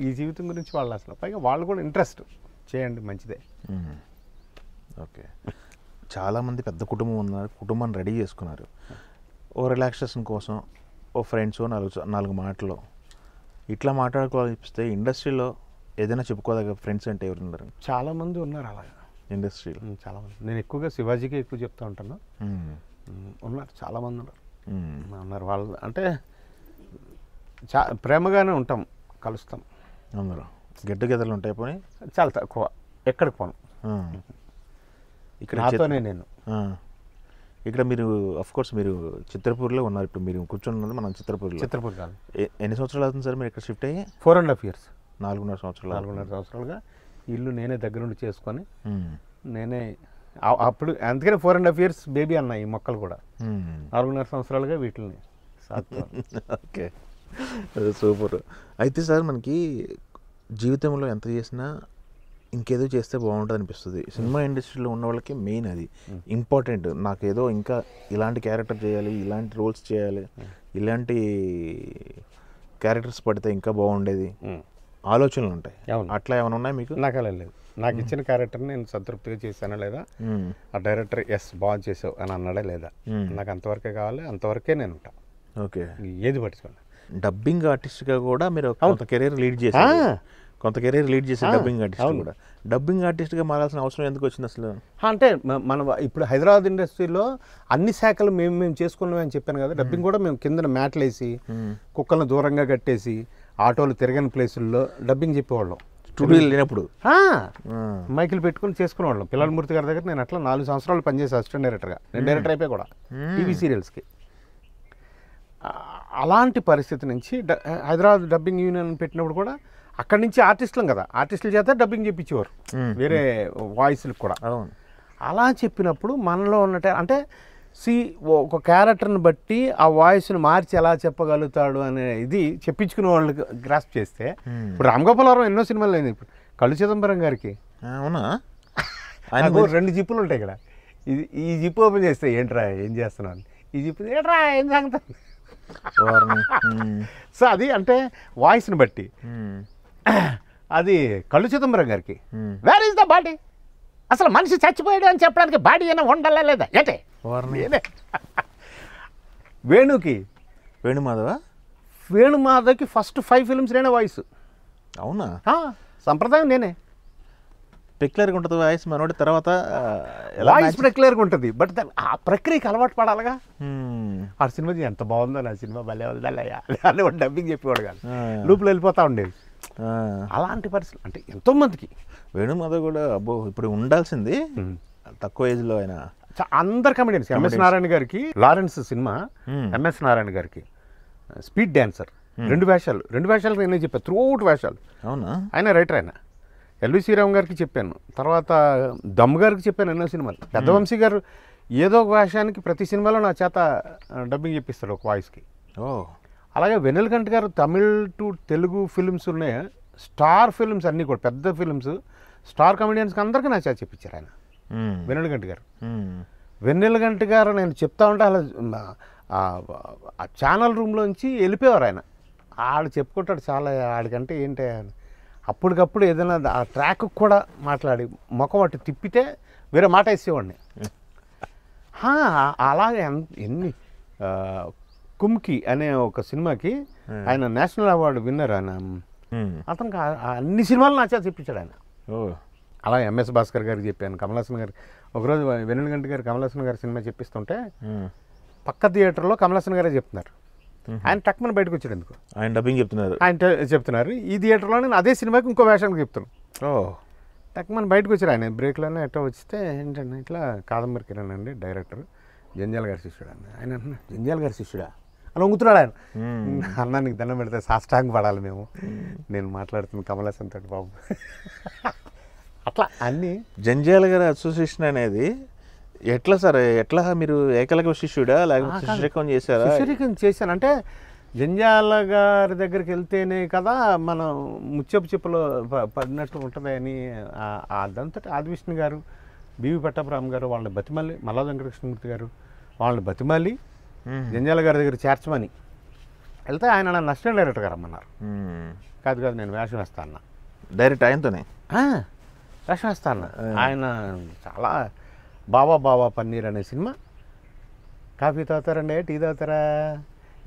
ఈ జీవితం గురించి వాళ్ళు అసలు, పైగా వాళ్ళు కూడా ఇంట్రెస్ట్ చేయండి, మంచిదే. ఓకే. చాలామంది పెద్ద కుటుంబం ఉన్నారు, కుటుంబాన్ని రెడీ చేసుకున్నారు, ఓ రిలాక్సేషన్ కోసం ఓ ఫ్రెండ్స్ 4 మాటలు ఇట్లా మాట్లాడుకోవాలనిపిస్తే ఇండస్ట్రీలో ఏదైనా చెప్పుకోదగ్గ ఫ్రెండ్స్ అంటే ఎవరు ఉన్నారు? చాలామంది ఉన్నారు అలాగా ఇండస్ట్రీలో, చాలామంది. నేను ఎక్కువగా శివాజీకే ఎక్కువ చెప్తూ ఉంటాను. ఉన్నారు, చాలామంది ఉన్నారు. వాళ్ళు అంటే ప్రేమగానే ఉంటాం, కలుస్తాం. అందరూ గెట్ టుగెదర్లు ఉంటాయి. పోనీ చాలా తక్కువ, ఎక్కడికి పోను, ఇక్కడ నాతోనే నేను. ఇక్కడ మీరు అఫ్ కోర్స్ మీరు చిత్రపూర్లో ఉన్నారు, ఇప్పుడు మీరు కూర్చొని మనం చిత్రపూర్ కాదు. ఎన్ని సంవత్సరాలు అవుతుంది సార్ మీరు ఇక్కడ షిఫ్ట్ అయ్యి? 4.5 years. 4.5 సంవత్సరాలు. 4.5 సంవత్సరాలుగా ఇల్లు నేనే దగ్గరుండి చేసుకొని నేనే అప్పుడు అందుకనే 4.5 years బేబీ అన్నాయి ఈ మొక్కలు కూడా. 4.5 సంవత్సరాలుగా వీటిని ఓకే, సూపర్. అయితే సార్ మనకి జీవితంలో ఎంత చేసినా ఇంకేదో చేస్తే బాగుంటుంది అనిపిస్తుంది. సినిమా ఇండస్ట్రీలో ఉన్న వాళ్ళకి మెయిన్ అది ఇంపార్టెంట్. నాకేదో ఇంకా ఇలాంటి క్యారెక్టర్ చేయాలి, ఇలాంటి రోల్స్ చేయాలి, ఇలాంటి క్యారెక్టర్స్ పడితే ఇంకా బాగుండేది ఆలోచనలు ఉంటాయి. అట్లా ఏమైనా ఉన్నాయి మీకు? నాకు అలా లేదు. నాకు ఇచ్చిన క్యారెక్టర్ని నేను సంతృప్తిగా చేశానా లేదా, ఆ డైరెక్టర్ ఎస్ బాగా చేసావు అని అన్నాడా లేదా, నాకు అంతవరకే కావాలి, అంతవరకే నేను ఉంటా. ఓకే, ఏది పట్టించుకోండి. డబ్బింగ్ ఆర్టిస్ట్గా కూడా మీరు కొంత కెరీర్ లీడ్ చేశారు, డబ్బింగ్ ఆర్టిస్ట్ కూడా. డబ్బింగ్ ఆర్టిస్ట్గా మారాల్సిన అవసరం ఎందుకు వచ్చింది అసలు? అంటే మన ఇప్పుడు హైదరాబాద్ ఇండస్ట్రీలో అన్ని శాఖలు మేము చేసుకున్నాం అని చెప్పాను కదా. డబ్బింగ్ కూడా మేము కింద మ్యాట్లు వేసి కుక్కలను దూరంగా కట్టేసి ఆటోలు తిరగని ప్లేసుల్లో డబ్బింగ్ చెప్పేవాళ్ళం. స్టూడియో లేనప్పుడు మైకులు పెట్టుకుని చేసుకునేవాళ్ళం. పిల్లలమూర్తి గారి దగ్గర నేను అట్లా 4 సంవత్సరాలు పనిచేసి అసిస్టెంట్ డైరెక్టర్గా. నేను డైరెక్టర్ అయిపోయి కూడా టీవీ సీరియల్స్కి. అలాంటి పరిస్థితి నుంచి హైదరాబాద్ డబ్బింగ్ యూనియన్ పెట్టినప్పుడు కూడా అక్కడి నుంచి ఆర్టిస్టులం కదా, ఆర్టిస్టుల చేత డబ్బింగ్ చెప్పించేవారు వేరే వాయిస్లకు కూడా. అలా చెప్పినప్పుడు మనలో ఉన్నట్టే అంటే ఒక క్యారెక్టర్ని బట్టి ఆ వాయిస్ని మార్చి ఎలా చెప్పగలుగుతాడు అనే ఇది చెప్పించుకునే వాళ్ళకి గ్రాస్ప్ చేస్తే, ఇప్పుడు రామ్ గోపాలవరం ఎన్నో సినిమాలు అయింది. ఇప్పుడు కళ్ళు చిదంబరం గారికి అవునా, ఆయన 2 జిప్పులు ఉంటాయి ఇక్కడ. ఈ జిప్పు ఓపెన్ చేస్తే ఏంట్రా ఏం చేస్తున్నాను, ఈ జిప్పు ఏంట్రా ఏం సాగుతాను. సో అది అంటే వాయిస్ని బట్టి. అది కళ్ళు చిదంబరం గారికి వేర్ ఈజ్ ద బాడీ, అసలు మనిషి చచ్చిపోయాడు అని చెప్పడానికి బాడీ అయినా ఉండాలా లేదా ఏంటే. వేణుమాధవ్కి ఫస్ట్ 5 ఫిల్మ్స్ నేనే వాయిస్. అవునా, సంప్రదాయం నేనే. పెక్యులర్గా ఉంటుంది వాయిస్ మనోడి, తర్వాత వాయిస్ పెక్యులర్గా ఉంటుంది. బట్ ఆ ప్రక్రియకి అలవాటు పడాలిగా. ఆ సినిమా ఎంత బాగుందో, నా సినిమా భలే వదలయ్యా అని వాడు డబ్బింగ్ చెప్పేవాడు కాదు, లూపులు వెళ్ళిపోతూ ఉండేది. అలాంటి పరిస్థితులు అంటే ఎంతోమందికి. వేణుమాధవ్ కూడా అబ్బో ఇప్పుడు ఉండాల్సింది, తక్కువ ఏజ్లో ఆయన అందరు కమెడియన్స్. ఎంఎస్ నారాయణ గారికి లారెన్స్ సినిమా, ఎంఎస్ నారాయణ గారికి స్పీడ్ డాన్సర్ 2 వేషాలు నేనే చెప్పాను, త్రూ అవుట్ వేషాలు. అవునా, ఆయన రైటర్. ఆయన ఎల్వి శ్రీరామ్ గారికి చెప్పాను, తర్వాత దమ్ గారికి చెప్పాను ఎన్నో సినిమాలు. పెద్దవంశీ గారు ఏదో ఒక వేషానికి ప్రతి సినిమాలో నా చేత డబ్బింగ్ చెప్పిస్తాడు ఒక వాయిస్కి. అలాగే వెన్నెలకంఠ గారు తమిళ్ టు తెలుగు ఫిల్మ్స్ ఉన్నాయి, స్టార్ ఫిల్మ్స్ అన్నీ కూడా పెద్ద ఫిల్మ్స్, స్టార్ కమెడియన్స్కి అందరికీ నా చేత చెప్పించారు ఆయన. వెన్నెలకంఠ గారు నేను చెప్తా ఉంటే అలా ఆ ఛానల్ రూమ్లోంచి వెళ్ళిపోయేవారు ఆయన. ఆడు చెప్పుకుంటాడు చాలా, ఆడికంటే ఏంటి అప్పటికప్పుడు ఏదైనా ఆ ట్రాక్ కూడా మాట్లాడి ముఖం అటు తిప్పితే వేరే మాట వేసేవాడిని. అలాగే ఎన్ని కుమ్కి అనే ఒక సినిమాకి ఆయన నేషనల్ అవార్డు విన్నర్. ఆయన అతనికి అన్ని సినిమాలు నా చేత చెప్పించాడు ఆయన. అలా ఎంఎస్ భాస్కర్ గారికి చెప్పాను, కమల్ హాసన్ గారికి. ఒకరోజు వెన్నెలకంఠ గారు కమల్ హాసన్ గారి సినిమా చెప్పిస్తుంటే పక్క థియేటర్లో కమల్ హాసన్ గారే చెప్తున్నారు. ఆయన టక్మని బయటకు వచ్చాడు. ఎందుకు ఆయన డబ్బింగ్ చెప్తున్నారు. ఈ థియేటర్లో నేను అదే సినిమాకి ఇంకో వేషానికి చెప్తున్నాను. టక్మని బయటకు వచ్చారు. ఆయన బ్రేక్లోనే ఎట్లా వస్తే ఏంటంటే ఇట్లా కాదంబరి కిరణ్ అండి డైరెక్టర్, జంజాల గారి శిష్యుడు అండి. ఆయన అంటున్నా జంజాల గారి శిష్యుడా అని వంగుతున్నాడు ఆయన. అన్నా నీకు దండం పెడితే సాష్టాంగ పడాలి మేము, నేను మాట్లాడుతున్న కమల్ హాసన్ తోటి బాబు. అట్లా అన్నీ. జంజాల గారి అసోసియేషన్ అనేది ఎట్లా సార్, ఎట్లా మీరు ఏకలవ్య శిష్యుడా లేకపోతే శిష్యరికం చేశారా? శిష్యరికం చేశాను. అంటే జంజాల గారి దగ్గరికి వెళ్తేనే కదా మనం ముచ్చపు చెప్పులో పడినట్టు ఉంటుంది అని అదంతా ఆదివిష్ణు గారు, బివి పట్టాభిరామ్ గారు వాళ్ళని బతిమాలి, మల్లా వెంకటకృష్ణమూర్తి గారు వాళ్ళని బతిమాలి జంజాల గారి దగ్గర చేర్చమని వెళ్తే ఆయన నన్ను అసిస్టెంట్ డైరెక్టర్ గారు రమ్మన్నారు. కాదు నేను వేషం వేస్తా అన్న. డైరెక్ట్ ఆయనతోనే వేషం వేస్తా అన్న. ఆయన చాలా బావా పన్నీర్ అనే సినిమా. కాఫీ తాగుతారండి, టీ తాగుతారా,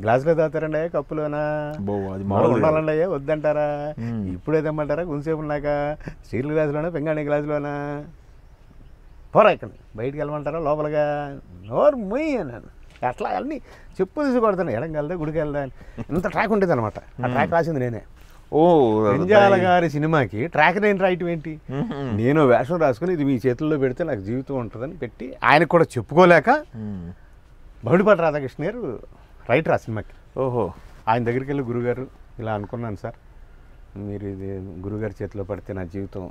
గ్లాసులో తాగుతారండి, కప్పులోనా, ఉండాలండి వద్దంటారా, ఇప్పుడు ఏదేమంటారా, కొంతసేపు ఉన్నాక స్టీల్ గ్లాసులోనా పింగాణి గ్లాసులోనా, పోరా ఇక్కడ బయటికి వెళ్ళమంటారా లోపలగా, నోరు మొయ్యి అన్నాను. అట్లా అన్నీ చెప్పు తీసి కొడతాను. ఎడం వెళ్దా గుడికి వెళ్దా ఇంత ట్రాక్ ఉండేది అనమాట. ఆ ట్రాక్ రాసింది నేనే. జంజాల గారి సినిమాకి ట్రాక్ నేను రాయటం ఏంటి, నేను వేషం రాసుకుని ఇది మీ చేతుల్లో పెడితే నాకు జీవితం ఉంటుందని పెట్టి ఆయనకు కూడా చెప్పుకోలేక బౌడిపాటి రాధాకృష్ణ గారు రైటర్ ఆ సినిమాకి. ఆయన దగ్గరికి వెళ్ళి గురుగారు ఇలా అనుకున్నాను సార్, మీరు ఇది గురుగారి చేతిలో పడితే నా జీవితం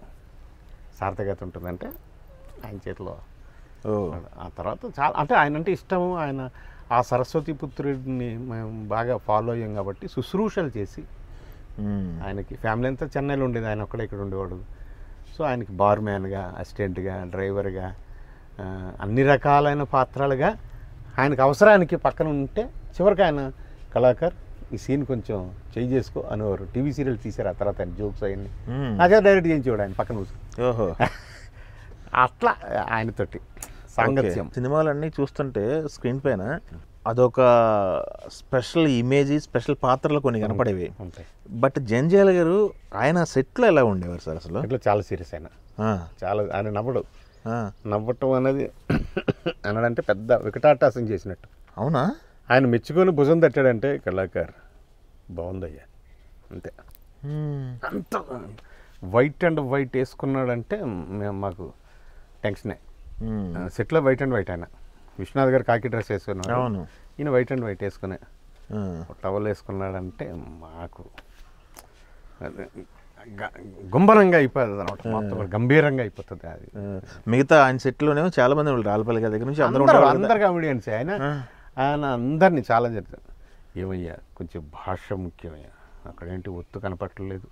సార్థకత ఉంటుందంటే ఆయన చేతిలో ఓ ఆ తర్వాత చాలా అంటే ఆయన అంటే ఇష్టము. ఆయన ఆ సరస్వతి పుత్రుడిని మేము బాగా ఫాలో అయ్యాం కాబట్టి శుశ్రూషలు చేసి ఆయనకి ఫ్యామిలీ అంతా చెన్నైలో ఉండేది, ఆయన ఒక్కడే ఇక్కడ ఉండేవాడు. సో ఆయనకి బార్మ్యాన్గా, అసిస్టెంట్గా, డ్రైవర్గా, అన్ని రకాలైన పాత్రలుగా ఆయనకు అవసరానికి పక్కన ఉంటే చివరికి ఆయన కళాకార్ ఈ సీన్ కొంచెం చేంజ్ చేసుకో అనేవారు. టీవీ సీరియల్ తీశారు ఆ తర్వాత ఆయన జోక్స్ అవన్నీ నాకే డైరెక్ట్ చేయించేవాడు ఆయన పక్కన కూర్చొని. ఓహో అట్లా ఆయనతోటి సాంగత్యం. సినిమాలన్నీ చూస్తుంటే స్క్రీన్ పైన అదొక స్పెషల్ ఇమేజ్, స్పెషల్ పాత్రలు కొన్ని కనపడేవి. ఉంటాయి. బట్ జంజాల గారు ఆయన సెట్లో ఎలా ఉండేవారు సార్ అసలు? అట్లా చాలా సీరియస్ ఆయన, చాలా ఆయన నవ్వటం అనేది అనడంటే పెద్ద వికటాటాసం చేసినట్టు. అవునా? ఆయన మెచ్చుకొని భుజం తట్టాడంటే కళాకార్ బాగుందయ్యా అంతే. అంత వైట్ అండ్ వైట్ వేసుకున్నాడంటే మాకు టెన్షనే. సెట్లో వైట్ అండ్ వైట్ ఆయన. విశ్వనాథ్ గారు కాకి డ్రెస్ వేసుకున్నాడు, అవును, ఈయన వైట్ అండ్ వైట్ వేసుకునే టవల్ వేసుకున్నాడంటే మాకు గుంభనంగా అయిపోతుంది అనమాట, మొత్తం గంభీరంగా అయిపోతుంది అది. మిగతా ఆయన సెట్లోనేమో చాలా మంది వాళ్ళు రాళ్ళపల్లి దగ్గర నుంచి అందరు కామెడియన్స్. ఆయన అందరినీ చాలా చెప్తారు, ఏమయ్యా కొంచెం భాష ముఖ్యమయ్యా, అక్కడేంటి ఒత్తు కనపట్టలేదు,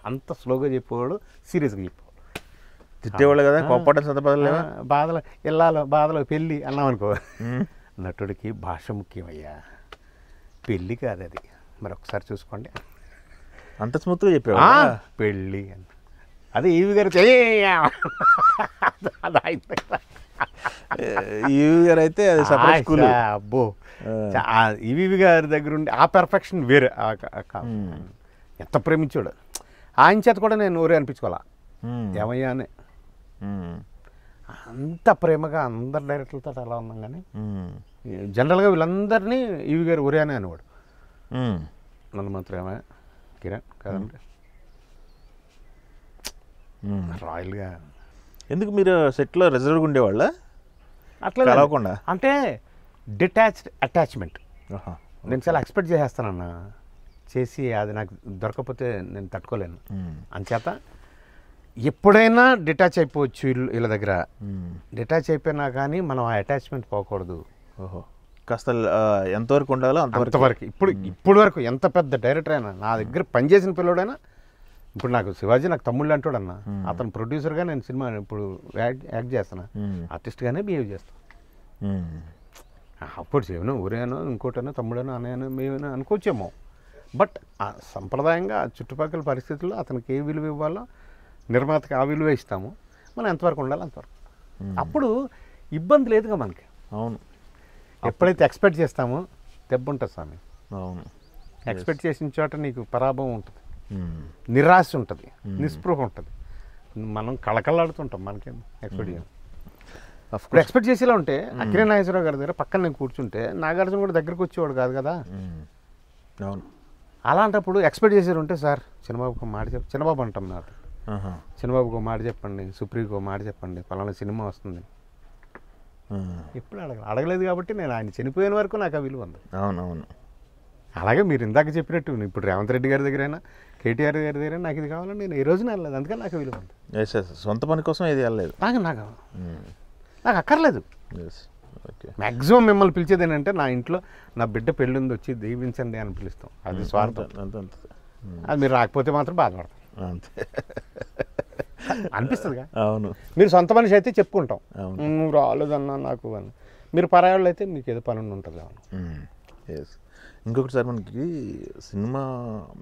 అంత స్లోగా చెప్పేవాడు, సీరియస్గా చెప్పేవాడు. తిట్టేవాళ్ళు కదా, కోపడడం సందర్భాలు బాధలో పెళ్ళి అన్నాం అనుకో, నటుడికి భాష ముఖ్యమయ్యా, పెళ్ళి కాదు అది, మరి ఒకసారి చూసుకోండి, అంత స్మూత్గా చెప్పేవాడు. పెళ్ళి అని అదే ఈవి గారు ఈవి గారు అయితే అది సపరేట్ స్కూల్. అబ్బో ఈవి గారి దగ్గర ఉండి ఆ పెర్ఫెక్షన్ వేరే. ఎంత ప్రేమించాడు ఆయన చేత కూడా నేను ఊరే అనిపించుకోవాలా, ఏమయ్యా అని. అంత ప్రేమగా అందరు డైరెక్టర్లతో అలా ఉన్నాం. కానీ జనరల్గా వీళ్ళందరినీ ఈవి గారు ఊరే అని అనేవాడు. నన్ను మాత్రం ఏమయ్యా కిరణ్ కదండి రాయల్గా. ఎందుకు మీరు సెట్లో రిజర్వ్గా ఉండేవాళ్ళ అట్లా కలవకుండా? అంటే డిటాచ్డ్ అటాచ్మెంట్. నేను చాలా ఎక్స్పెక్ట్ చేసేస్తానన్నా, చేసి అది నాకు దొరకకపోతే నేను తట్టుకోలేను. అంచేత ఎప్పుడైనా డిటాచ్ అయిపోవచ్చు వీళ్ళ దగ్గర. డిటాచ్ అయిపోయినా కానీ మనం ఆ అటాచ్మెంట్ పోకూడదు. ఓహో, కాస్త ఎంతవరకు ఉండాలో అంతవరకు. ఇప్పుడు వరకు ఎంత పెద్ద డైరెక్టర్ అయినా, నా దగ్గర పనిచేసిన పిల్లడైనా, ఇప్పుడు నాకు శివాజీ నాకు తమ్ముళ్ళు అంటాడు అన్న, అతను ప్రొడ్యూసర్గా నేను సినిమా ఇప్పుడు యాక్ట్ చేస్తాను, ఆర్టిస్ట్గానే బిహేవ్ చేస్తాను. అప్పుడు చేయను ఊరేనో ఇంకోటనో తమ్ముడనో అన్నయ్యనో మేమైనా అనుకోవచ్చేమో, బట్ సంప్రదాయంగా చుట్టుపక్కల పరిస్థితుల్లో అతనికి ఏ విలువ ఇవ్వాలో నిర్మాతకి ఆ విలువ ఇస్తాము, మనం ఎంతవరకు ఉండాలో అంతవరకు. అప్పుడు ఇబ్బంది లేదుగా మనకి. అవును, ఎప్పుడైతే ఎక్స్పెక్ట్ చేస్తామో దెబ్బ ఉంటుంది స్వామి. అవును, ఎక్స్పెక్ట్ చేసిన చోట నీకు పరాభవం ఉంటుంది, నిరాశ ఉంటుంది, నిస్పృహ ఉంటుంది, మనం కళకళలాడుతుంటాం. మనకేం ఎక్స్పెక్ట్ చేయం. ఇప్పుడు ఎక్స్పెక్ట్ చేసేలా ఉంటే అక్కినే నాగేశ్వరరావు గారి దగ్గర పక్కన నేను కూర్చుంటే నాగార్జున కూడా దగ్గరకు వచ్చేవాడు కాదు కదా. అవును, అలాంటప్పుడు ఎక్స్పెక్ట్ చేసేది ఉంటే, సార్ చిన్నబాబుకు మాట చిన్నబాబు అంటాం నాకు, చిన్నబాబుకు మాట చెప్పండి, సుప్రీకు మాట చెప్పండి, పలానా సినిమా వస్తుంది. ఎప్పుడు అడగలేదు కాబట్టి నేను ఆయన చనిపోయిన వరకు నాకు ఆ విలువ ఉంది. అవునవును. అలాగే మీరు ఇందాక చెప్పినట్టు ఇప్పుడు రేవంత్ రెడ్డి గారి దగ్గరైనా కేటీఆర్ గారి దగ్గర నాకు ఇది కావాలని నేను ఈ రోజున వెళ్ళలేదు, అందుకని నాకు విలువ ఉంది. సొంత పని కోసం ఏది వెళ్ళలేదు, నాకు అక్కర్లేదు. మ్యాక్సిమం మిమ్మల్ని పిలిచేది ఏంటంటే, నా ఇంట్లో నా బిడ్డ పెళ్ళి ఉంది వచ్చి దీవించండి అని పిలుస్తాం, అది స్వార్థం. అది మీరు రాకపోతే మాత్రం బాధపడతాం అంతే అనిపిస్తుందిగా. అవును, మీరు సొంత మనిషి అయితే చెప్పుకుంటాం, నువ్వు రాలేదన్నా నాకు అని. మీరు పరాయాళ్ళు అయితే మీకు ఏదో పని ఉంటుంది. ఎస్. ఇంకొకటి సార్, మనకి సినిమా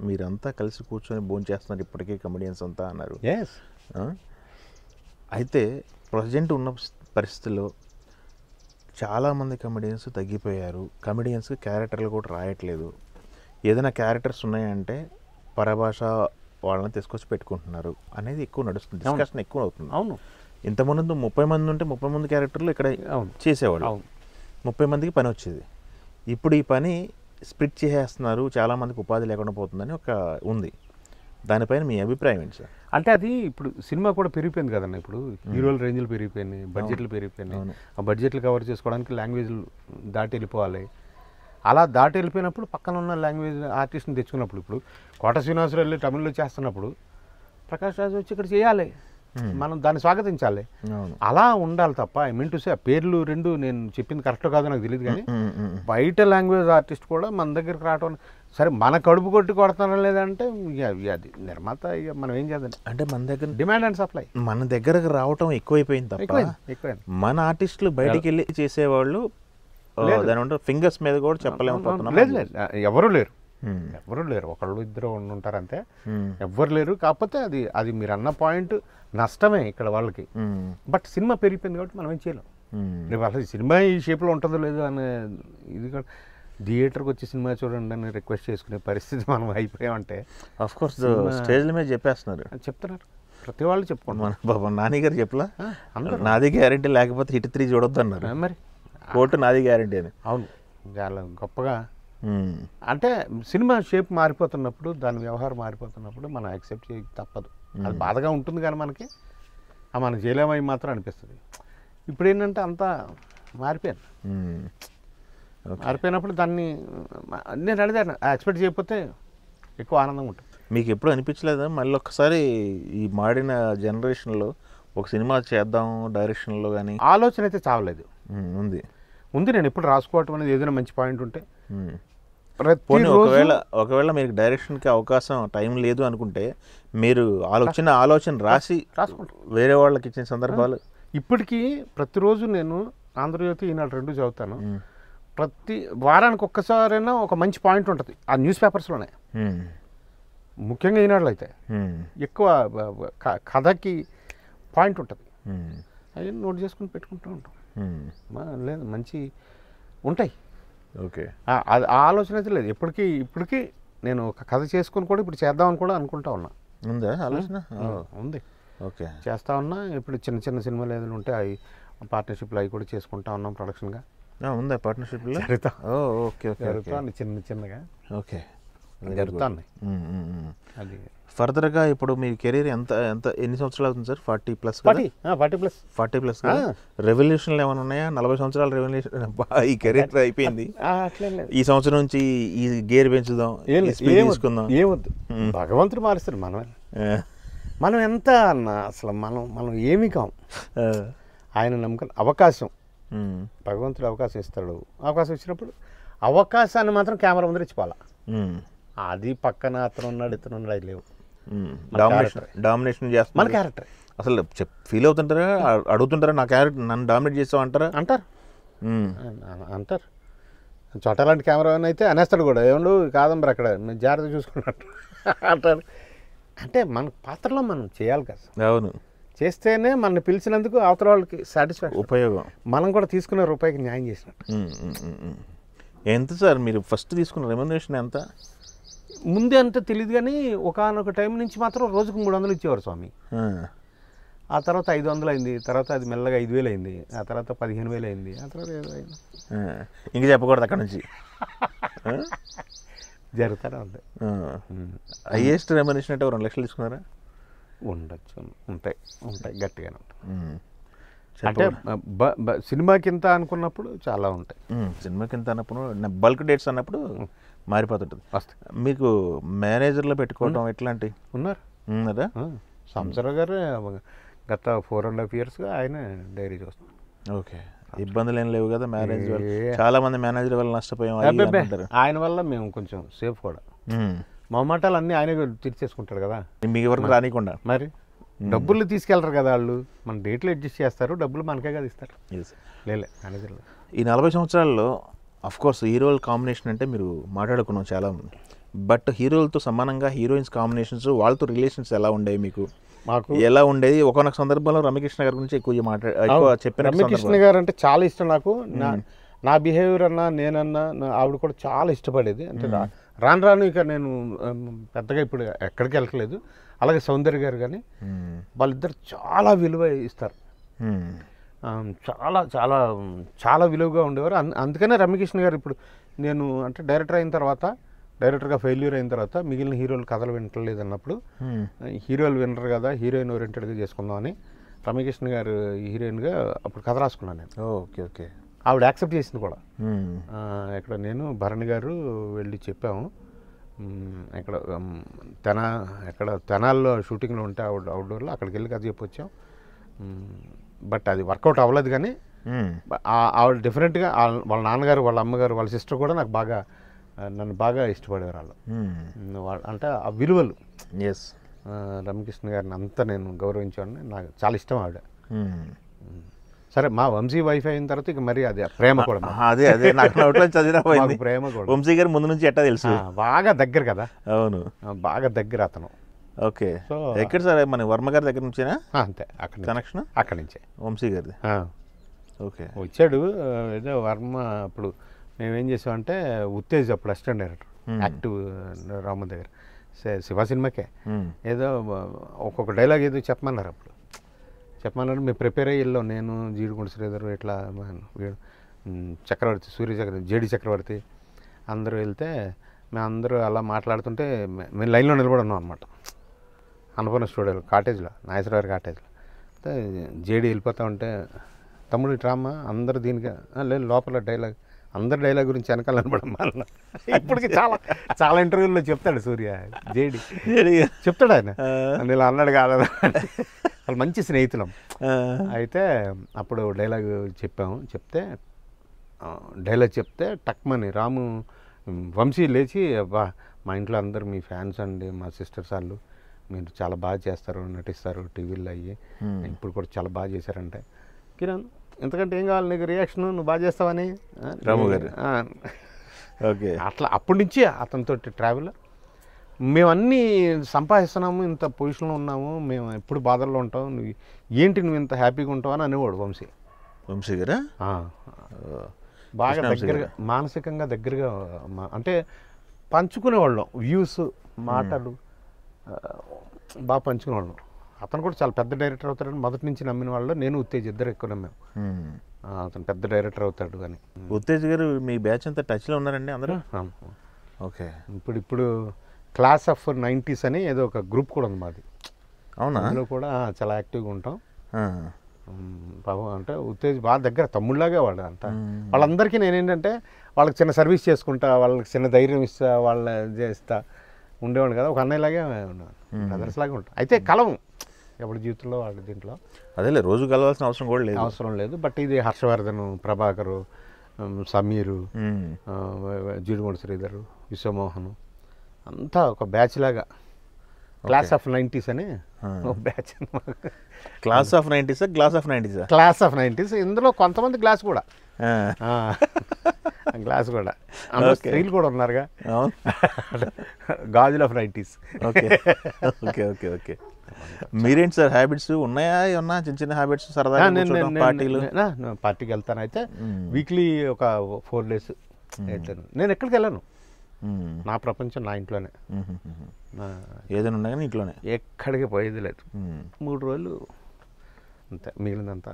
మీరంతా కలిసి కూర్చొని భోజనం చేస్తున్నారు ఇప్పటికీ కమెడియన్స్ అంతా అన్నారు. ఎస్. అయితే ప్రజెంట్ ఉన్న పరిస్థితుల్లో చాలామంది కమెడియన్స్ తగ్గిపోయారు, కమెడియన్స్కి క్యారెక్టర్లు కూడా రాయట్లేదు. ఏదైనా క్యారెక్టర్స్ ఉన్నాయంటే పరభాష వాళ్ళని తీసుకొచ్చి పెట్టుకుంటున్నారు అనేది ఎక్కువ నడుస్తుంది, డిస్కషన్ ఎక్కువ అవుతుంది. అవును, ఇంతకుముందు 30 మంది ఉంటే 30 మంది క్యారెక్టర్లు ఇక్కడ చేసేవాళ్ళు, 30 మందికి పని వచ్చేది. ఇప్పుడు ఈ పని స్ప్లిట్ చేసేస్తున్నారు, చాలామందికి ఉపాధి లేకుండా పోతుందని ఒక ఉంది. దానిపైన మీ అభిప్రాయం ఏంటి సార్? అంటే అది ఇప్పుడు సినిమా కూడా పెరిగిపోయింది కదన్న, ఇప్పుడు హీరోల రేంజ్లు పెరిగిపోయినాయి, బడ్జెట్లు పెరిగిపోయినాయి. ఆ బడ్జెట్లు కవర్ చేసుకోవడానికి లాంగ్వేజ్లు దాటి వెళ్ళిపోవాలి. అలా దాటి వెళ్ళిపోయినప్పుడు పక్కన ఉన్న లాంగ్వేజ్ ఆర్టిస్ట్ని తెచ్చుకున్నప్పుడు, ఇప్పుడు కోట శ్రీనివాసరావు వెళ్ళి తమిళ్లో చేస్తున్నప్పుడు ప్రకాష్ రాజు వచ్చి ఇక్కడ చేయాలి, మనం దాన్ని స్వాగతించాలి. అవును. అలా ఉండాలి తప్ప ఐ మీన్ టు సే పేర్లు రెండు నేను చెప్పింది కరెక్ట్ కాదో నాకు తెలియదు కానీ బయట లాంగ్వేజ్ ఆర్టిస్ట్ కూడా మన దగ్గరికి రావడం సరే మన కడుపు కొట్టి కొడతానో లేదంటే అది నిర్మాత ఇక మనం ఏం చేద్దాం. అంటే మన దగ్గర డిమాండ్ అండ్ సప్లై మన దగ్గరకు రావటం ఎక్కువైపోయింది తప్ప ఎక్కువ మన ఆర్టిస్టులు బయటికి వెళ్ళి చేసేవాళ్ళు దాని ఫింగర్స్ మీద కూడా చెప్పలేకపోతున్నాం. లేదు లేదు ఎవరు లేరు ఒకళ్ళు ఇద్దరు ఉంటారు అంతే, ఎవ్వరు లేరు. కాకపోతే అది మీరు అన్న పాయింట్ నష్టమే ఇక్కడ వాళ్ళకి. బట్ సినిమా పెరిగిపోయింది కాబట్టి మనం ఏం చేయలేం. రేపు అసలు సినిమా ఈ షేప్లో ఉంటుందో లేదో అనే ఇది కూడా థియేటర్కి వచ్చి సినిమా చూడండి అని రిక్వెస్ట్ చేసుకునే పరిస్థితి మనం అయిపోయామంటే ఆఫ్ కోర్స్ స్టేజ్ల మీద చెప్పేస్తున్నారు, చెప్తున్నారు ప్రతి వాళ్ళు చెప్పుకుంటారు. మన బాబా నాని గారు చెప్పలా నాది గ్యారంటీ లేకపోతే హిట్ 3 చూడొద్దు అన్నారు. మరి కోర్టు నాది గ్యారంటీ అని. అవును చాలా గొప్పగా. అంటే సినిమా షేప్ మారిపోతున్నప్పుడు దాని వ్యవహారం మారిపోతున్నప్పుడు మనం యాక్సెప్ట్ చేయ తప్పదు. అది బాధగా ఉంటుంది కానీ మనకి మనం చేయలేమని మాత్రం అనిపిస్తుంది. ఇప్పుడు ఏంటంటే అంతా మారిపోయాను. మారిపోయినప్పుడు దాన్ని నేను అడిగాను ఎక్స్పెక్ట్ చేయకపోతే ఎక్కువ ఆనందంగా ఉంటుంది. మీకు ఎప్పుడు అనిపించలేదా మళ్ళీ ఒక్కసారి ఈ మాడిన జనరేషన్లో ఒక సినిమా చేద్దాం డైరెక్షన్లో కానీ? ఆలోచన అయితే చావలేదు. ఉంది నేను ఎప్పుడు రాసుకోవటం అనేది ఏదైనా మంచి పాయింట్ ఉంటే ఒకవేళ మీకు డైరెక్షన్కి అవకాశం టైం లేదు అనుకుంటే మీరు ఆలోచన రాసి వేరే వాళ్ళకి ఇచ్చిన సందర్భాలు ఇప్పటికీ ప్రతిరోజు నేను ఆంధ్రజ్యోతి ఈనాడు 2 చదువుతాను. ప్రతి వారానికి ఒక్కసారైనా ఒక మంచి పాయింట్ ఉంటుంది ఆ న్యూస్ పేపర్స్లోనే, ముఖ్యంగా ఈనాడులో అయితే ఎక్కువ కథకి పాయింట్ ఉంటుంది. అవి నోట్ చేసుకుని పెట్టుకుంటూ ఉంటాం. లేదు మంచి ఉంటాయి. ఓకే అది ఆలోచన అయితే లేదు ఇప్పటికీ నేను ఒక కథ చేసుకుని కూడా ఇప్పుడు చేద్దామని కూడా అనుకుంటా ఉన్నా. ఉందా ఆలోచన? ఉంది. ఓకే చేస్తా ఉన్నా. ఇప్పుడు చిన్న సినిమాలు ఏదైనా ఉంటే అవి పార్ట్నర్షిప్లు అవి కూడా చేసుకుంటా ఉన్నాం. ప్రొడక్షన్గా ఉందా పార్ట్నర్షిప్లో? జరుగుతా. ఓకే ఓకే జరుగుతాను చిన్నగా. ఓకే జరుగుతాయి. అది ఫర్దర్గా ఇప్పుడు మీ కెరీర్ ఎన్ని సంవత్సరాలు అవుతుంది సార్? 40+. రెవల్యూషన్లు ఏమైనా ఉన్నాయా? 40 సంవత్సరాల రెవల్యూషన్ ఈ కెరీర్ అయిపోయింది. ఈ సంవత్సరం నుంచి ఈ గేర్ పెంచుదాం, తీసుకుందాం. ఏమొద్దు, భగవంతుడు మారుస్తారు. మనం ఎంత అన్న అసలు మనం ఏమీ కాం. ఆయన నమ్మకం అవకాశం భగవంతుడు అవకాశం ఇస్తాడు. అవకాశం ఇచ్చినప్పుడు అవకాశాన్ని మాత్రం కెమెరా ముందర ఇచ్చిపోవాలా. అది పక్కన ఇతను ఉన్నాడు అది లేవు. డామినేషన్ చేస్తా మన క్యారెక్టర్ అసలు ఫీల్ అవుతుంటారా? అడుగుతుంటారా నా క్యారెక్టర్ నన్ను డామినేట్ చేస్తావు అంటారు. చోట లాంటి కెమెరా అయితే అనేస్తాడు కూడా, ఏమండు కాదంబరి అక్కడ జాగ్రత్త చూసుకున్నట్టు అంటారు. అంటే మన పాత్రలో మనం చేయాలి కదా. అవును, చేస్తేనే మన పిలిచినందుకు అవతల వాళ్ళకి సాటిస్ఫాక్షన్, ఉపయోగం. మనం కూడా తీసుకున్న రూపాయికి న్యాయం చేసినట్టు. ఎంత సార్ మీరు ఫస్ట్ తీసుకున్న రెమ్యునరేషన్ ఎంత? ముందే అంత తెలియదు కానీ ఒకనొక టైం నుంచి మాత్రం రోజుకు 300 ఇచ్చేవారు స్వామి. ఆ తర్వాత 500 అయింది, తర్వాత అది మెల్లగా 5,000 అయింది, ఆ తర్వాత 15,000 అయింది, ఆ తర్వాత 7,000 అయింది. ఇంకా చెప్పకూడదు అక్కడ నుంచి జరుగుతానే ఉంది. హైయెస్ట్ రెమ్యునరేషన్ అంటే 2 లక్షలు తీసుకున్నారా? ఉండొచ్చు, ఉంటాయి గట్టిగానే ఉంటాయి. అంటే సినిమాకింత అనుకున్నప్పుడు చాలా ఉంటాయి. సినిమాకింత అన్నప్పుడు బల్క్ డేట్స్ అన్నప్పుడు మారిపోతుంటుంది. మీకు మేనేజర్లో పెట్టుకోవడం ఎట్లాంటివి ఉన్నారు? సంవత్సరం గారు గత 4.5 yearsగా ఆయన డైరీ చూస్తున్నారు. ఓకే, ఇబ్బందులు ఏం లేవు కదా మేనేజ్ వల్ల? చాలా మంది మేనేజర్ వల్ల నష్టపోయాం. ఆయన వల్ల మేము కొంచెం సేఫ్ కూడా. మా మాటలు అన్నీ ఆయనే తీర్చేసుకుంటాడు కదా, మీ వరకు రానికుండా. మరి డబ్బులు తీసుకెళ్తారు కదా వాళ్ళు, మన డేట్లు అడ్జస్ట్ చేస్తారు, డబ్బులు మనకే కదా ఇస్తారు. లేలే మేనేజర్లు ఈ 40 సంవత్సరాల్లో అఫ్కోర్స్ హీరోల కాంబినేషన్ అంటే మీరు మాట్లాడుకున్నాం చాలా, బట్ హీరోలతో సమానంగా హీరోయిన్స్ కాంబినేషన్స్ వాళ్ళతో రిలేషన్స్ ఎలా ఉండేవి మీకు? మాకు ఎలా ఉండేది? ఒకనొక సందర్భంలో రమ్యకృష్ణ గారి గురించి ఎక్కువ చెప్పిన. రమ్యకృష్ణ గారు అంటే చాలా ఇష్టం నాకు. నా బిహేవియర్ అన్నా నేనన్నా ఆవిడ కూడా చాలా ఇష్టపడేది. అంటే రాను ఇక నేను పెద్దగా ఇప్పుడు ఎక్కడికి వెళ్ళట్లేదు. అలాగే సౌందర్య గారు కానీ వాళ్ళిద్దరు చాలా విలువ ఇస్తారు. చాలా చాలా చాలా విలువగా ఉండేవారు. అందుకనే రమ్యకృష్ణ గారు ఇప్పుడు నేను అంటే డైరెక్టర్గా ఫెయిల్యూర్ అయిన తర్వాత మిగిలిన హీరోలు కథలు వింటలేదు అన్నప్పుడు హీరోలు వినరు కదా, హీరోయిన్ ఓరియంటెడ్గా చేసుకుందామని రమ్యకృష్ణ గారు హీరోయిన్గా అప్పుడు కథ రాసుకున్నాను నేను. ఓకే ఓకే, ఆవిడ యాక్సెప్ట్ చేసింది కూడా. ఇక్కడ నేను భరణి గారు వెళ్ళి చెప్పాము, ఇక్కడ తెనాల్లో షూటింగ్లో ఉంటే అవుట్డోర్లో అక్కడికి వెళ్ళి కథ చెప్పొచ్చాం. బట్ అది వర్కౌట్ అవ్వలేదు. కానీ ఆవిడ డిఫరెంట్గా వాళ్ళ నాన్నగారు, వాళ్ళ అమ్మగారు, వాళ్ళ సిస్టర్ కూడా నాకు బాగా నన్ను బాగా ఇష్టపడేవారు వాళ్ళు. అంటే ఆ విలువలు. ఎస్, రమ్యకృష్ణ గారిని అంతా నేను గౌరవించేవాడిని. నాకు చాలా ఇష్టం ఆవిడ. సరే, మా వంశీ వైఫ్ అయిన తర్వాత ఇక మరి అది ప్రేమ కూడా. అదే నాకు నోట్లో చదివిన ప్రేమ కూడా. వంశీ గారు ముందు నుంచి ఎట్టా తెలుసు? బాగా దగ్గర కదా. అవును, బాగా దగ్గర అతను. ఓకే. సో ఎక్కడ సార్, మన వర్మ గారి దగ్గర నుంచేనా? అంతే, అక్కడ కనెక్షన్ అక్కడి నుంచే వంశీ గారిది. ఓకే, వచ్చాడు ఏదో వర్మ. అప్పుడు మేమేం చేసామంటే ఉత్తేజ్ అప్పుడు అసిస్టెంట్ డైరెక్టర్ యాక్టివ్ రామ దగ్గర శివ సినిమాకే ఏదో ఒక్కొక్క డైలాగ్ ఏదో చెప్పమన్నారు. అప్పుడు చెప్పమన్నారు. మేము ప్రిపేర్ అయ్యి వెళ్ళాం. నేను, జీడిగుండ శ్రీధర్, ఇట్లా చక్రవర్తి, సూర్య చక్రవర్తి, జేడి చక్రవర్తి అందరూ వెళ్తే మేమందరూ అలా మాట్లాడుతుంటే మేము లైన్లో నిలబడి ఉన్నాం అనమాట. అన్నపూర్ణ స్టూడియోలో కాటేజ్లో, నాగేశ్వరరావు కాటేజ్లో. అయితే జేడి వెళ్ళిపోతా ఉంటే, తమ్ముడు డ్రామా అందరూ దీనికి లేదు లోపల డైలాగ్, అందరు డైలాగ్ గురించి వెనకాల నిలబడమన్నా. ఇప్పటికి చాలా చాలా ఇంటర్వ్యూల్లో చెప్తాడు సూర్య. జేడి చెప్తాడు ఆయన. నేను అన్నాడు కాదు, వాళ్ళు మంచి స్నేహితులం. అయితే అప్పుడు డైలాగ్ చెప్తే డైలాగ్ చెప్తే టక్మని రాము వంశీ లేచి, అబ్బా మా ఇంట్లో అందరు మీ ఫ్యాన్స్ అండి, మా సిస్టర్స్ వాళ్ళు, మీరు చాలా బాగా చేస్తారు, నటిస్తారు టీవీలో అయ్యి, ఇప్పుడు కూడా చాలా బాగా చేశారంటే, కిరణ్ ఎందుకంటే ఏం కావాలి నీకు రియాక్షన్, నువ్వు బాగా చేస్తావని రాము గారు. ఓకే, అట్లా అప్పటి నుంచి అతనితో ట్రావెల్. మేము అన్నీ సంపాదిస్తున్నాము, ఇంత పొజిషన్లో ఉన్నాము, మేము ఎప్పుడు బాధల్లో ఉంటాం, నువ్వు ఏంటి నువ్వు ఇంత హ్యాపీగా ఉంటావు అని అనేవాడు వంశీ గారా. బాగా దగ్గరగా, మానసికంగా దగ్గరగా, అంటే పంచుకునేవాళ్ళం వ్యూస్, మాటలు బాగా పంచుకునేవాళ్ళం. అతను కూడా చాలా పెద్ద డైరెక్టర్ అవుతాడని మొదటి నుంచి నమ్మిన వాళ్ళు. నేను ఉత్తేజ్ ఇద్దరు ఎక్కువ నమ్మాము. అతను పెద్ద డైరెక్టర్ అవుతాడు అని. ఉత్తేజ్ గారు మీ బ్యాచ్ అంతా టచ్లో ఉన్నారండి అందరూ? ఓకే. ఇప్పుడు క్లాస్ ఆఫ్ 90s అని ఏదో ఒక గ్రూప్ కూడా ఉంది మాది. అవునా? అందులో కూడా చాలా యాక్టివ్గా ఉంటాం. పాపం అంటే ఉత్తేజ్ బాగా దగ్గర తమ్ముళ్ళలాగే వాడు అంతా. వాళ్ళందరికీ నేనేంటంటే వాళ్ళకి చిన్న సర్వీస్ చేసుకుంటా, వాళ్ళకి చిన్న ధైర్యం ఇస్తా, వాళ్ళ చేస్తా ఉండేవాడు కదా. ఒక అన్నయ్యలాగే ఉన్నాడు, బ్రదర్స్ లాగే ఉంటాం. అయితే కలవం ఎవరి జీవితంలో వాళ్ళ దీంట్లో. అదేలే, రోజు కలవాల్సిన అవసరం లేదు. బట్ ఇది హర్షవర్ధన్, ప్రభాకరు, సమీరు, జీడిగుండ శ్రీధరు, విశ్వమోహన్ అంతా ఒక బ్యాచ్ లాగా. క్లాస్ ఆఫ్ 90s అని ఒక batch. Class of 90s, glass of 90s, class of 90s. ఇందులో కొంతమంది గ్లాస్ కూడా స్త్రీలు కూడా ఉన్నారుగా, గాజులు of 90s. Okay okay okay okay. మీరేంటి సార్ హ్యాబిట్స్ ఉన్నాయా? ఏమన్నా చిన్న చిన్న హ్యాబిట్స్ సరదాగా? పార్టీకి వెళ్తాను. అయితే వీక్లీ ఒక 4 days వెళ్తాను. నేను ఎక్కడికి వెళ్ళాను, నా ప్రపంచం నా ఇంట్లోనే. ఏదైనా ఉన్నా కానీ ఇంట్లోనే, ఎక్కడికి పోయేది లేదు. 3 రోజులు అంతే, మిగిలినంతా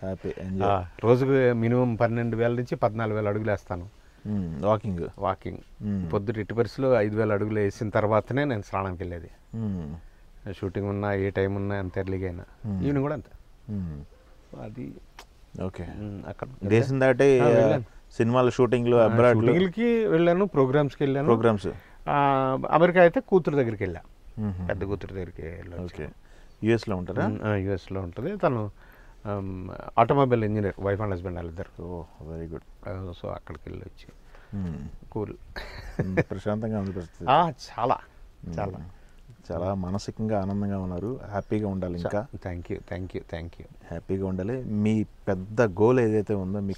హ్యాపీ. రోజుకు మినిమం 12,000 నుంచి 14,000 అడుగులు వేస్తాను. వాకింగ్ పొద్దుట ఎట్టి పరిస్థితుల్లో 5,000 అడుగులు వేసిన తర్వాతనే నేను స్నానానికి వెళ్ళేది. షూటింగ్ ఉన్నా, ఏ టైం ఉన్నా, ఎంత ఎర్లీగా అయినా. ఈవినింగ్ కూడా అంతే. అది ఓకే. అక్కడ దేశం దాటి సినిమాల షూటింగ్కి వెళ్ళాను, ప్రోగ్రామ్స్కి వెళ్ళాను. అమెరికా అయితే కూతురు దగ్గరికి వెళ్ళా, పెద్ద కూతురు దగ్గరికి వెళ్ళాను. యుఎస్లో ఉంటారా? యుఎస్లో ఉంటుంది. తను automobile engineer, wife and husband వాళ్ళిద్దరు. Very good. సో అక్కడికి వెళ్ళి వచ్చి కూల్, ప్రశాంతంగా ఉంది పరిస్థితి. చాలా చాలా చాలా మానసికంగా ఆనందంగా ఉన్నారు. హ్యాపీగా ఉండాలి. ఇంకా థ్యాంక్ యూ. హ్యాపీగా ఉండాలి. మీ పెద్ద గోల్ ఏదైతే ఉందో, మీ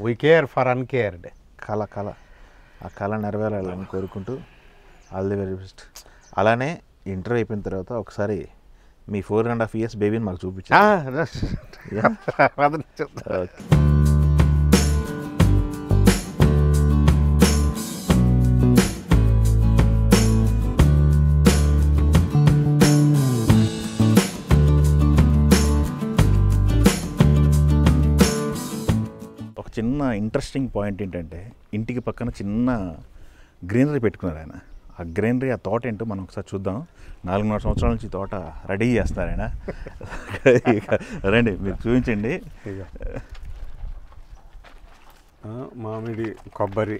వి కేర్ ఫర్ అన్కేర్డ్ కళ ఆ కళ నెరవేరాలని కోరుకుంటూ ఆల్ ది వెరీ బెస్ట్. అలానే ఇంటర్వ్యూ అయిపోయిన తర్వాత ఒకసారి మీ 4.5 years బేబీని మాకు చూపించారు. ఒక చిన్న ఇంట్రెస్టింగ్ పాయింట్ ఏంటంటే, ఇంటికి పక్కన చిన్న గ్రీనరీ పెట్టుకున్నారు ఆయన. ఆ గ్రీనరీ, ఆ తోట ఏంటో మనం ఒకసారి చూద్దాం. 4.5 సంవత్సరాల నుంచి తోట రెడీ చేస్తారు ఆయన. రండి, మీరు చూపించండి. మామిడి, కొబ్బరి,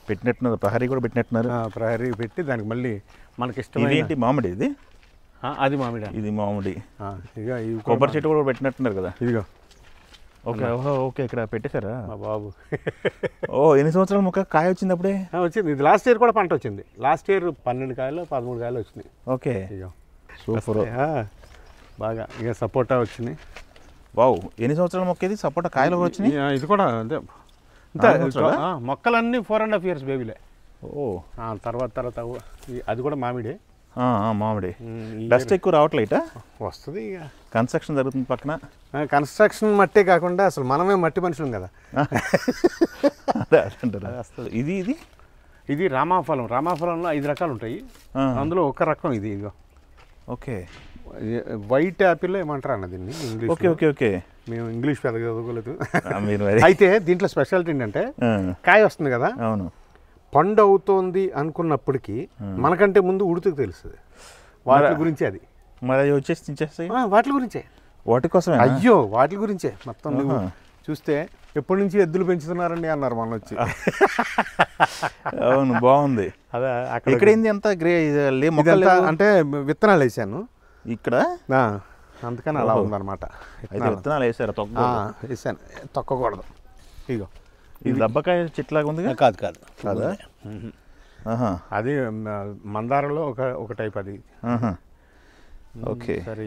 పెట్టినట్టున్నారు, ప్రహరీ కూడా పెట్టినట్టున్నారు. ప్రహరీ పెట్టి దానికి మళ్ళీ మనకి ఇష్టమైన ఇదేంటి మామిడి? ఇది అది మామిడి. ఇది మామిడి. ఇక ఇవి కొబ్బరి చెట్టు కూడా పెట్టినట్టున్నారు కదా. ఇదిగో. ఓకే, ఓహో, ఓకే, ఇక్కడ పెట్టేశారా బాబు? ఓ, ఎన్ని సంవత్సరాల మొక్క కాయ వచ్చింది అప్పుడే? వచ్చింది. ఇది లాస్ట్ ఇయర్ కూడా పంట వచ్చింది. లాస్ట్ ఇయర్ 12 కాయలు 13 కాయలు వచ్చినాయి. ఓకే, ఇక సూపర్. బాగా ఇక సపోటా వచ్చినాయి. వావ్, ఎన్ని సంవత్సరాల మొక్క ఇది? సపోటా కాయలు కూడా వచ్చినాయి. ఇది కూడా అంతే. మొక్కలన్నీ 4.5 years బేబీలే. ఓ, తర్వాత అది కూడా మామిడి. మామిడి. డస్ట్ ఎక్కువ రావట్లేట? వస్తుంది. ఇక కన్స్ట్రక్షన్ జరుగుతుంది పక్కన. కన్స్ట్రక్షన్ మట్టే కాకుండా అసలు మనమే మట్టి మనుషులం కదా. ఇది ఇది ఇది రామాఫలం. రామాఫలంలో 5 రకాలు ఉంటాయి. అందులో ఒక రకం ఇది. ఇదిగో. ఓకే, వైట్ యాపిల్ ఏమంటారు అన్న దీన్ని ఇంగ్లీష్. Okay okay okay. మేము ఇంగ్లీష్ పెద్దగా చదువుకోలేదు. మీరు అయితే దీంట్లో స్పెషాలిటీ ఏంటంటే కాయ వస్తుంది కదా, అవును, పండు అవుతోంది అనుకున్నప్పటికీ మనకంటే ముందు ఉడుతుకు తెలుస్తుంది. వాటి గురించి అది మరి అది వచ్చేసి తినేస్తాయి. వాటి గురించే. వాటి కోసమే? అయ్యో, వాటి గురించే మొత్తం. నువ్వు చూస్తే ఎప్పటి నుంచి ఎద్దులు పెంచుతున్నారండి అన్నారు మన వచ్చి. అవును, బాగుంది. అదే ఇక్కడ ఏంది ఎంత అంటే విత్తనాలు వేసాను ఇక్కడ, అందుకని అలా ఉందన్నమాట. అయితే విత్తనాలు వేసారా? వేసాను, తొక్కకూడదు. ఇగో ఇది దబ్బకాయ చెట్లాగా ఉంది. కాదు కాదా? అది మందారంలో ఒక టైప్ అది. ఓకే, సరే.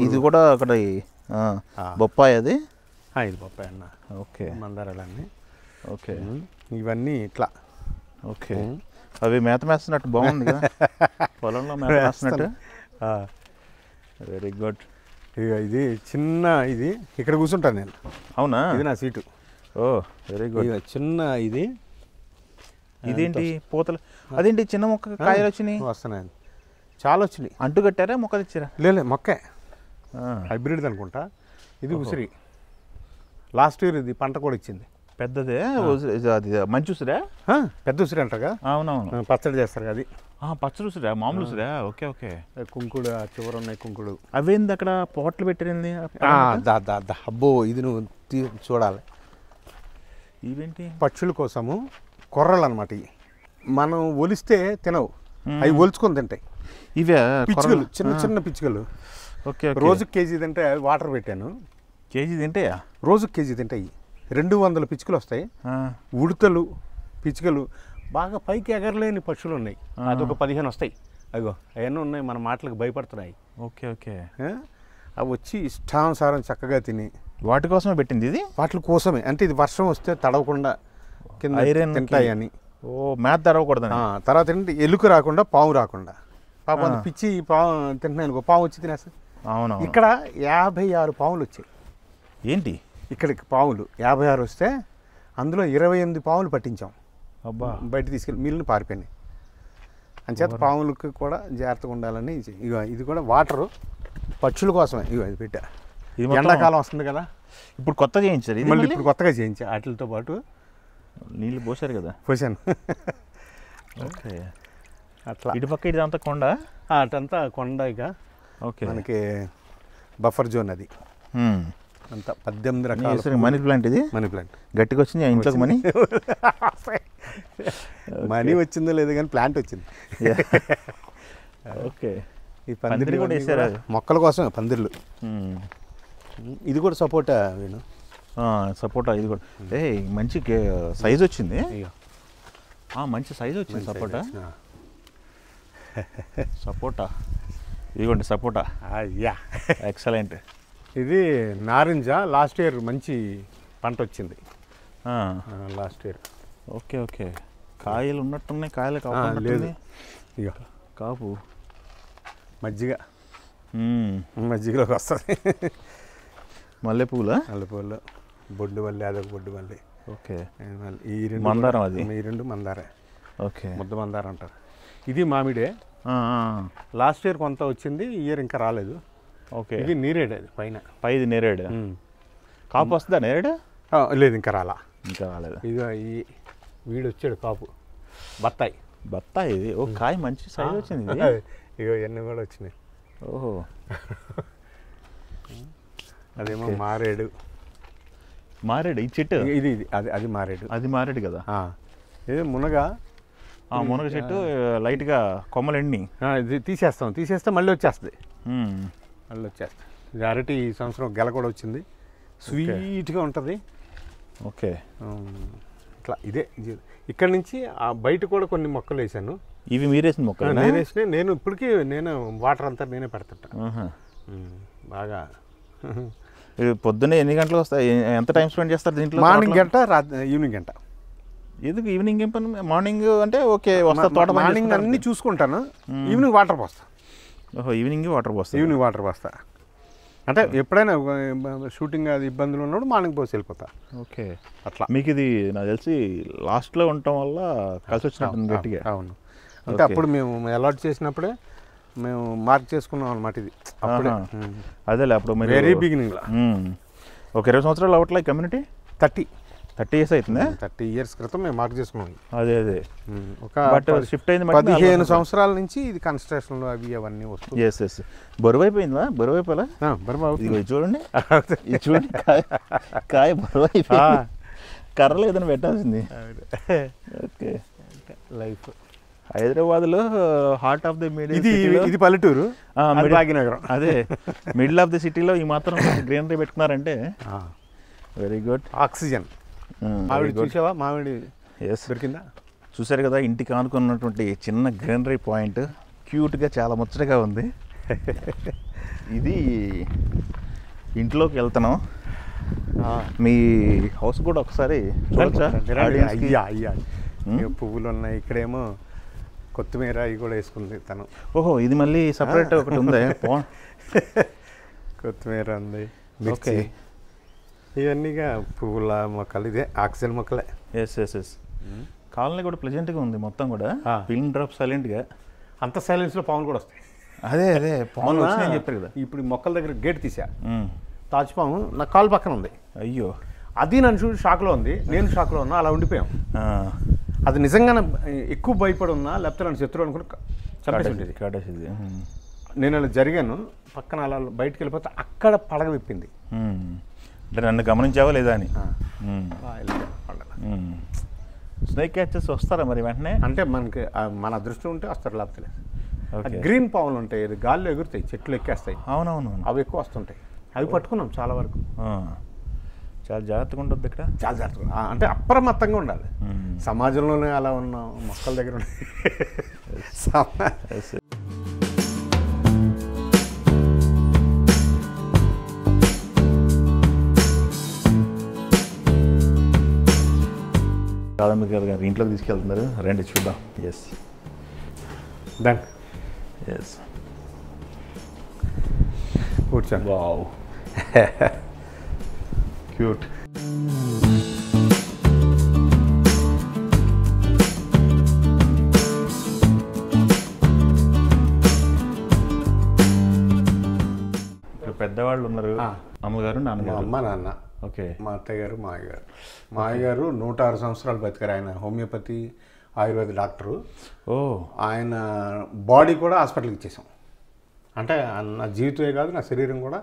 ఇది కూడా ఒకటి బొప్పాయి. అది ఇది బొప్పాయి అన్న. ఓకే, మందారాలన్నీ. ఓకే, ఇవన్నీ ఇట్లా. ఓకే, అవి మేత మేస్తున్నట్టు బాగుంది కదా, పొలంలో మేత మేస్తున్నట్టు. Very good. ఇది చిన్న, ఇది ఇక్కడ కూర్చుంటాను నేను. అవునా? ఇది నా సీటు. ఓ, వెరీ గుడ్. చిన్న ఇది. ఇదేంటి పూతలు? అదేంటి చిన్న మొక్క కాయలు వచ్చినాయి? వస్తున్నాయి, చాలా వచ్చినాయి. అంటు కట్టారా, మొక్క తెచ్చారా? లేదు, మొక్కే, హైబ్రిడ్ అనుకుంటా. ఇది ఉసిరి. లాస్ట్ ఇయర్ ఇది పంట కూడా ఇచ్చింది. పెద్దదే? అది మంచి ఉసిరా? పెద్ద ఉసిరి అంటారుగా. అవునవును, పచ్చడి చేస్తారు అది. పచ్చడి ఉసిరా? మామూలు ఉసిరా? Okay okay. కుంకుడు చివర ఉన్నాయి, కుంకుడు. అవేంది అక్కడ పోట్లు పెట్టింది? అబ్బో, ఇది నువ్వు చూడాలి. ఇవేంటి? పక్షుల కోసము కొర్రలు అనమాట. ఇవి మనం ఒలిస్తే తినవు, అవి ఒలుచుకొని తింటాయి. ఇవే పిచ్చుకలు, చిన్న చిన్న పిచ్చుకలు. ఓకే, రోజుకి కేజీ తింటే వాటర్ పెట్టాను. కేజీ తింటాయా? రోజుకి కేజీ తింటాయి. 200 పిచ్చుకలు వస్తాయి. ఉడతలు, పిచ్చుకలు, బాగా పైకి ఎగరలేని పక్షులు ఉన్నాయి. అదొక 15 వస్తాయి. అదిగో అవన్నీ ఉన్నాయి, మన మాటలకు భయపడుతున్నాయి. Okay okay. అవి వచ్చి ఇష్టానుసారం చక్కగా తిని. వాటి కోసమే పెట్టింది ఇది? వాటి కోసమే. అంటే ఇది వర్షం వస్తే తడవకుండా కింద తింటాయని. ఓ, మేత తడవకూడదు. తర్వాత ఏంటంటే ఎలుక రాకుండా, పాము రాకుండా. పాపం పిచ్చి పాము తింటున్నాయి అనుకో, పాము వచ్చి తినేస్తాయి. అవును. ఇక్కడ 56 పాములు వచ్చాయి. ఏంటి? ఇక్కడికి పాములు 56 వస్తే అందులో 28 పాములు పట్టించాం. అబ్బా, బయట తీసుకెళ్ళి మిల్లుని పారిపోయినాయి. అంచేత పాములకు కూడా జాగ్రత్తగా ఉండాలని. ఇక ఇది కూడా వాటరు పక్షుల కోసమే. ఇగో ఇది పెట్టా. ఎండాకాలం వస్తుంది కదా, ఇప్పుడు కొత్త చేయించారు ఇది? మళ్ళీ ఇప్పుడు కొత్తగా చేయించా. వాటితో పాటు నీళ్ళు పోసారు కదా? పోసాను. ఓకే, అట్లా. ఇటు పక్క ఇదంతా కొండ? అటంతా కొండ. ఇక ఓకే, మనకి బఫర్ జోన్ అది అంతా. 18 రకాల మనీ ప్లాంట్. ఇది మనీ ప్లాంట్ గట్టిగా వచ్చింది ఇంట్లోకి. మనీ మనీ వచ్చిందో లేదు కానీ ప్లాంట్ వచ్చింది. ఓకే, ఈ పందిరి కూడా వేసారా? మొక్కల కోసం పందిర్లు. ఇది కూడా సపోటా. సపోటా ఇది కూడా. మంచి సైజ్ వచ్చింది. మంచి సైజ్ వచ్చింది సపోటా. సపోటా ఇదిగోండి, సపోటా. Yeah, excellent. ఇది నారింజ. లాస్ట్ ఇయర్ మంచి పంట వచ్చింది లాస్ట్ ఇయర్. Okay okay. కాయలు ఉన్నట్టున్నాయి. కాయలు కాపు లేదు. ఇక కాపు మజ్జిగలోకి వస్తుంది. మల్లెపూలా? మల్లెపూలు, బొడ్డు మల్లి, అదొక బొడ్డు మల్లి. ఓకే. ఈ 2 మందారం. అది ఈ 2 మందారే. ఓకే, ముద్ద మందారం అంటారు. ఇది మామిడే. లాస్ట్ ఇయర్ కొంత వచ్చింది, ఈ ఇయర్ ఇంకా రాలేదు. ఓకే, ఇది నీరేడు. అది పైది నేరేడు. కాపు వస్తుందా నేరేడు? లేదు, ఇంకా రాలేదు. ఇదిగో ఈ వీడు వచ్చాడు కాపు. బత్తాయి. బత్తాయి ఇది. ఓ, కాయ మంచి సైజ్ వచ్చింది. ఇగో ఇవన్నీ కూడా వచ్చినాయి. ఓహో, అదేమో మారేడు. మారేడు ఈ చెట్టు? ఇది అది మారేడు. అది మారేడు కదా? ఇది మునగా ఆ మునగ చెట్టు లైట్గా కొమ్మలు ఎండి ఇది తీసేస్తే మళ్ళీ వచ్చేస్తుంది. ఇది అరటి ఈ సంవత్సరం గెల కూడా వచ్చింది, స్వీట్గా ఉంటుంది. ఓకే, ఇట్లా ఇదే ఇక్కడ నుంచి ఆ బయట కూడా కొన్ని మొక్కలు వేసాను. ఇవి మీరేసిన మొక్కలు? నేను ఇప్పటికీ వాటర్ అంతా నేనే పెడతా బాగా. పొద్దున్నే ఎన్ని గంటలకు వస్తాయి? ఎంత టైం స్పెండ్ చేస్తారు దీంట్లో? మార్నింగ్ గంట, ఈవినింగ్ గంట. ఎందుకు ఈవినింగ్ ఏం పని? మార్నింగ్ అంటే ఓకే వస్తా, తోట మార్నింగ్ అన్నీ చూసుకుంటాను, ఈవినింగ్ వాటర్ పోస్తా. ఓహో, ఈవినింగ్ వాటర్ పోస్తా. అంటే ఎప్పుడైనా షూటింగ్ అది ఇబ్బందులు ఉన్నప్పుడు మార్నింగ్ పోసి వెళ్ళిపోతా. ఓకే, అట్లా. మీకు ఇది నాకు తెలిసి లాస్ట్లో ఉండటం వల్ల కలిసి వచ్చినట్టు గట్టిగా. అవును, అంటే అప్పుడు మేము అలాట్ చేసినప్పుడే మేము మార్క్ చేసుకున్నాం అనమాట. ఇది అదేలే, అప్పుడు వెరీ బిగినింగ్లో. ఒక 20 సంవత్సరాలు అవట్లే కమ్యూనిటీ? 30 years అవుతుందా? 30 years క్రితం మేము మార్క్ చేసుకున్నాం. అదే ఒక షిఫ్ట్ అయింది 15 సంవత్సరాల నుంచి ఇది కన్స్ట్రక్షన్లు అవన్నీ వస్తుంది. ఎస్ బరువు అయిపోయిందా? బరువు అయిపోలే? ఇది చూడండి, ఇది చూడండి, కాయ బరువు అయిపోయింది. కర్రలు ఏదైనా పెట్టాల్సింది. ఓకే, లైఫ్ హైదరాబాద్లో హార్ట్ ఆఫ్ ది మిడిల్. ఇది పల్లెటూరు, భాగ్యనగరం. అదే మిడిల్ ఆఫ్ ది సిటీలో ఈ మాత్రం గ్రీనరీ పెట్టుకున్నారంటే వెరీ గుడ్. ఆక్సిజన్. మామిడి చూసావా? మామిడి దొరికిందా? చూసారు కదా, ఇంటికి ఆనుకున్నటువంటి చిన్న గ్రీనరీ పాయింట్, క్యూట్గా చాలా ముచ్చటగా ఉంది. ఇది ఇంట్లోకి వెళ్తున్నాం. మీ హౌస్ కూడా ఒకసారి చూడొచ్చా? పువ్వులు ఉన్నాయి, ఇక్కడేమో కొత్తిమీర ఇవి కూడా వేసుకుంది తను. ఓహో, ఇది మళ్ళీ సపరేట్ ఒకటి ఉంది. కొత్తిమీర ఉంది, ఓకే. ఇవన్నీగా పువ్వుల మొక్కలు, ఇదే ఆక్సిజన్ మొక్కలే. ఎస్ కాలనీ కూడా ప్లెజెంట్గా ఉంది మొత్తం కూడా. పిన్ డ్రాప్ సైలెంట్గా, అంత సైలెన్స్లో పాములు కూడా వస్తాయి. అదే పాములు వచ్చినాయని చెప్పారు కదా. ఇప్పుడు ఈ మొక్కల దగ్గర గేట్ తీసా, తాచుపాము నా కాలు పక్కన ఉంది. అయ్యో, అది నన్ను చూసి షాక్లో ఉంది, నేను షాక్లో ఉన్నా, అలా ఉండిపోయాం. అది నిజంగానే ఎక్కువ భయపడి ఉన్నా, లేకపోతే నన్ను శత్రువు అనుకుని కాటేసింది. నేను అలా జరిగాను, పక్కన అలా బయటకు వెళ్ళిపోతే అక్కడ పడగ విప్పింది. అంటే నన్ను గమనించావా లేదా అని. స్నేక్ క్యాచెస్ వస్తారా మరి వెంటనే? అంటే మనకి మన అదృష్టం ఉంటే వస్తారు, లేకపోతే గ్రీన్ పాములు ఉంటాయి, గాల్లో ఎగురుతాయి, చెట్లు ఎక్కేస్తాయి. అవునవును, అవి ఎక్కువ వస్తుంటాయి. అవి పట్టుకున్నాం చాలా వరకు. చాలా జాగ్రత్తగా ఉంటుంది ఇక్కడ, చాలా జాగ్రత్తగా, అంటే అప్రమత్తంగా ఉండాలి. సమాజంలోనే అలా ఉన్న మొక్కల దగ్గర కాదంబరి గారు ఇంట్లోకి తీసుకెళ్తున్నారు, రండి చూద్దాం. Yes done. ఎస్, కూర్చోండి. Wow, cute. ఇక్కడ పెద్దవాళ్ళు ఉన్నారు, అమ్మగారు, నాన్నగారు. అమ్మ, నాన్న. ఓకే. మా అత్తయ్య గారు, మావయ్య గారు 106 సంవత్సరాలు బతికారు. ఆయన హోమియోపతి ఆయుర్వేద డాక్టరు. ఆయన బాడీ కూడా హాస్పిటల్కి ఇచ్చేసాం. అంటే నా జీవితమే కాదు, నా శరీరం కూడా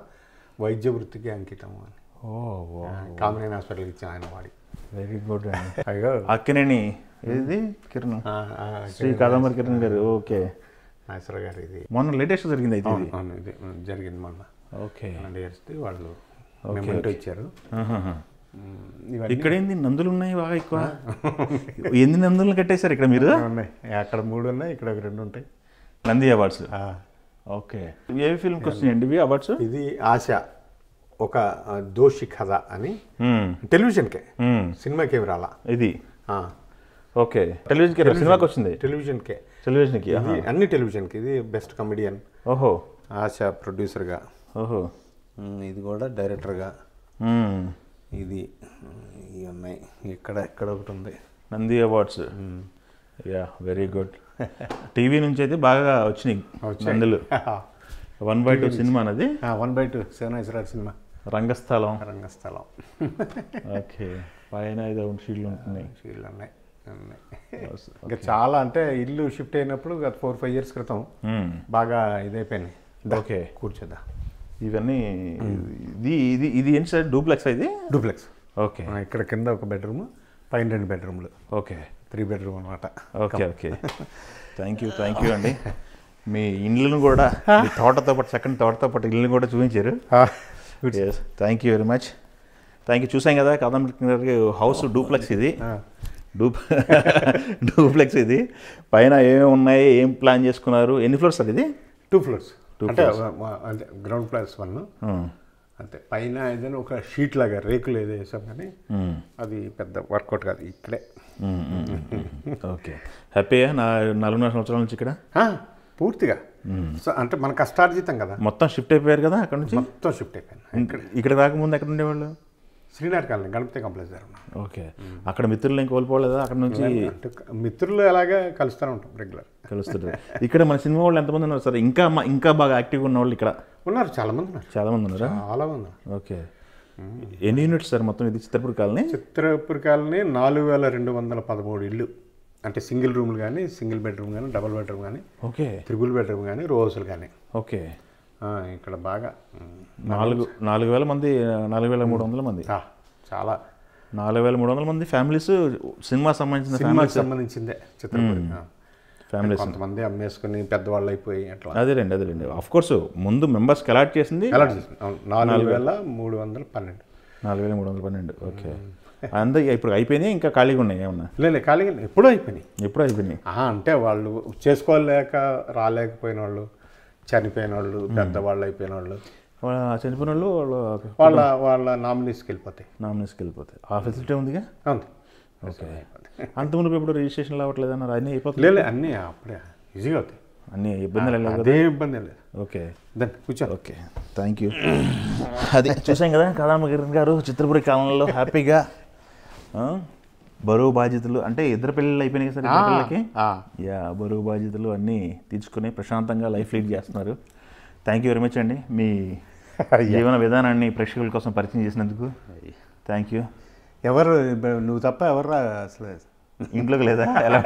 వైద్య వృత్తికి అంకితం అని. కామినేని హాస్పిటల్కి ఇచ్చాం ఆయన బాడీ. Very good. అక్కినేని ఇది కిరణ్, శ్రీ కాదంబరి కిరణ్ గారు. ఓకే, నాగేశ్వర గారు. ఇది మొన్న లేటెస్ట్ జరిగింది అయితే? ఇది జరిగింది మొన్న. ఓకే, వాళ్ళు ఇచ్చారు. ఇక్కడ ఏంది నందులు ఉన్నాయి బాగా ఎక్కువ? ఎన్ని నందులను కట్టేశారు ఇక్కడ మీరు? అక్కడ 3 ఉన్నాయి, ఇక్కడ 2 ఉంటాయి. నంది అవార్డ్స్. ఓకే, ఏ ఫిల్మ్కి వస్తున్నాయండి ఇవి అవార్డ్స్? ఇది ఆశ, ఒక దోషి కథ అని టెలివిజన్కే, సినిమాకి ఏమి రాలా ఇది. ఓకే, టెలివిజన్కి, సినిమాకి వచ్చింది టెలివిజన్కే. టెలివిజన్కి అన్ని టెలివిజన్కి. ఇది బెస్ట్ కమెడియన్. ఓహో, ఆశ ప్రొడ్యూసర్గా. ఓహో, ఇది కూడా డైరెక్టర్గా. ఇది ఉన్నాయి. ఇక్కడ ఒకటి ఉంది, Nandi awards. Yeah, very good. TV నుంచి అయితే బాగా వచ్చినాయి నందులు. 1/2 సినిమా అన్నది. 1/2 శివనాగేశ్వర సినిమా. రంగస్థలం. ఓకే, పైన 5 షీట్లు ఉంటున్నాయి. షీట్లు ఉన్నాయి. ఇంకా చాలా, అంటే ఇల్లు షిఫ్ట్ అయినప్పుడు గత 4-5 years క్రితం బాగా ఇదైపోయినాయి. ఓకే, కూర్చోదా. ఇవన్నీ ఇది ఏంటి సార్? డూప్లెక్స్? ఇది డూప్లెక్స్. ఓకే, ఇక్కడ కింద ఒక బెడ్రూమ్, పైన 2 బెడ్రూమ్లు. ఓకే, 3 బెడ్రూమ్ అనమాట. ఓకే ఓకే, థ్యాంక్ యూ అండి. మీ ఇళ్ళను కూడా మీ తోటతో పాటు చక్కని తోటతో పాటు ఇళ్ళని కూడా చూపించారు. Thank you very much. Thank you. చూసాం కదా కాదంబరి హౌస్ డూప్లెక్స్ ఇది, డూప్లెక్స్ ఇది. పైన ఏమేమి ఉన్నాయి, ఏం ప్లాన్ చేసుకున్నారు, ఎన్ని ఫ్లోర్స్ సార్ ఇది? 2 ఫ్లోర్స్ అంటే గ్రౌండ్ ప్లస్ 1 అంతే. పైన ఏదైనా ఒక షీట్ లాగా రేకులు ఏదో వేసాం కానీ అది పెద్ద వర్కౌట్ కాదు. ఇక్కడే ఓకే. హ్యాపీయా 4.5 సంవత్సరాల నుంచి ఇక్కడ? పూర్తిగా అంటే మన కష్టార్జితం కదా. మొత్తం షిఫ్ట్ అయిపోయారు కదా అక్కడ నుంచి? మొత్తం షిఫ్ట్ అయిపోయాను. ఇక్కడ రాకముందు ఎక్కడ ఉండేవాళ్ళు? శ్రీనగర్ కాలనీ గణపతి కాంప్లెక్స్ దగ్గర. ఓకే. అక్కడ మిత్రులు ఏం కోల్పోలేదా అక్కడ నుంచి? మిత్రులు అలాగే కలుస్తూనే ఉంటాం, రెగ్యులర్ కలుస్తుంటారు. ఇక్కడ మన సినిమా వాళ్ళు ఎంతమంది ఉన్నారు సార్? ఇంకా బాగా యాక్టివ్గా ఉన్న వాళ్ళు ఇక్కడ ఉన్నారు, చాలా మంది ఉన్నారు. చాలా మంది ఉన్నారా? చాలా మంది. ఓకే. ఎన్ని యూనిట్స్ సార్ మొత్తం ఇది చిత్రపూర్ కాలనీ? చిత్రపూర్ కాలనీ 4213 ఇల్లు. అంటే సింగిల్ రూమ్లు కానీ, సింగిల్ బెడ్రూమ్ కానీ, డబుల్ బెడ్రూమ్ కానీ, ఓకే, త్రిబుల్ బెడ్రూమ్ కానీ, రోజులు కానీ. ఓకే. ఇక్కడ బాగా 4,000 మంది, 4,300 మంది, చాలా 4,300 మంది ఫ్యామిలీస్. సినిమా సంబంధించిందే చిత్రపూర్ ఫ్యామిలీస్. కొంతమంది అమ్మేసుకుని పెద్దవాళ్ళు అయిపోయి అట్లా. అదేలేండి. ఆఫ్ కోర్స్ ముందు మెంబర్స్కి అలాట్ చేసింది 4,312. 4,312. ఓకే. అందరూ ఇప్పుడు అయిపోయినాయి, ఇంకా ఖాళీగా ఉన్నాయి ఏమన్నా? లేదు, ఖాళీగా ఎప్పుడూ అయిపోయినాయి. అంటే వాళ్ళు చేసుకోలేక రాలేకపోయిన వాళ్ళు, చనిపోయిన వాళ్ళు, పెద్దవాళ్ళు అయిపోయిన వాళ్ళు, చనిపోయిన వాళ్ళు వాళ్ళ నామినీస్కి వెళ్ళిపోతాయి. ఆ ఫెసిలిటీ ఉందిగా? అంతే. ఓకే. అంతకుముందు ఇప్పుడు రిజిస్ట్రేషన్లు అవ్వట్లేదు అన్నారు, అన్నీ అయిపోతుంది? లేదు, అన్నీ అప్పుడే ఈజీగా అవుతాయి, అన్నీ ఇబ్బంది లేదు, అదే ఇబ్బంది లేదు. ఓకే, కూర్చో. Okay, thank you. అది చూసాం కదా కాదంబరి గారు చిత్రపురి కాలంలో హ్యాపీగా. బరువు బాధ్యతలు అంటే ఇద్దరు పెళ్ళిళ్ళు అయిపోయినాయి సార్ పిల్లలకి. బరువు బాధ్యతలు అన్నీ తీర్చుకొని ప్రశాంతంగా లైఫ్ లీడ్ చేస్తున్నారు. థ్యాంక్ యూ వెరీ మచ్ అండి, మీ జీవన విధానాన్ని ప్రేక్షకుల కోసం పరిచయం చేసినందుకు థ్యాంక్ యూ. ఎవరు నువ్వు తప్ప ఎవరు అసలు ఇంట్లోకి లేదా? ఎలా